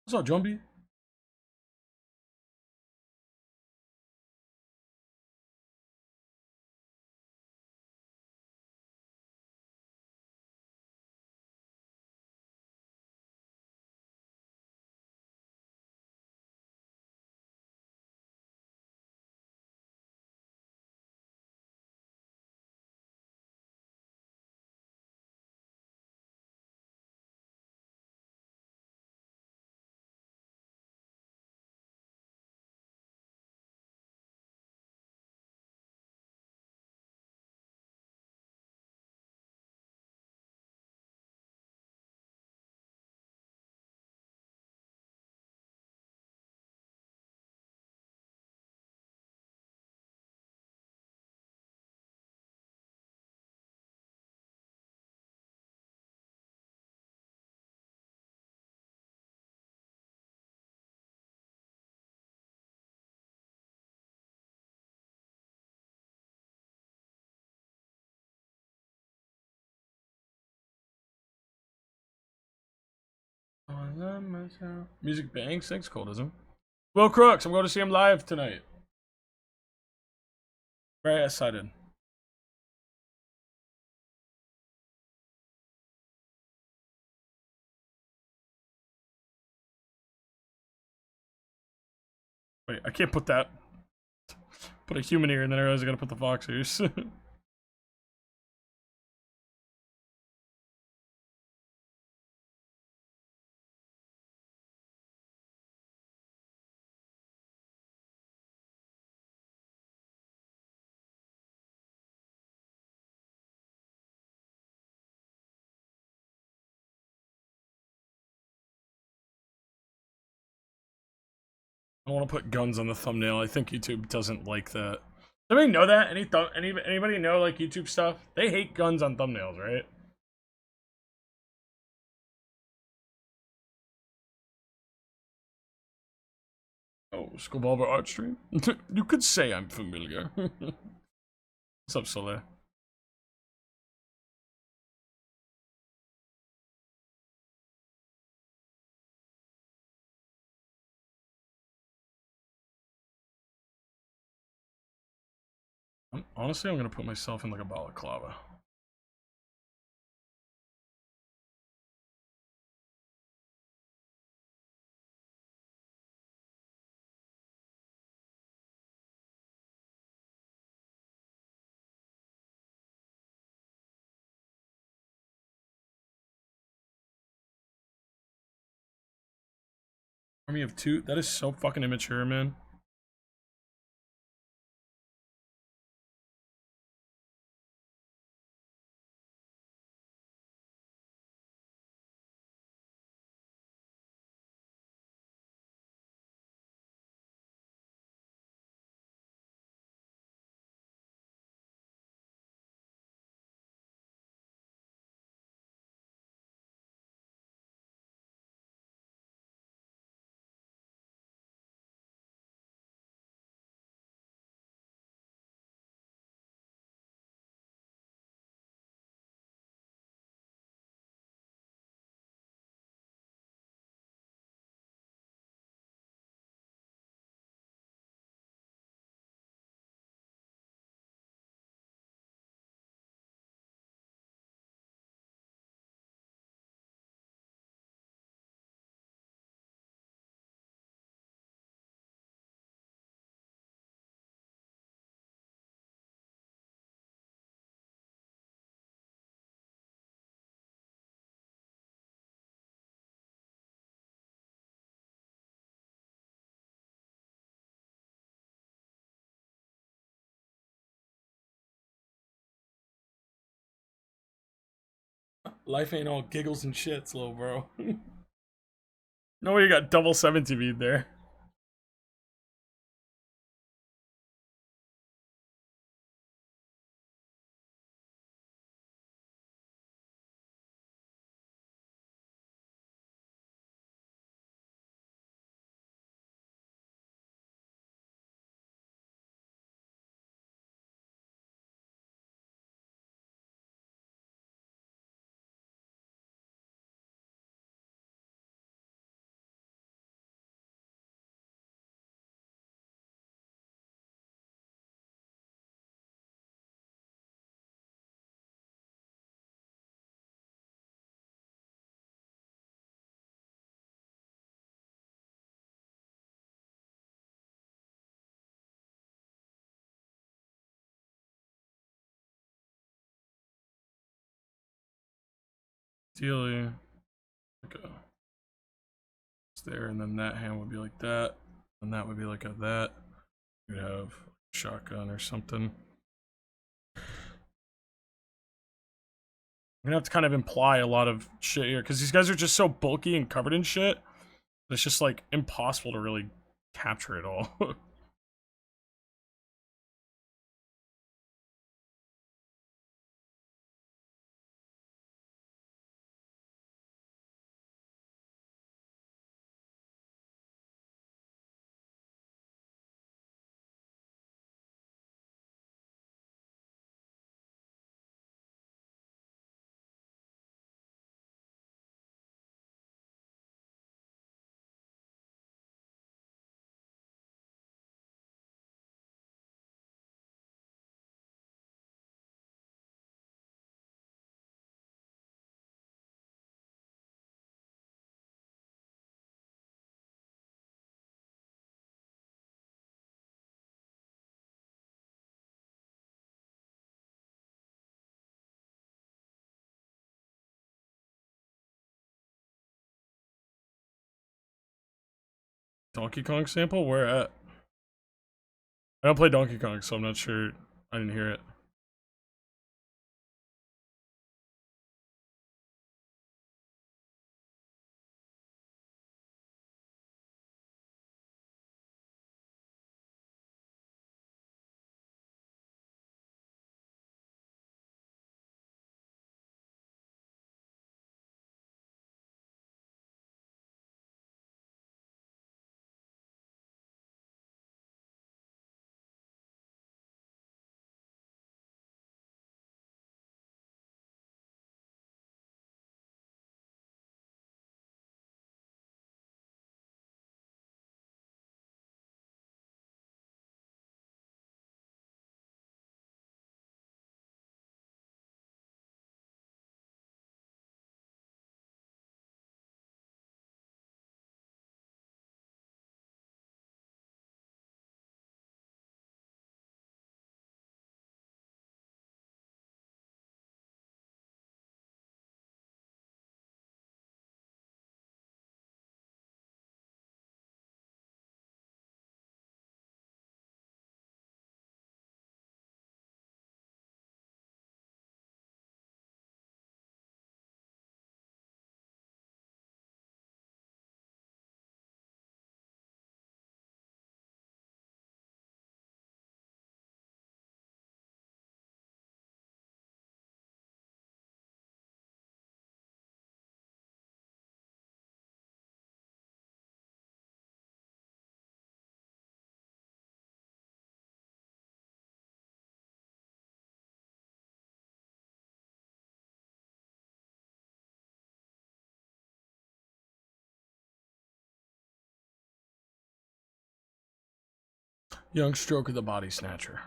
What's up, Jumpy? love myself. Music bangs. Thanks, Coldism. Will Crooks. I'm going to see him live tonight. Very excited. Wait, I can't put that. Put a human ear, and then I realized I gotta put the fox ears. I want to put guns on the thumbnail. I think YouTube doesn't like that. Does anybody know that? Anybody know like YouTube stuff? They hate guns on thumbnails, right? Oh, Skullball art stream? You could say I'm familiar. What's up, Soleil? Honestly, I'm gonna put myself in like a balaclava. Army of two? That is so fucking immature, man. Life ain't all giggles and shits, little bro. No way you got double 70 bead there. Ideally, like a, it's there, and then that hand would be like that, and that would be like a that. You'd have a shotgun or something. I'm gonna have to kind of imply a lot of shit here, because these guys are just so bulky and covered in shit. It's just like impossible to really capture it all. Donkey Kong sample? Where at? I don't play Donkey Kong, so I'm not sure. I didn't hear it. Young stroke of the body snatcher.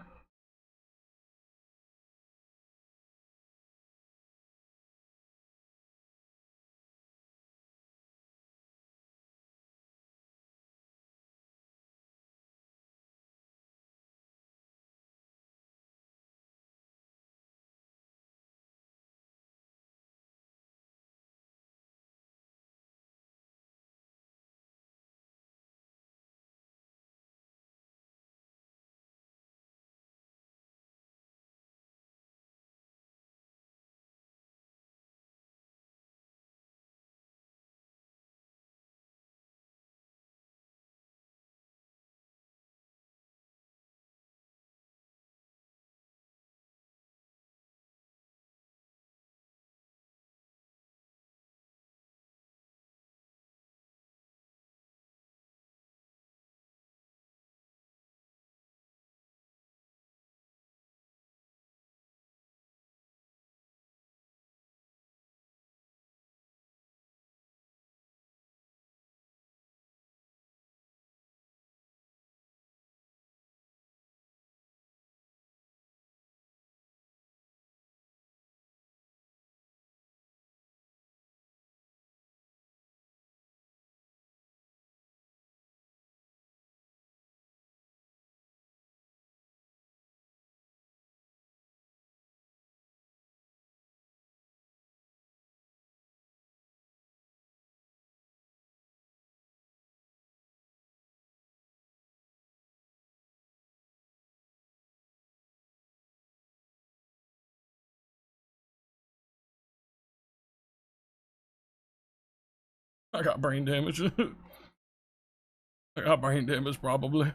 I got brain damage. I got brain damage, probably.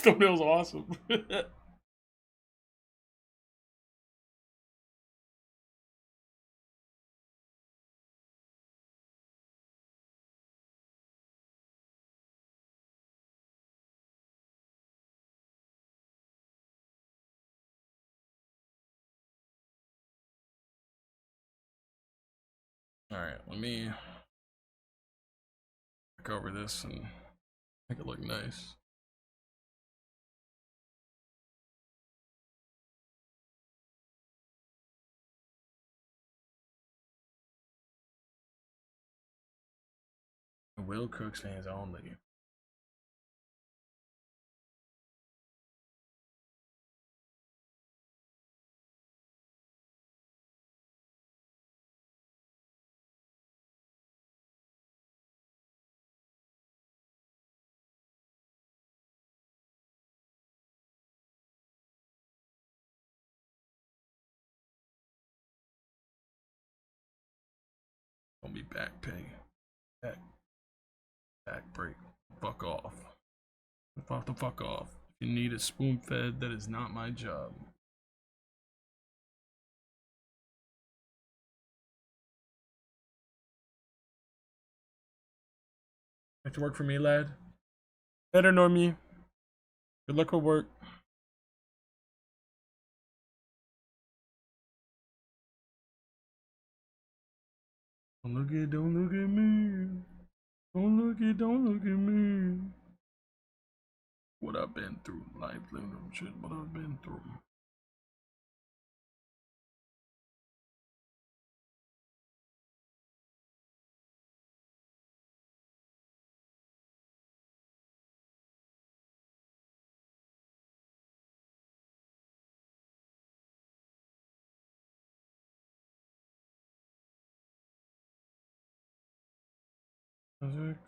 Thumbnail's awesome. Alright, let me look over this and make it look nice. Will Crooks fans only. Don't be back pay. Back break. Fuck off. Fuck off. If you need it spoon fed, that is not my job. Have to work for me, lad. Better know me. Good luck with work. Don't look at me. Don't look at me. What I've been through, life, living shit, what I've been through.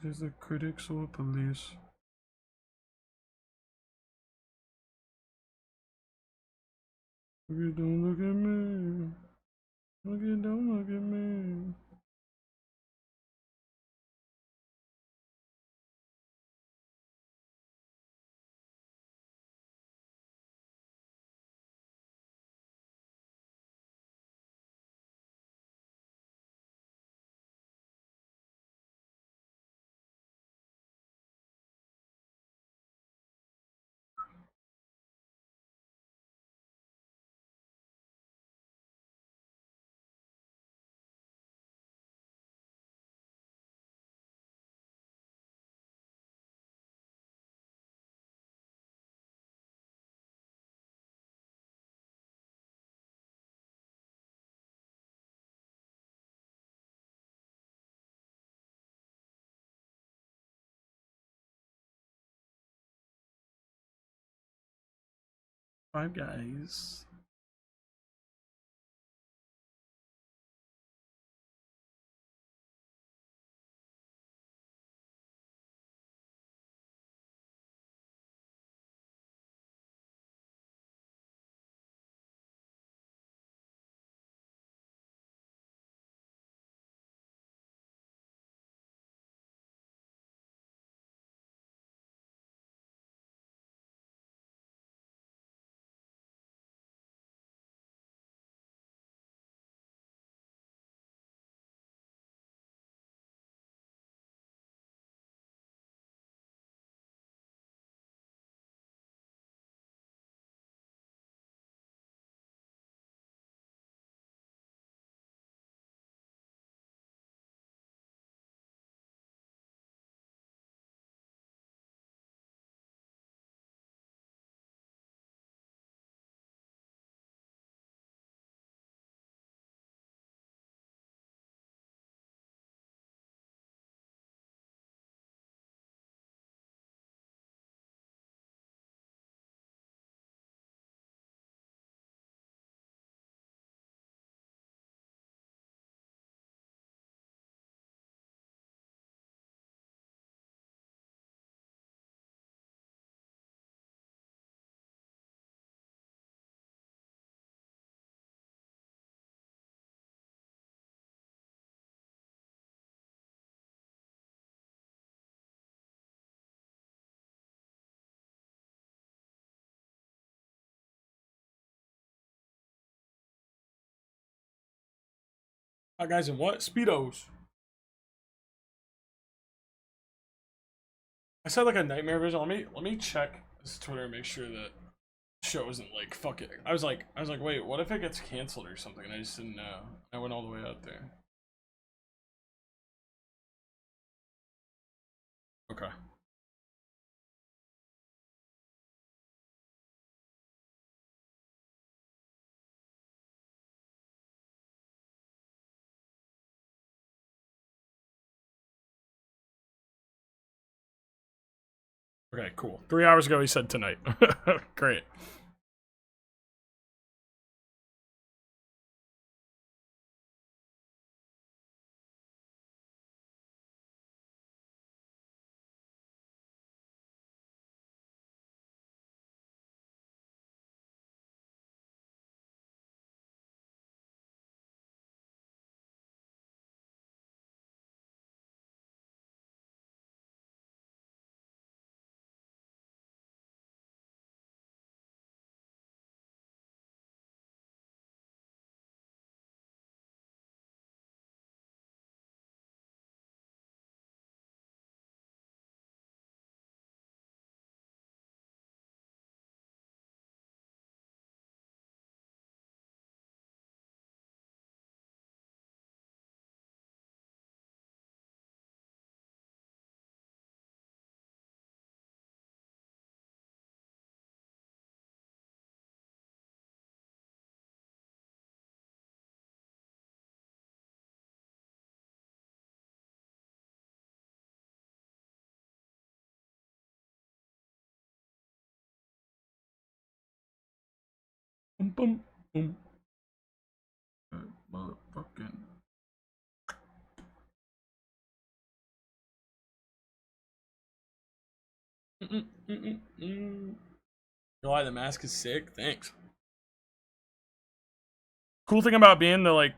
Is the critics or police? Don't look at me. Don't look at me. Five Guys. Hi guys, in what? Speedos. I said like a nightmare vision. Let me check this Twitter and make sure that show isn't like fuck it. I was like, wait, what if it gets canceled or something? And I just didn't know. I went all the way out there. Okay. Okay, cool. 3 hours ago he said tonight. Great. Boom, boom, boom. Motherfucking. July, the mask is sick. Thanks. Cool thing about being the like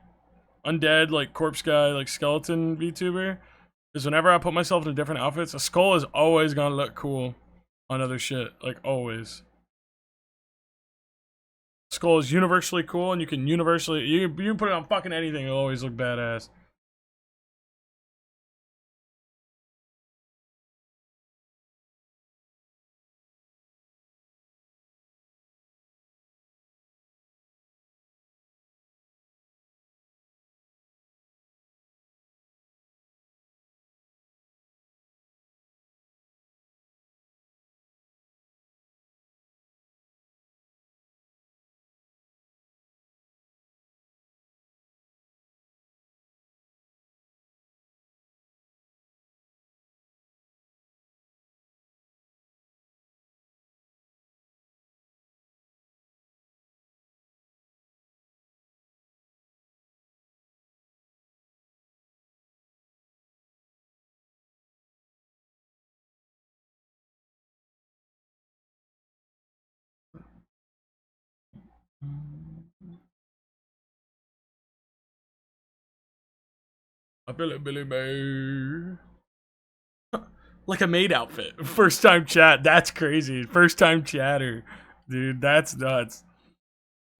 undead, like corpse guy, like skeleton VTuber is whenever I put myself in different outfits, a skull is always gonna look cool on other shit. Like always. Skull is universally cool, and you can universally you can put it on fucking anything. It'll always look badass. A Billy May. Like a maid outfit. First time chat. That's crazy. First time chatter. Dude, that's nuts.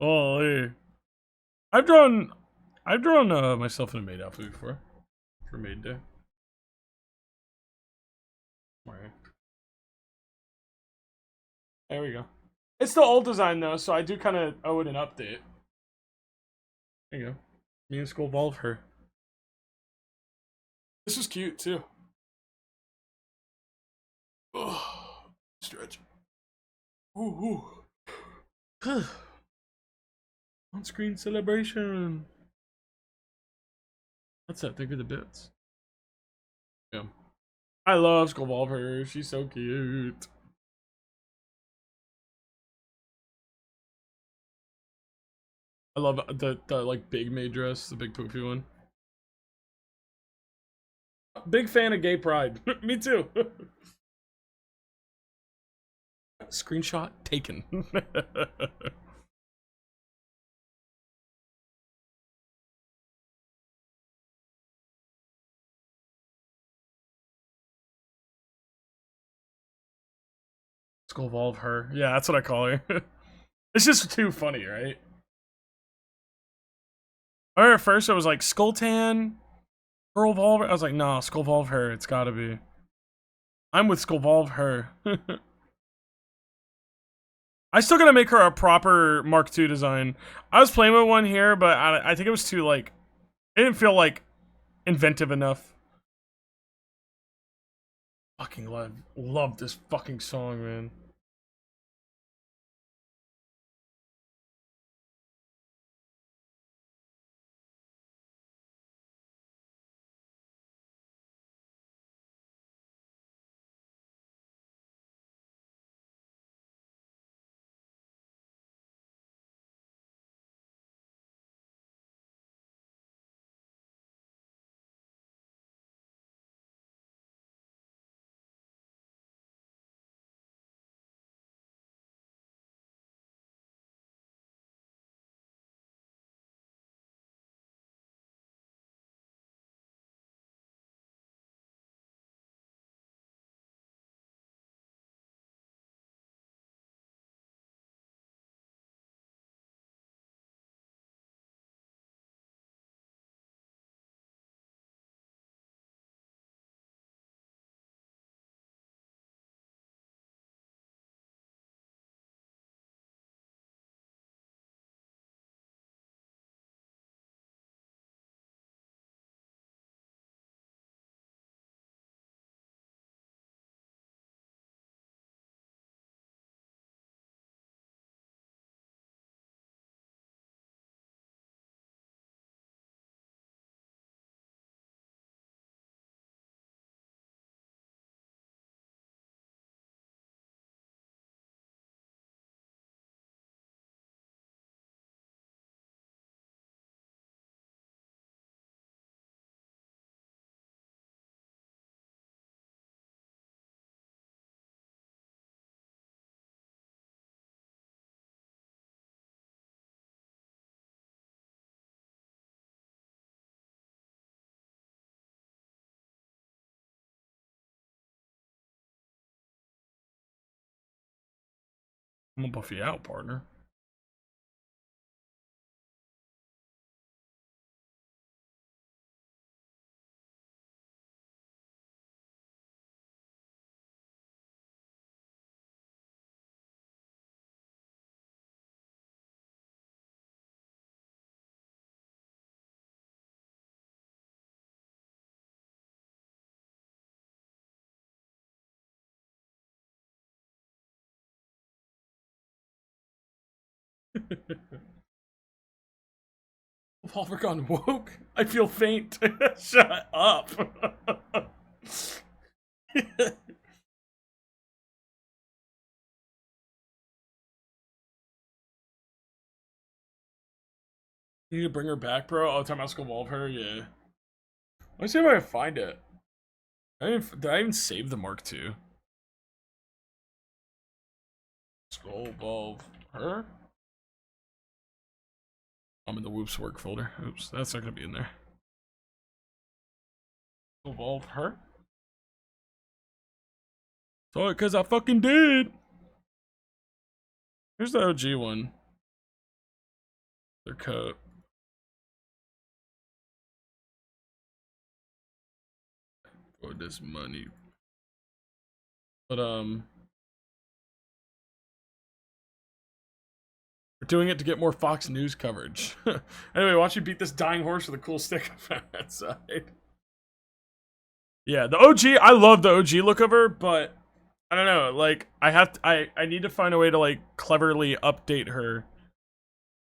Holy. I've drawn myself in a maid outfit before. For maid day. Alright. There we go. It's the old design though, so I do kind of owe it an update. There you go. Me and Skull Evolve her. This is cute too. Oh, stretch. Ooh, ooh. On-screen celebration. What's that thing with the bits? Yeah. I love Skull Evolve her. She's so cute. I love the like big maid dress, the big poofy one. Big fan of gay pride. Me too. Screenshot taken. Skull Evolve her. Yeah, that's what I call her. It's just too funny, right? Or at first I was like Skulltan, Skull Evolve. I was like, nah, Skull Evolve her. It's gotta be. I'm with Skull Evolve her. I still gotta make her a proper Mark II design. I was playing with one here, but I think it was too like, it didn't feel like inventive enough. Fucking love this fucking song, man. I'm gonna buff you out, partner. Wolvergon woke? I feel faint. Shut up. You need to bring her back, bro? Oh, time I'll evolve her? Yeah. Let me see if I can find it. Did I even save the Mark II? Skull evolve her? I'm in the Whoops work folder. Oops, that's not gonna be in there. Evolve her? So, because I fucking did. Here's the OG one. Their coat. For this money. But, we're doing it to get more Fox News coverage. Anyway, why don't you beat this dying horse with a cool stick on that side? Yeah, the OG, I love the OG look of her, but I don't know, like, I need to find a way to, like, cleverly update her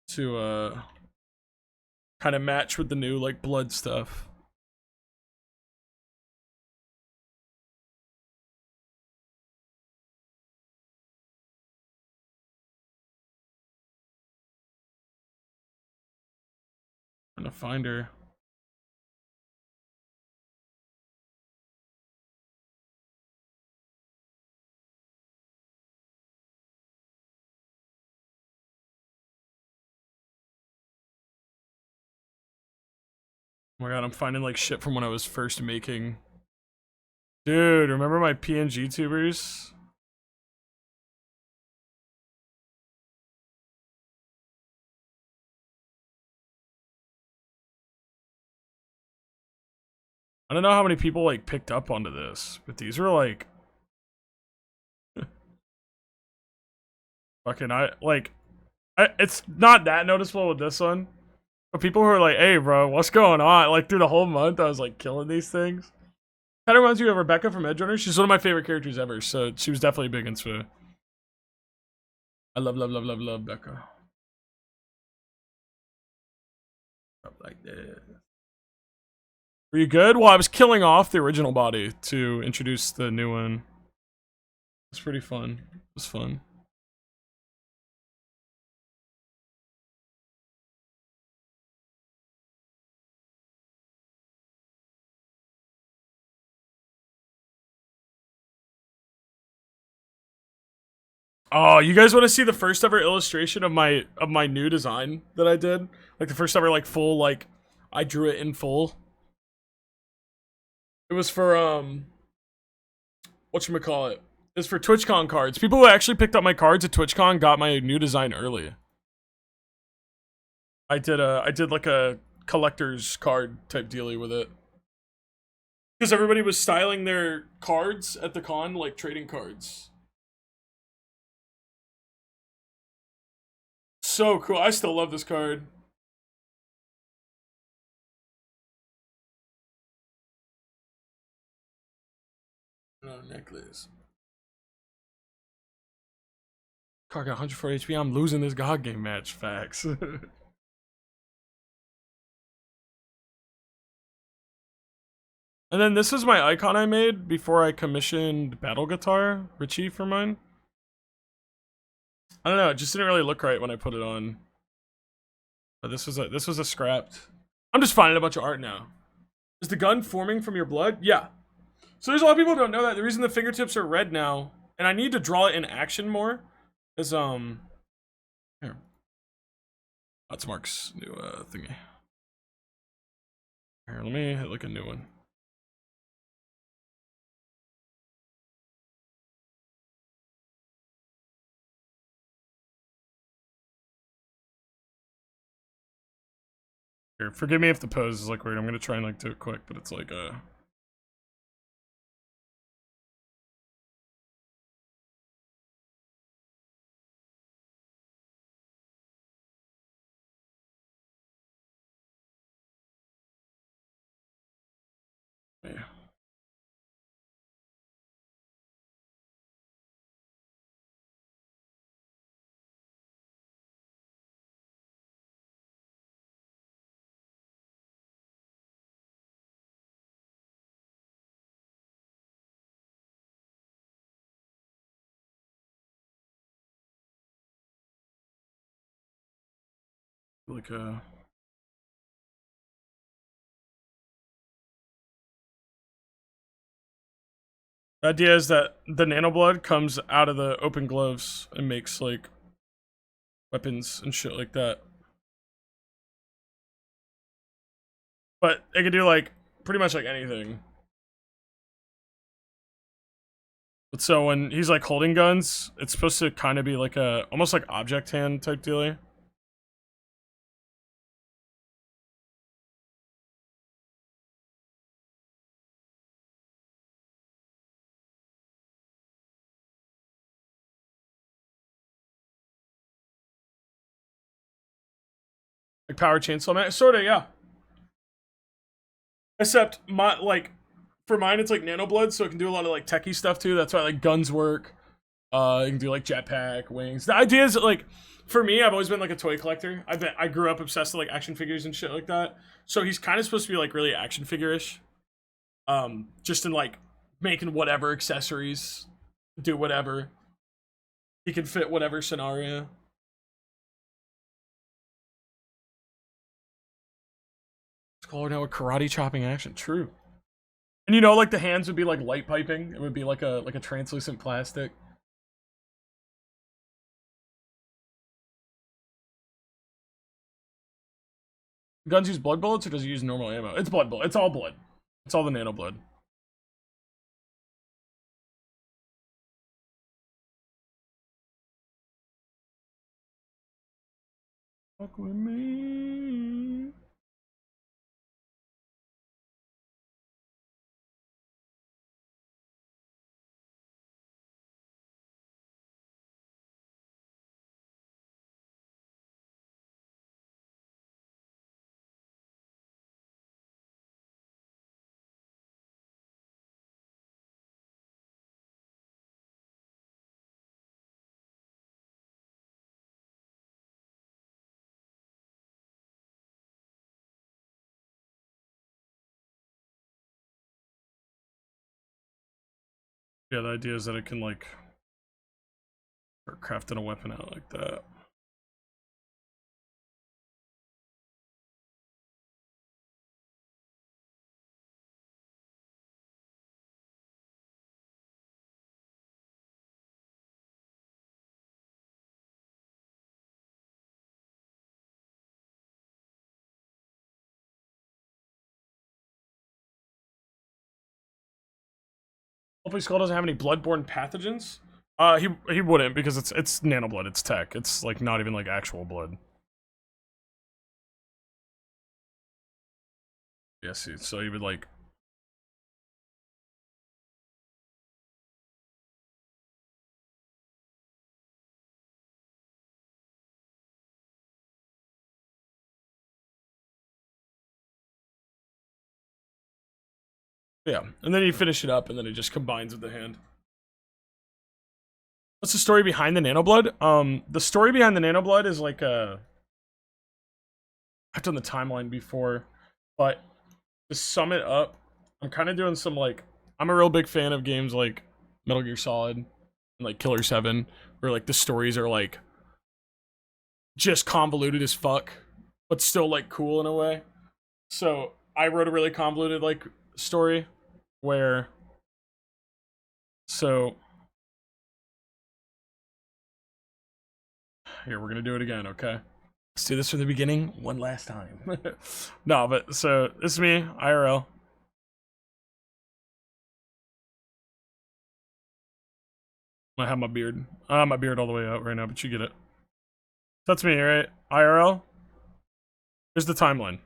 to, kind of match with the new, like, blood stuff. I'm gonna find her. Oh my god, I'm finding, like, shit from when I was first making. Dude, remember my PNG tubers? I don't know how many people, like, picked up onto this, but these were, like... fucking, it's not that noticeable with this one. But people who are like, hey, bro, what's going on? Like, through the whole month, I was, like, killing these things. Kind of reminds me of Rebecca from Edge Runner. She's one of my favorite characters ever, so she was definitely big into... I love Becca. Up like that. Were you good? Well, I was killing off the original body to introduce the new one. It's pretty fun. It was fun. Oh, you guys want to see the first ever illustration of my new design that I did? Like the first ever like full like I drew it in full. It was for whatchamacallit? It's for TwitchCon cards. People who actually picked up my cards at TwitchCon got my new design early. I did like a collector's card type dealie with it. Because everybody was styling their cards at the con like trading cards. So cool. I still love this card. No necklace. Card got 104 HP. I'm losing this God game match. Facts. And then this is my icon I made before I commissioned Battle Guitar, Richie, for mine. I don't know, it just didn't really look right when I put it on. But this was a scrapped. I'm just finding a bunch of art now. Is the gun forming from your blood? Yeah. So there's a lot of people who don't know that. The reason the fingertips are red now, and I need to draw it in action more, is here. That's Mark's new thingy. Here, let me hit like a new one. Here, forgive me if the pose is like weird. I'm gonna try and like do it quick, but it's like yeah. Like the idea is that the nanoblood comes out of the open gloves and makes like weapons and shit like that. But it can do like pretty much like anything. But so when he's like holding guns, it's supposed to kind of be like a almost like object hand type dealie. Like power chainsaw man, sorta, yeah. Except my like for mine, it's like nanoblood, so it can do a lot of like techie stuff too. That's why like guns work. You can do like jetpack, wings. The idea is that, like, for me, I've always been like a toy collector. I grew up obsessed with like action figures and shit like that. So he's kind of supposed to be like really action figure-ish. Just in like making whatever accessories, do whatever. He can fit whatever scenario. It's called now a karate chopping action. True. And you know, like the hands would be like light piping. It would be like a translucent plastic. Guns use blood bullets, or does it use normal ammo? It's blood bullet. It's all blood. It's all the nano blood. Fuck with me. Yeah, the idea is that it can like start crafting a weapon out like that. Hopefully Skull doesn't have any bloodborne pathogens. He wouldn't, because it's nanoblood, it's tech. It's like not even like actual blood. Yeah, see, so he would like yeah, and then you finish it up, and then it just combines with the hand. What's the story behind the nanoblood? The story behind the nanoblood is like I've done the timeline before, but to sum it up, I'm kind of doing some like I'm a real big fan of games like Metal Gear Solid and like Killer 7, where like the stories are like just convoluted as fuck, but still like cool in a way. So I wrote a really convoluted like story where so here we're gonna do it again, okay? Let's do this from the beginning one last time. No, but so this is me, IRL. I have my beard. I have my beard all the way out right now, but you get it. That's me, right? IRL. Here's the timeline.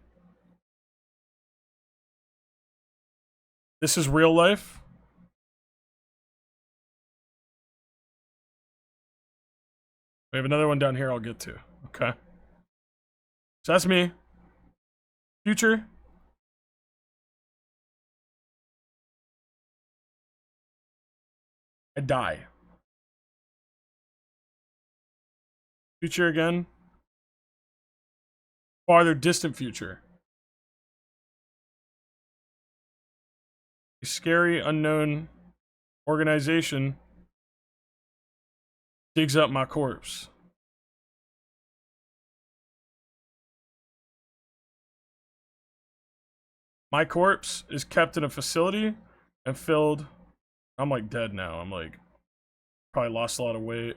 This is real life. We have another one down here I'll get to. Okay. So that's me. Future. I die. Future again. Farther distant future. A scary unknown organization digs up my corpse. My corpse is kept in a facility and filled. I'm like dead now. I'm like probably lost a lot of weight.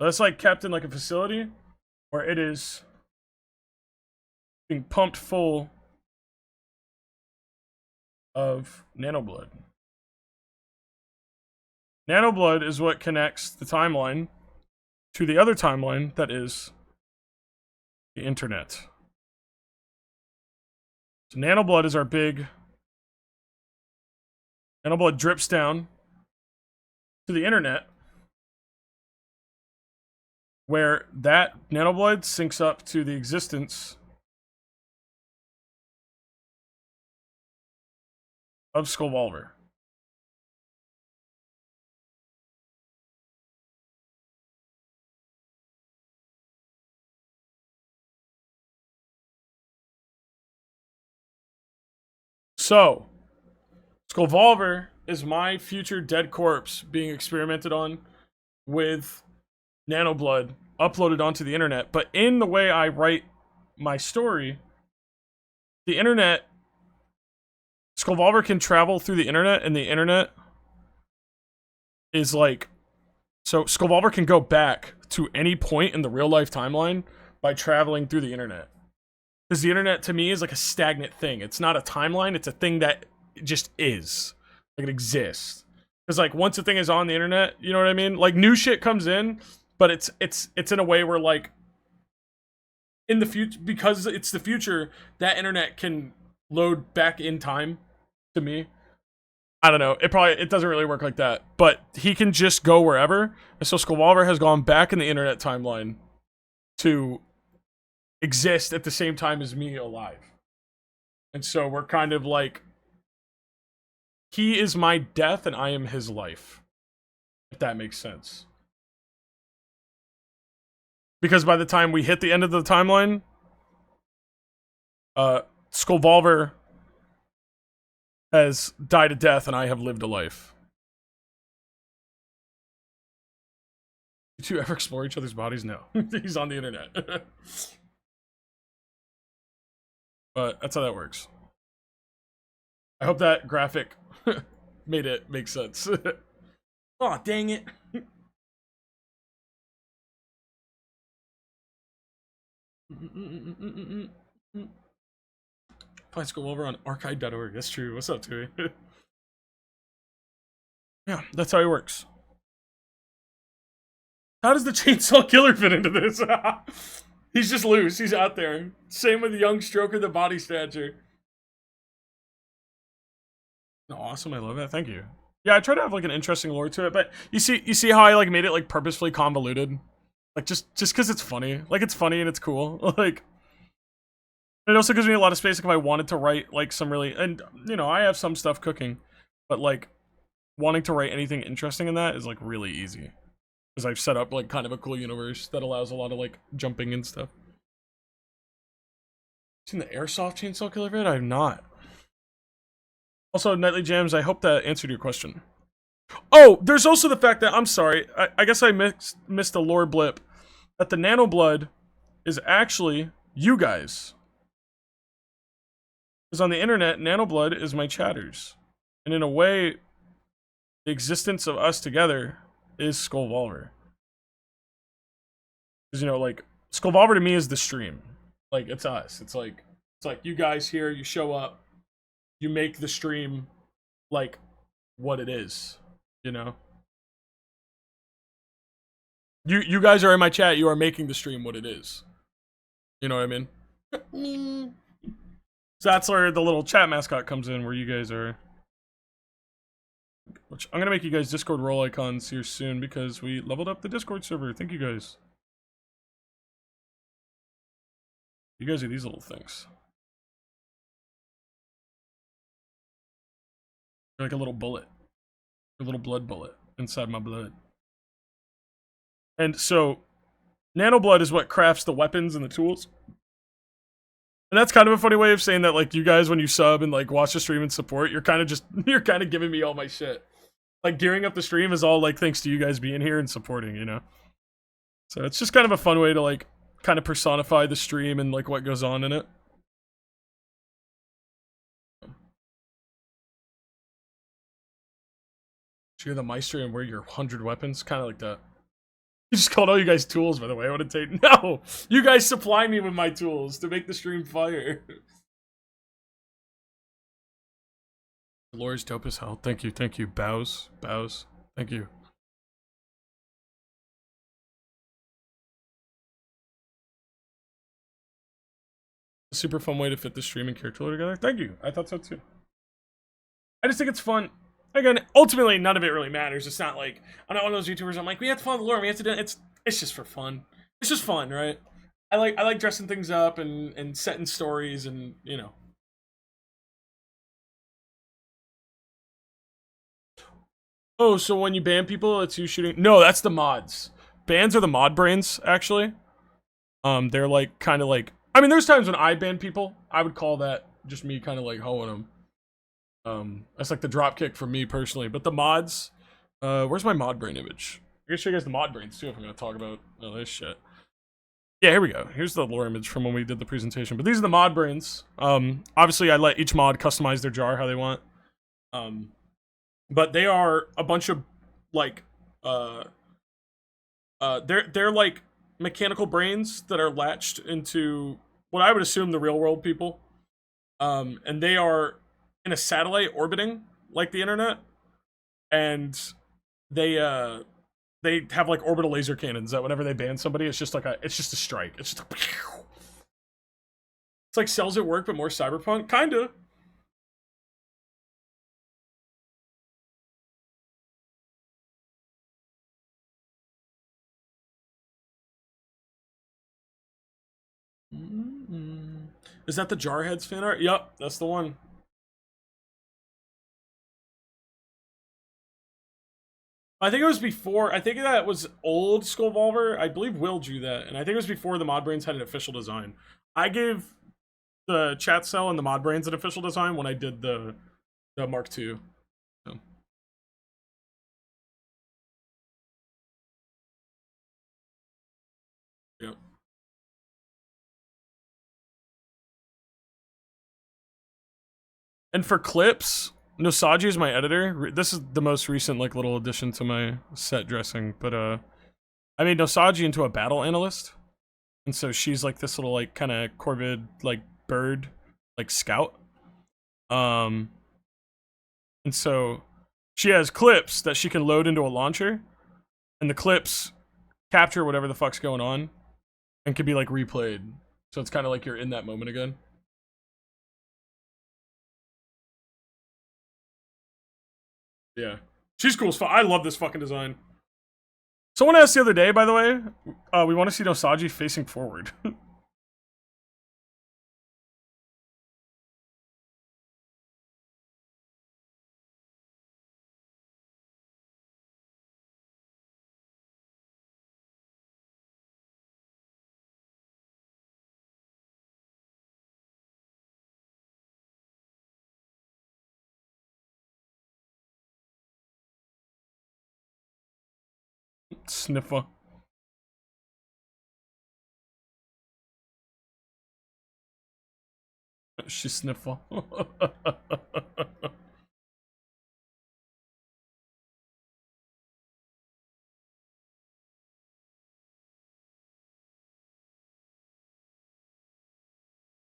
So it's like kept in like a facility where it is being pumped full of nanoblood. Nanoblood is what connects the timeline to the other timeline that is the internet. So nanoblood is our big. Nanoblood drips down to the internet, where that nanoblood syncs up to the existence of Skullvolver. So, Skullvolver is my future dead corpse being experimented on with nanoblood uploaded onto the internet. But in the way I write my story, the internet, Skullvolver can travel through the internet, and the internet is like, so Skullvolver can go back to any point in the real life timeline by traveling through the internet. Because the internet to me is like a stagnant thing. It's not a timeline, it's a thing that just is. Like it exists. Because like once a thing is on the internet, you know what I mean? Like new shit comes in, but it's in a way where like in the future, because it's the future, that internet can load back in time to me. I don't know. It doesn't really work like that. But he can just go wherever. And so Skullvolver has gone back in the internet timeline to exist at the same time as me alive. And so we're kind of like, he is my death and I am his life. If that makes sense. Because by the time we hit the end of the timeline, Skullvolver has died a death and I have lived a life. Did you ever explore each other's bodies? No. He's on the internet. But that's how that works. I hope that graphic made it make sense. Oh, dang it. Find Skullvolver on archive.org. That's true. What's up, Tui? Yeah, that's how he works. How does the Chainsaw Killer fit into this? He's just loose. He's out there. Same with the young Stroker, the body stature. Awesome. I love that. Thank you. Yeah, I try to have like an interesting lore to it, but you see how I like made it like purposefully convoluted, like just because it's funny. Like it's funny and it's cool. Like it also gives me a lot of space if I wanted to write like some really, and you know I have some stuff cooking, but like wanting to write anything interesting in that is like really easy. Because I've set up like kind of a cool universe that allows a lot of like jumping and stuff. Seen the Airsoft Chainsaw Killer vid? I have not. Also, Nightly Jams, I hope that answered your question. Oh, there's also the fact that, I'm sorry, I guess I missed a lore blip. That the nanoblood is actually you guys. Because on the internet, nanoblood is my chatters. And in a way, the existence of us together is Skullvolver. Because, you know, like, Skullvolver to me is the stream. Like, it's us. It's like you guys here, you show up, you make the stream, like, what it is, you know? You guys are in my chat. You are making the stream what it is. You know what I mean? So that's where the little chat mascot comes in, where you guys are. Which I'm gonna make you guys Discord role icons here soon because we leveled up the Discord server. Thank you guys. You guys are these little things. You're like a little bullet. A little blood bullet inside my blood. And so, nanoblood is what crafts the weapons and the tools. And that's kind of a funny way of saying that, like, you guys, when you sub and, like, watch the stream and support, you're kind of giving me all my shit. Like, gearing up the stream is all, like, thanks to you guys being here and supporting, you know? So it's just kind of a fun way to, like, kind of personify the stream and, like, what goes on in it. You're the Meister and wear your 100 weapons? Kind of like that. You just called all you guys tools, by the way. I would have taken... No! You guys supply me with my tools to make the stream fire. The lore is dope as hell. Thank you, thank you. Bows. Bows. Thank you. A super fun way to fit the stream and character lore together. Thank you. I thought so too. I just think it's fun. Again, ultimately, none of it really matters. It's not like, I'm not one of those YouTubers, I'm like, we have to follow the lore, we have to do it. It's just for fun. It's just fun, right? I like dressing things up and setting stories and, you know. Oh, so when you ban people, it's you shooting? No, that's the mods. Bans are the mod brains, actually. They're like, kind of like, I mean, there's times when I ban people. I would call that just me kind of like hoeing them. That's like the drop kick for me personally. But the mods, where's my mod brain image? I can show you guys the mod brains too if I'm gonna talk about this shit. Yeah, here we go. Here's the lore image from when we did the presentation. But these are the mod brains. Obviously I let each mod customize their jar how they want. But they are a bunch of like they're like mechanical brains that are latched into what I would assume the real world people. And they are in a satellite orbiting like the internet, and they have like orbital laser cannons that whenever they ban somebody, it's just a strike. It's just it's like Cells at Work but more cyberpunk, kinda. Is that the Jarheads fan art? Yup, that's the one. I think it was before, I think that was old Skullvolver. I believe Will drew that, and I think it was before the Mod Brains had an official design. I gave the chat cell and the Mod Brains an official design when I did the Mark II. So. Yep. And for clips, Nosagi is my editor. This is the most recent like little addition to my set dressing, but I made Nosagi into a battle analyst. And so she's like this little like kind of corvid like bird like scout. And so she has clips that she can load into a launcher, and the clips capture whatever the fuck's going on and can be like replayed. So it's kind of like you're in that moment again. Yeah. She's cool as fuck. I love this fucking design. Someone asked the other day, by the way, we want to see Nosagi facing forward. Sniffer. She sniffer.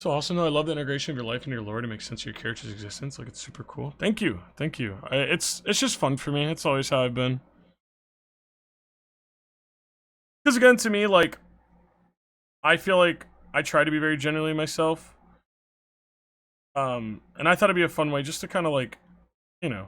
So awesome though. I love the integration of your life into your lore to make sense of your character's existence. Like, it's super cool. Thank you. Thank you. It's just fun for me. It's always how I've been. Because again, to me, like, I feel like I try to be very genuinely myself. And I thought it'd be a fun way just to kind of like, you know,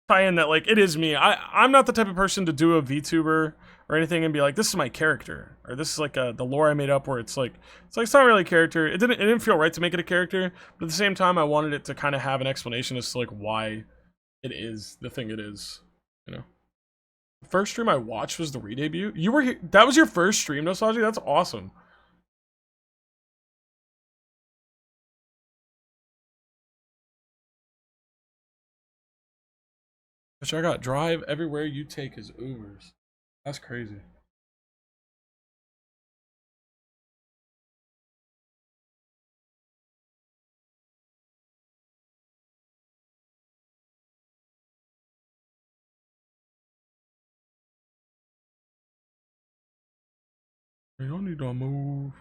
tie in that like it is me. I'm not the type of person to do a VTuber or anything and be like, this is my character, or this is like the lore I made up, where it's like it's not really a character. It didn't feel right to make it a character, but at the same time, I wanted it to kind of have an explanation as to like why it is the thing it is, you know. The first stream I watched was the re-debut. You were here. That was your first stream, Nostalgia? That's awesome. Which I got drive everywhere you take is Ubers. That's crazy. You don't need to move.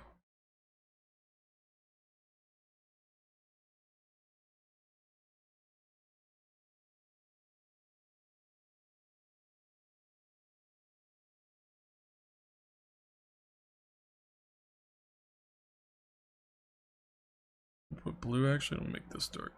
Put blue action and make this dark.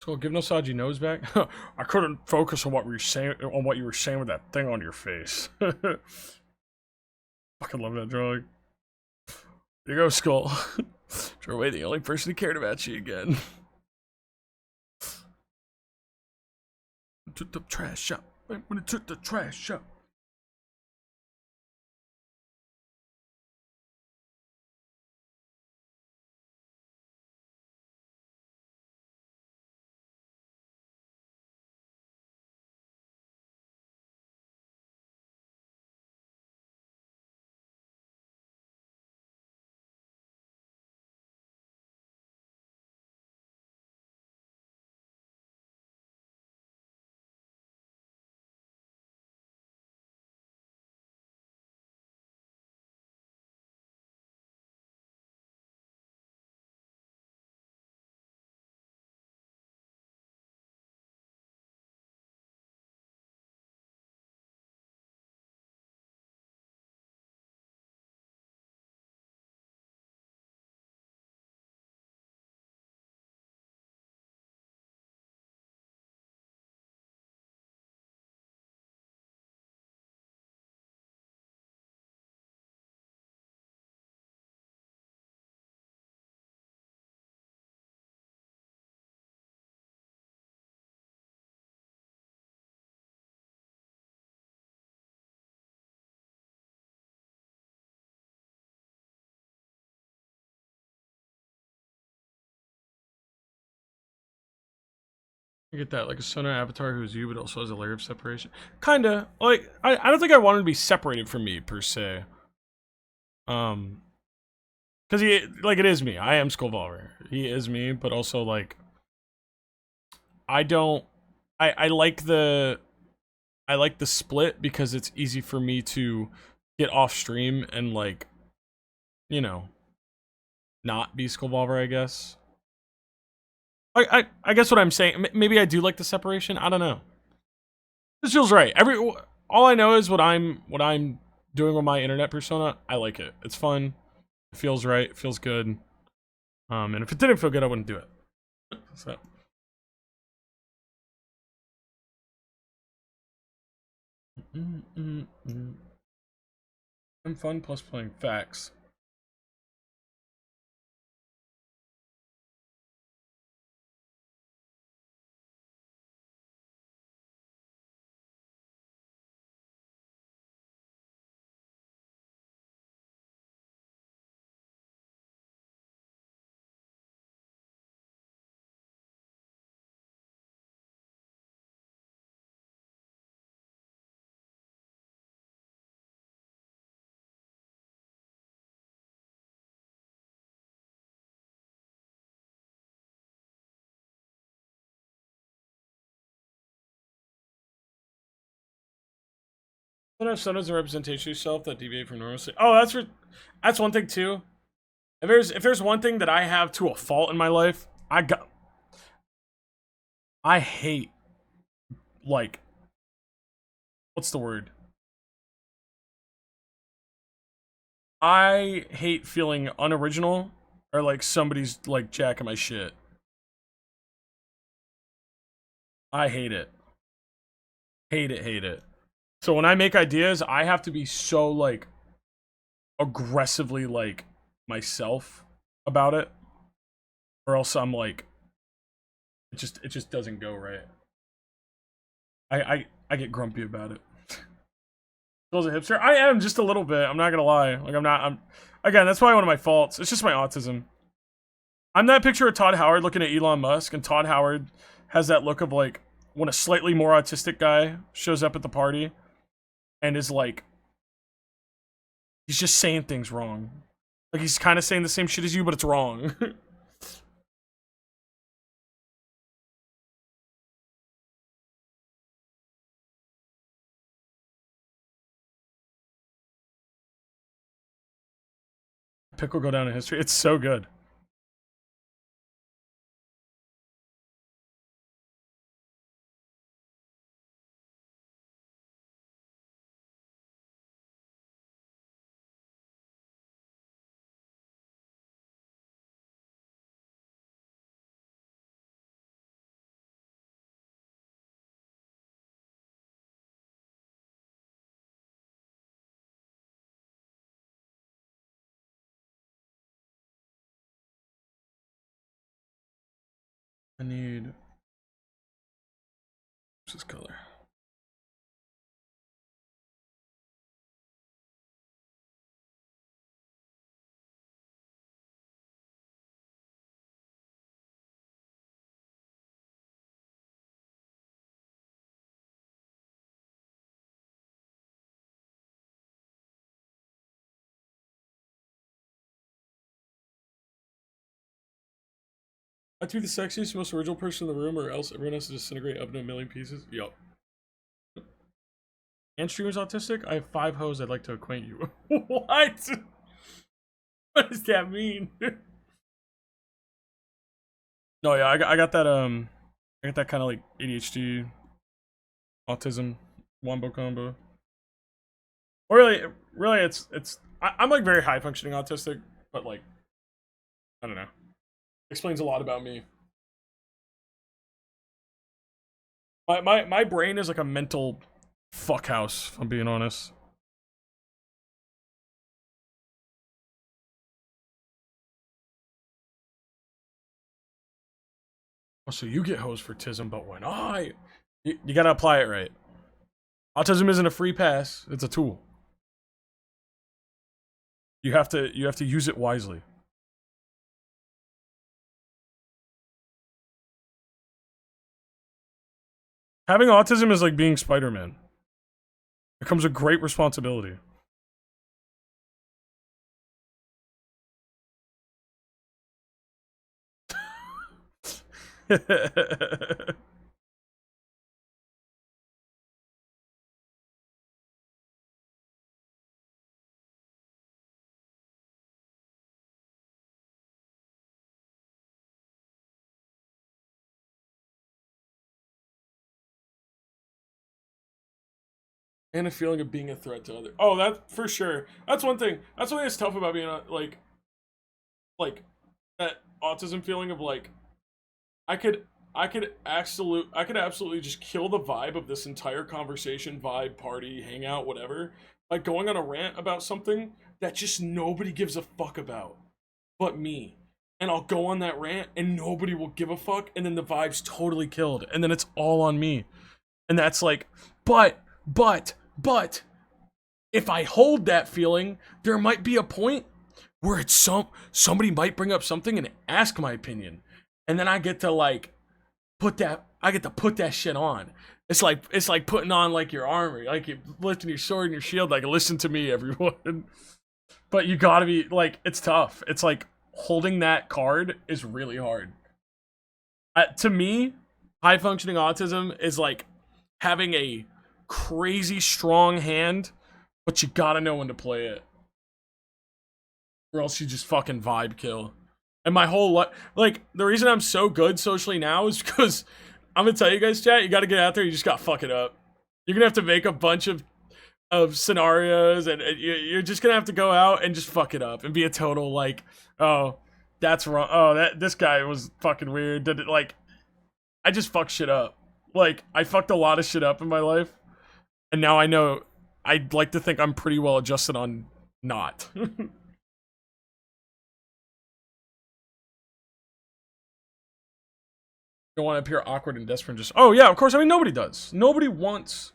So give Nosaji nose back. I couldn't focus on what you were saying with that thing on your face. Fucking love that drawing. Here you go, Skull. You're away the only person who cared about you again. Took the trash out. When it took the trash out. You get that, like a Sonar avatar who's you, but also has a layer of separation. Kinda. Like, I don't think I wanted to be separated from me, per se. Because like, it is me. I am Skullvolver. He is me, but also, like, I don't... I like the split because it's easy for me to get off stream and, like, you know, not be Skullvolver, I guess. I guess what I'm saying, maybe I do like the separation. I don't know. This feels right. All I know is what I'm doing with my internet persona. I like it. It's fun. It feels right. It feels good. And if it didn't feel good, I wouldn't do it. So. I'm fun plus playing facts. Sometimes a representation of yourself that deviate from normalcy. Oh, that's one thing too. If there's one thing that I have to a fault in my life, I hate, like, what's the word? I hate feeling unoriginal or like somebody's like jacking my shit. I hate it. Hate it, hate it. So when I make ideas, I have to be so like aggressively like myself about it, or else I'm like, it just doesn't go right. I get grumpy about it. As a hipster, I am just a little bit. I'm not gonna lie. Like I'm again. That's probably one of my faults. It's just my autism. I'm that picture of Todd Howard looking at Elon Musk, and Todd Howard has that look of like when a slightly more autistic guy shows up at the party and is like, he's just saying things wrong. Like he's kind of saying the same shit as you, but it's wrong. Pick will go down in history. It's so good. I need this color. I to be the sexiest, most original person in the room, or else everyone has to disintegrate up into a million pieces. Yup. And streamer's autistic? I have 5 hoes I'd like to acquaint you. What? What does that mean? No, yeah, I got that I got that kind of like ADHD, autism, wombo combo. Or really, I'm like very high functioning autistic, but like, I don't know. Explains a lot about me. My brain is like a mental fuckhouse, if I'm being honest. Oh, so you get hosed for autism, but when you gotta apply it right. Autism isn't a free pass; it's a tool. You have to use it wisely. Having autism is like being Spider-Man. It comes with great responsibility. And a feeling of being a threat to others. Oh, that for sure. That's one thing. That's one thing that's tough about being like that autism feeling of like, I could I could absolutely just kill the vibe of this entire conversation, vibe, party, hangout, whatever, by going on a rant about something that just nobody gives a fuck about but me. And I'll go on that rant and nobody will give a fuck, and then the vibe's totally killed, and then it's all on me. And that's like, but if I hold that feeling, there might be a point where it's somebody might bring up something and ask my opinion. And then I get to like put that shit on. It's like putting on like your armor, like you're lifting your sword and your shield, like listen to me, everyone. But you gotta be like, it's tough. It's like holding that card is really hard. To me, high functioning autism is like having a crazy strong hand, but you gotta know when to play it, or else you just fucking vibe kill. And my whole life, like, the reason I'm so good socially now is because, I'm gonna tell you guys, chat, you gotta get out there, you just gotta fuck it up. You're gonna have to make a bunch of scenarios, and you're just gonna have to go out and just fuck it up, and be a total, like, oh, that's wrong, oh, this guy was fucking weird, did it, like, I just fuck shit up. Like, I fucked a lot of shit up in my life, and now I know, I'd like to think I'm pretty well adjusted on not. Don't want to appear awkward and desperate and just, oh yeah, of course, I mean, nobody does. Nobody wants,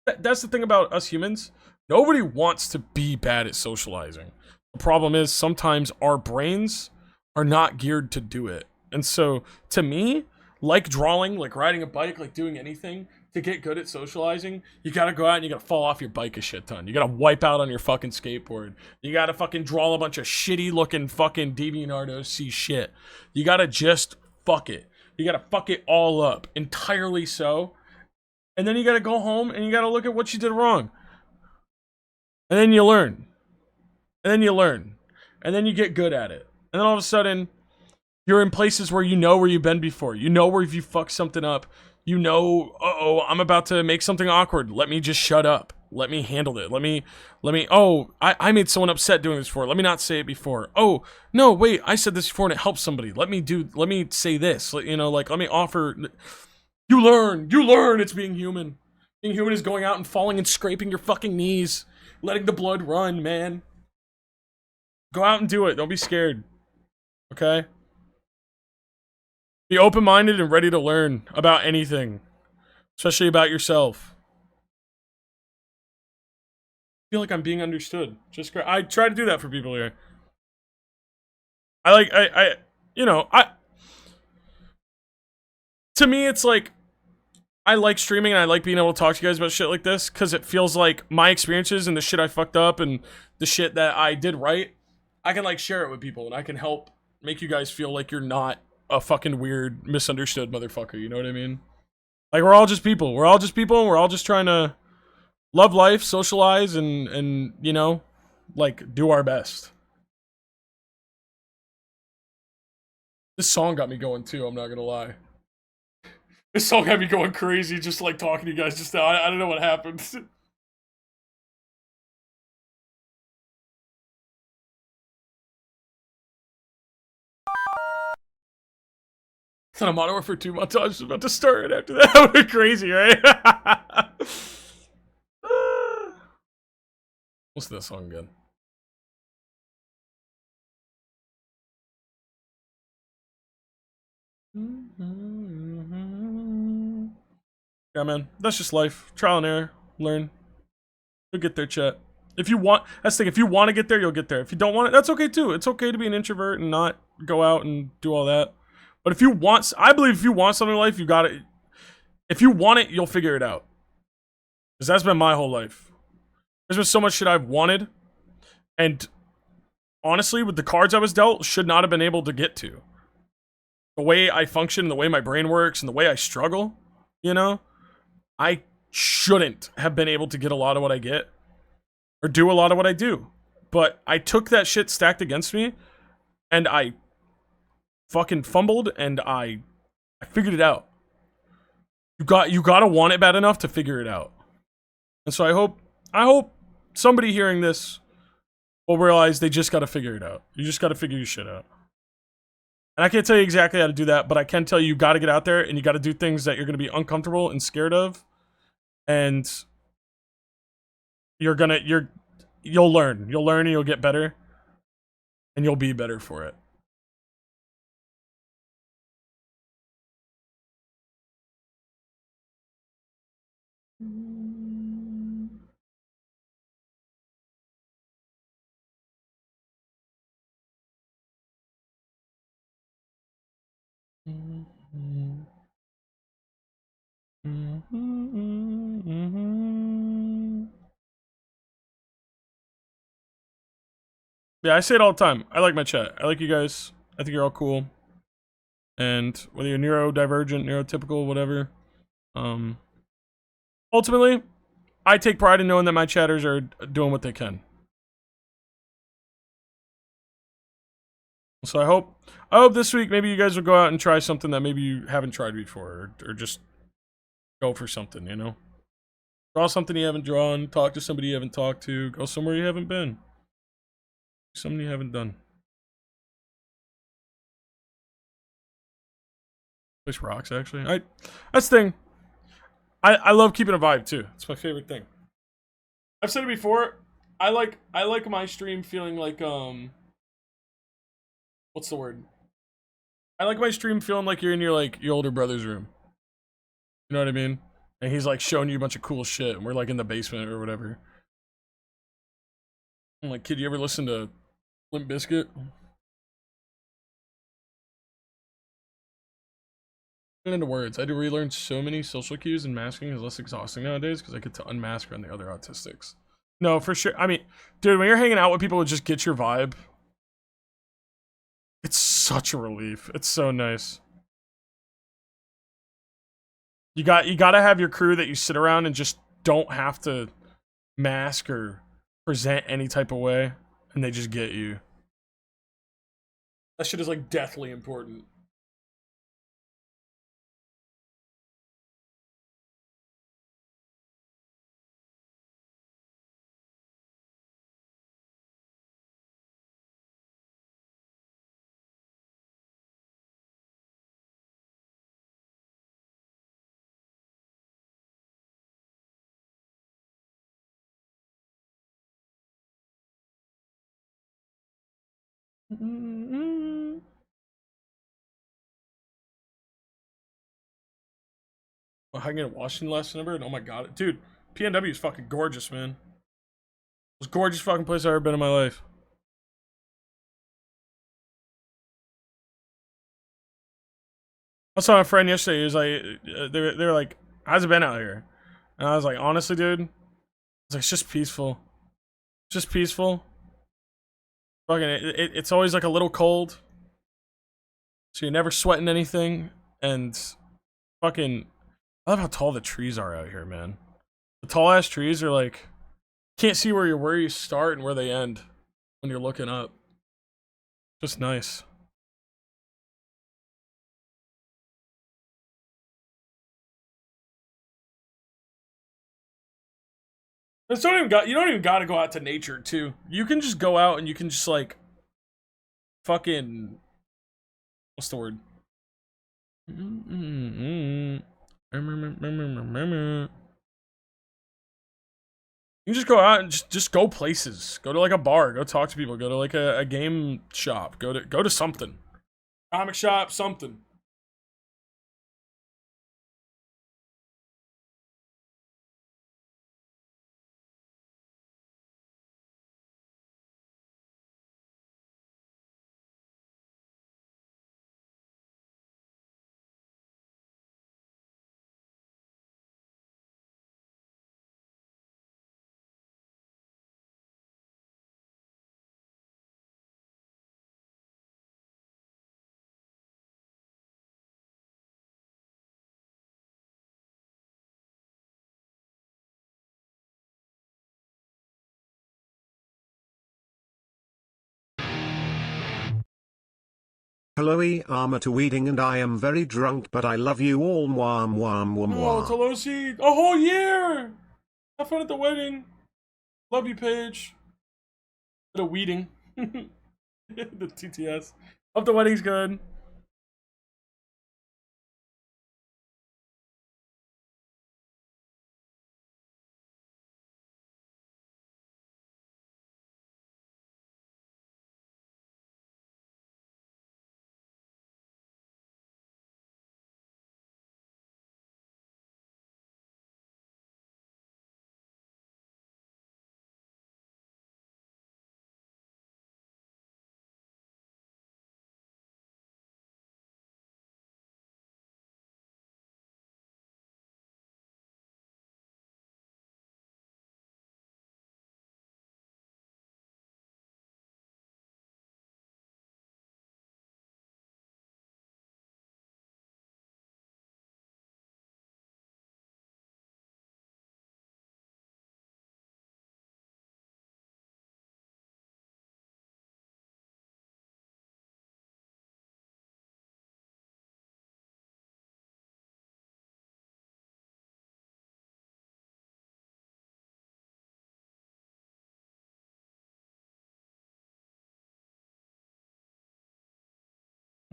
that's the thing about us humans, nobody wants to be bad at socializing. The problem is, sometimes our brains are not geared to do it. And so, to me, like drawing, like riding a bike, like doing anything, to get good at socializing, you gotta go out and you gotta fall off your bike a shit ton. You gotta wipe out on your fucking skateboard. You gotta fucking draw a bunch of shitty looking fucking DeviantArt OC shit. You gotta just fuck it. You gotta fuck it all up, entirely so. And then you gotta go home and you gotta look at what you did wrong. And then you learn. And then you learn. And then you get good at it. And then all of a sudden, you're in places where you know where you've been before. You know where if you fuck something up, you know, uh-oh, I'm about to make something awkward. Let me just shut up. Let me handle it. Let me, oh, I made someone upset doing this before. Let me not say it before. Oh, no, wait, I said this before and it helped somebody. Let me say this. You know, like, let me offer. You learn. It's being human. Being human is going out and falling and scraping your fucking knees. Letting the blood run, man. Go out and do it. Don't be scared. Okay? Be open-minded and ready to learn about anything. Especially about yourself. Feel like I'm being understood. I try to do that for people here. To me, it's like, I like streaming and I like being able to talk to you guys about shit like this, because it feels like my experiences and the shit I fucked up and the shit that I did right, I can like share it with people and I can help make you guys feel like you're not a fucking weird, misunderstood motherfucker, you know what I mean? Like, we're all just people. We're all just people and we're all just trying to love life, socialize, and you know, like, do our best. This song got me going too, I'm not gonna lie. This song had me going crazy, just like talking to you guys just now. I don't know what happened. It's on a Modern Warfare 2 montage is about to start after that. That would be crazy, right? What's that song again? Yeah, man. That's just life. Trial and error. Learn. You'll get there, chat. If you want, that's the thing. If you want to get there, you'll get there. If you don't want it, that's okay too. It's okay to be an introvert and not go out and do all that. But if you want, I believe if you want something in life, you got it. If you want it, you'll figure it out. Because that's been my whole life. There's been so much shit I've wanted. And honestly, with the cards I was dealt, should not have been able to get to. The way I function, the way my brain works, and the way I struggle, you know? I shouldn't have been able to get a lot of what I get. Or do a lot of what I do. But I took that shit stacked against me. And I fucking fumbled, and I figured it out. You gotta want it bad enough to figure it out. And so I hope somebody hearing this will realize they just gotta figure it out. You just gotta figure your shit out. And I can't tell you exactly how to do that, but I can tell you got to get out there and you got to do things that you're going to be uncomfortable and scared of. And you'll learn. You'll learn and you'll get better. And you'll be better for it. Yeah, I say it all the time. I like my chat. I like you guys. I think you're all cool. And whether you're neurodivergent, neurotypical, whatever, ultimately, I take pride in knowing that my chatters are doing what they can. So I hope this week maybe you guys will go out and try something that maybe you haven't tried before, or just go for something, you know? Draw something you haven't drawn, talk to somebody you haven't talked to, go somewhere you haven't been. Something you haven't done. Place rocks, actually. That's the thing. I love keeping a vibe too. It's my favorite thing. I've said it before. I like my stream feeling like what's the word? I like my stream feeling like you're in your older brother's room. You know what I mean? And he's like showing you a bunch of cool shit, and we're like in the basement or whatever. I'm like, kid, you ever listen to Limp Bizkit? Into words, I had to relearn so many social cues, and masking is less exhausting nowadays because I get to unmask around the other autistics. No, for sure. I mean, dude, when you're hanging out with people who just get your vibe, it's such a relief. It's so nice. You got to have your crew that you sit around and just don't have to mask or present any type of way, and they just get you. That shit is like deathly important. Hanging in Washington last November, and oh my god, dude, PNW is fucking gorgeous, man. Most gorgeous fucking place I've ever been in my life. I saw a friend yesterday. He was like, they were like, "How's it been out here?" And I was like, "Honestly, dude, it's like it's just peaceful. It's just peaceful. Fucking, it's always like a little cold, so you're never sweating anything, and fucking." I love how tall the trees are out here, man. The tall ass trees are like, can't see where you start and where they end when you're looking up. Just nice. You don't even got to go out to nature too. You can just go out and you can just like fucking, what's the word? You can just go out and just go places. Go to like a bar. Go talk to people. Go to like a game shop. Go to something. Comic shop. Something. Hello Armor to Weeding, and I am very drunk, but I love you all. Mwah, mwah, mwah, Oh, mwah. Tolosi, a whole year. Have fun at the wedding. Love you, Paige. The weeding. The TTS. Hope the wedding's good.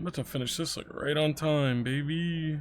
I'm about to finish this like right on time, baby.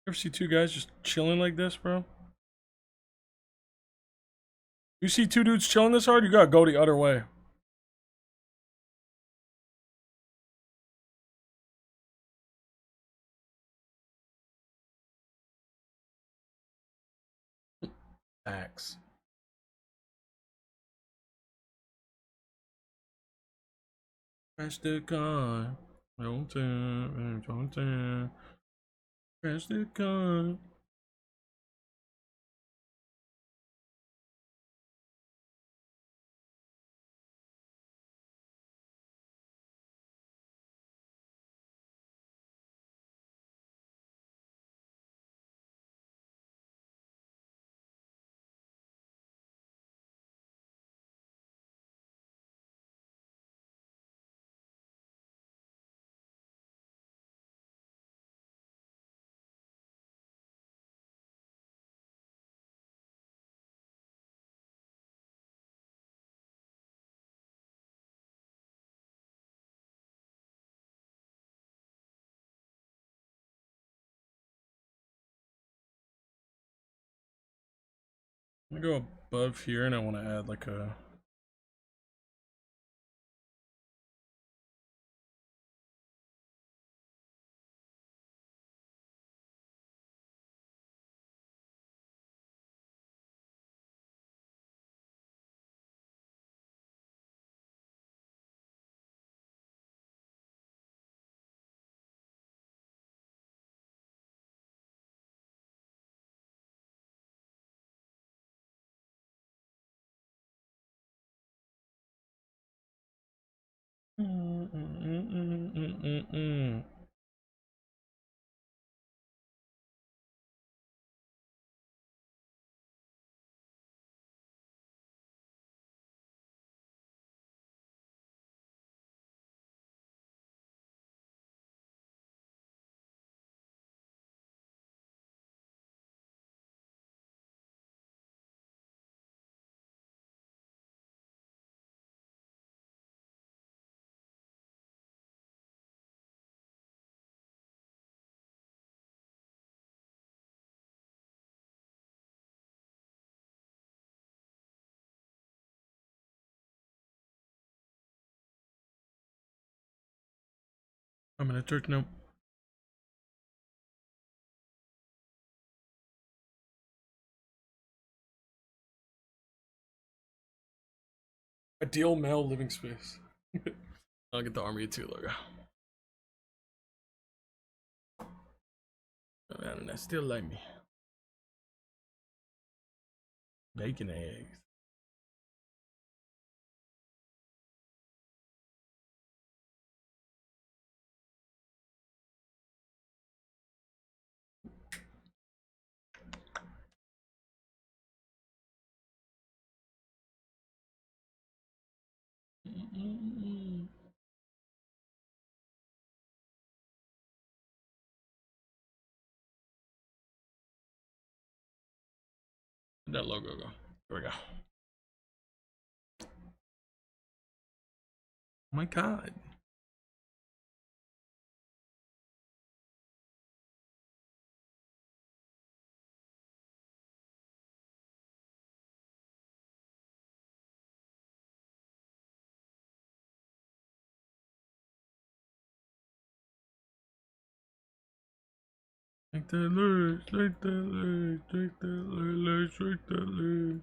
Ever see two guys just chilling like this, bro? You see two dudes chilling this hard, you gotta go the other way. Facts. Crash the car. Don't turn. Crash the car. I'm gonna go above here and I wanna add like a I'm in a church now. Ideal male living space. I'll get the Army of Two logo. Oh, man, I still like me. Bacon eggs. That logo go. Here we go. Oh my god. Take that lead, take that lead, take that lead, take that lead.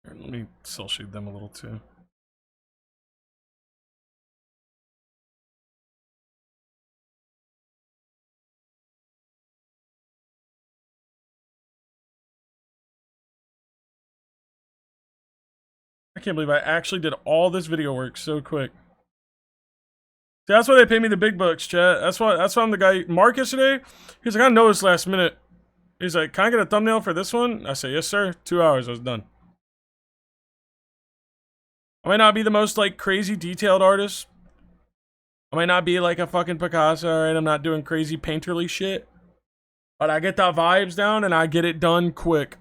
Here, let me cell shade them a little too. I can't believe I actually did all this video work so quick. See, that's why they pay me the big bucks, chat. That's why I'm the guy. Mark yesterday, he's like, I noticed last minute. He's like, can I get a thumbnail for this one? I say, yes, sir. 2 hours, I was done. I might not be the most, like, crazy detailed artist. I might not be like a fucking Picasso, alright? I'm not doing crazy painterly shit. But I get the vibes down and I get it done quick.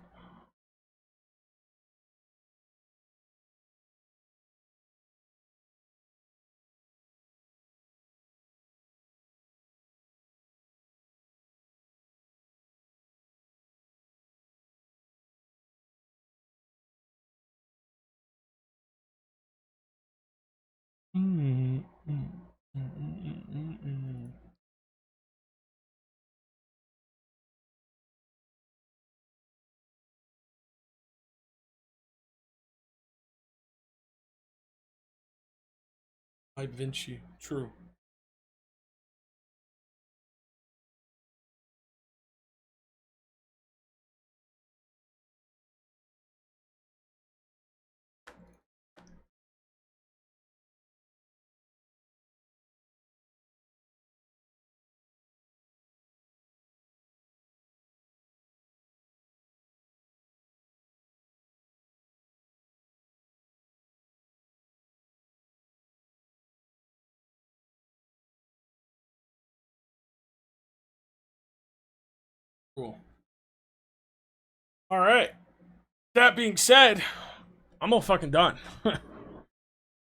By Vinci, true. Cool. All right. That being said, I'm all fucking done. That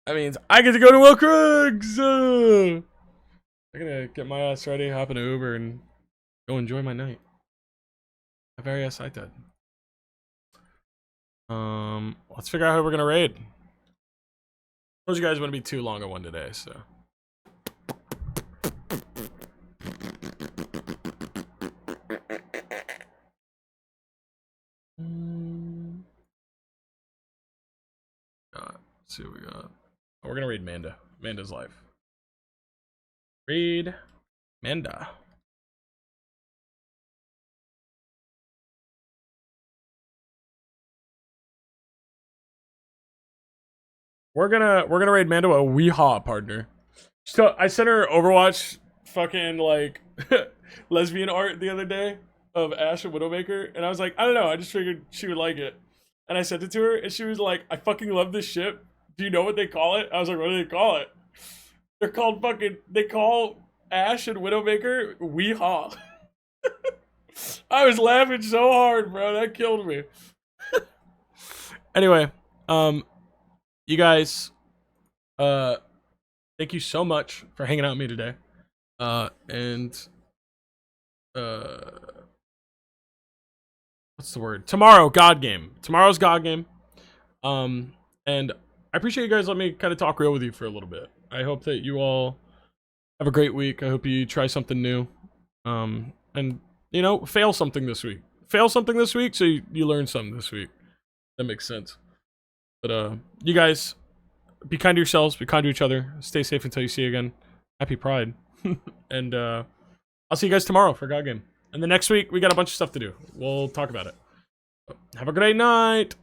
means I get to go to Will Crooks. I'm gonna get my ass ready, hop in an Uber, and go enjoy my night. My very ass I did. Let's figure out how we're gonna raid. Those you guys wouldn't be too long on one today, so. Let's see what we got. Oh, we're gonna read Manda. Manda's life. Read Manda. We're gonna raid Manda a Weehaw partner. So I sent her Overwatch fucking like lesbian art the other day of Ash and Widowmaker, and I was like, I don't know, I just figured she would like it. And I sent it to her, and she was like, I fucking love this ship. Do you know what they call it? I was like, what do they call it? They're called fucking, they call Ash and Widowmaker Weehaw. I was laughing so hard, bro. That killed me. Anyway, you guys, thank you so much for hanging out with me today. What's the word? Tomorrow, God game. Tomorrow's God game. And I appreciate you guys letting me kind of talk real with you for a little bit. I hope that you all have a great week. I hope you try something new. And, you know, fail something this week. Fail something this week so you learn something this week. That makes sense. But, you guys, be kind to yourselves. Be kind to each other. Stay safe until you see you again. Happy Pride. And, I'll see you guys tomorrow for God game. And the next week, we got a bunch of stuff to do. We'll talk about it. Have a great night.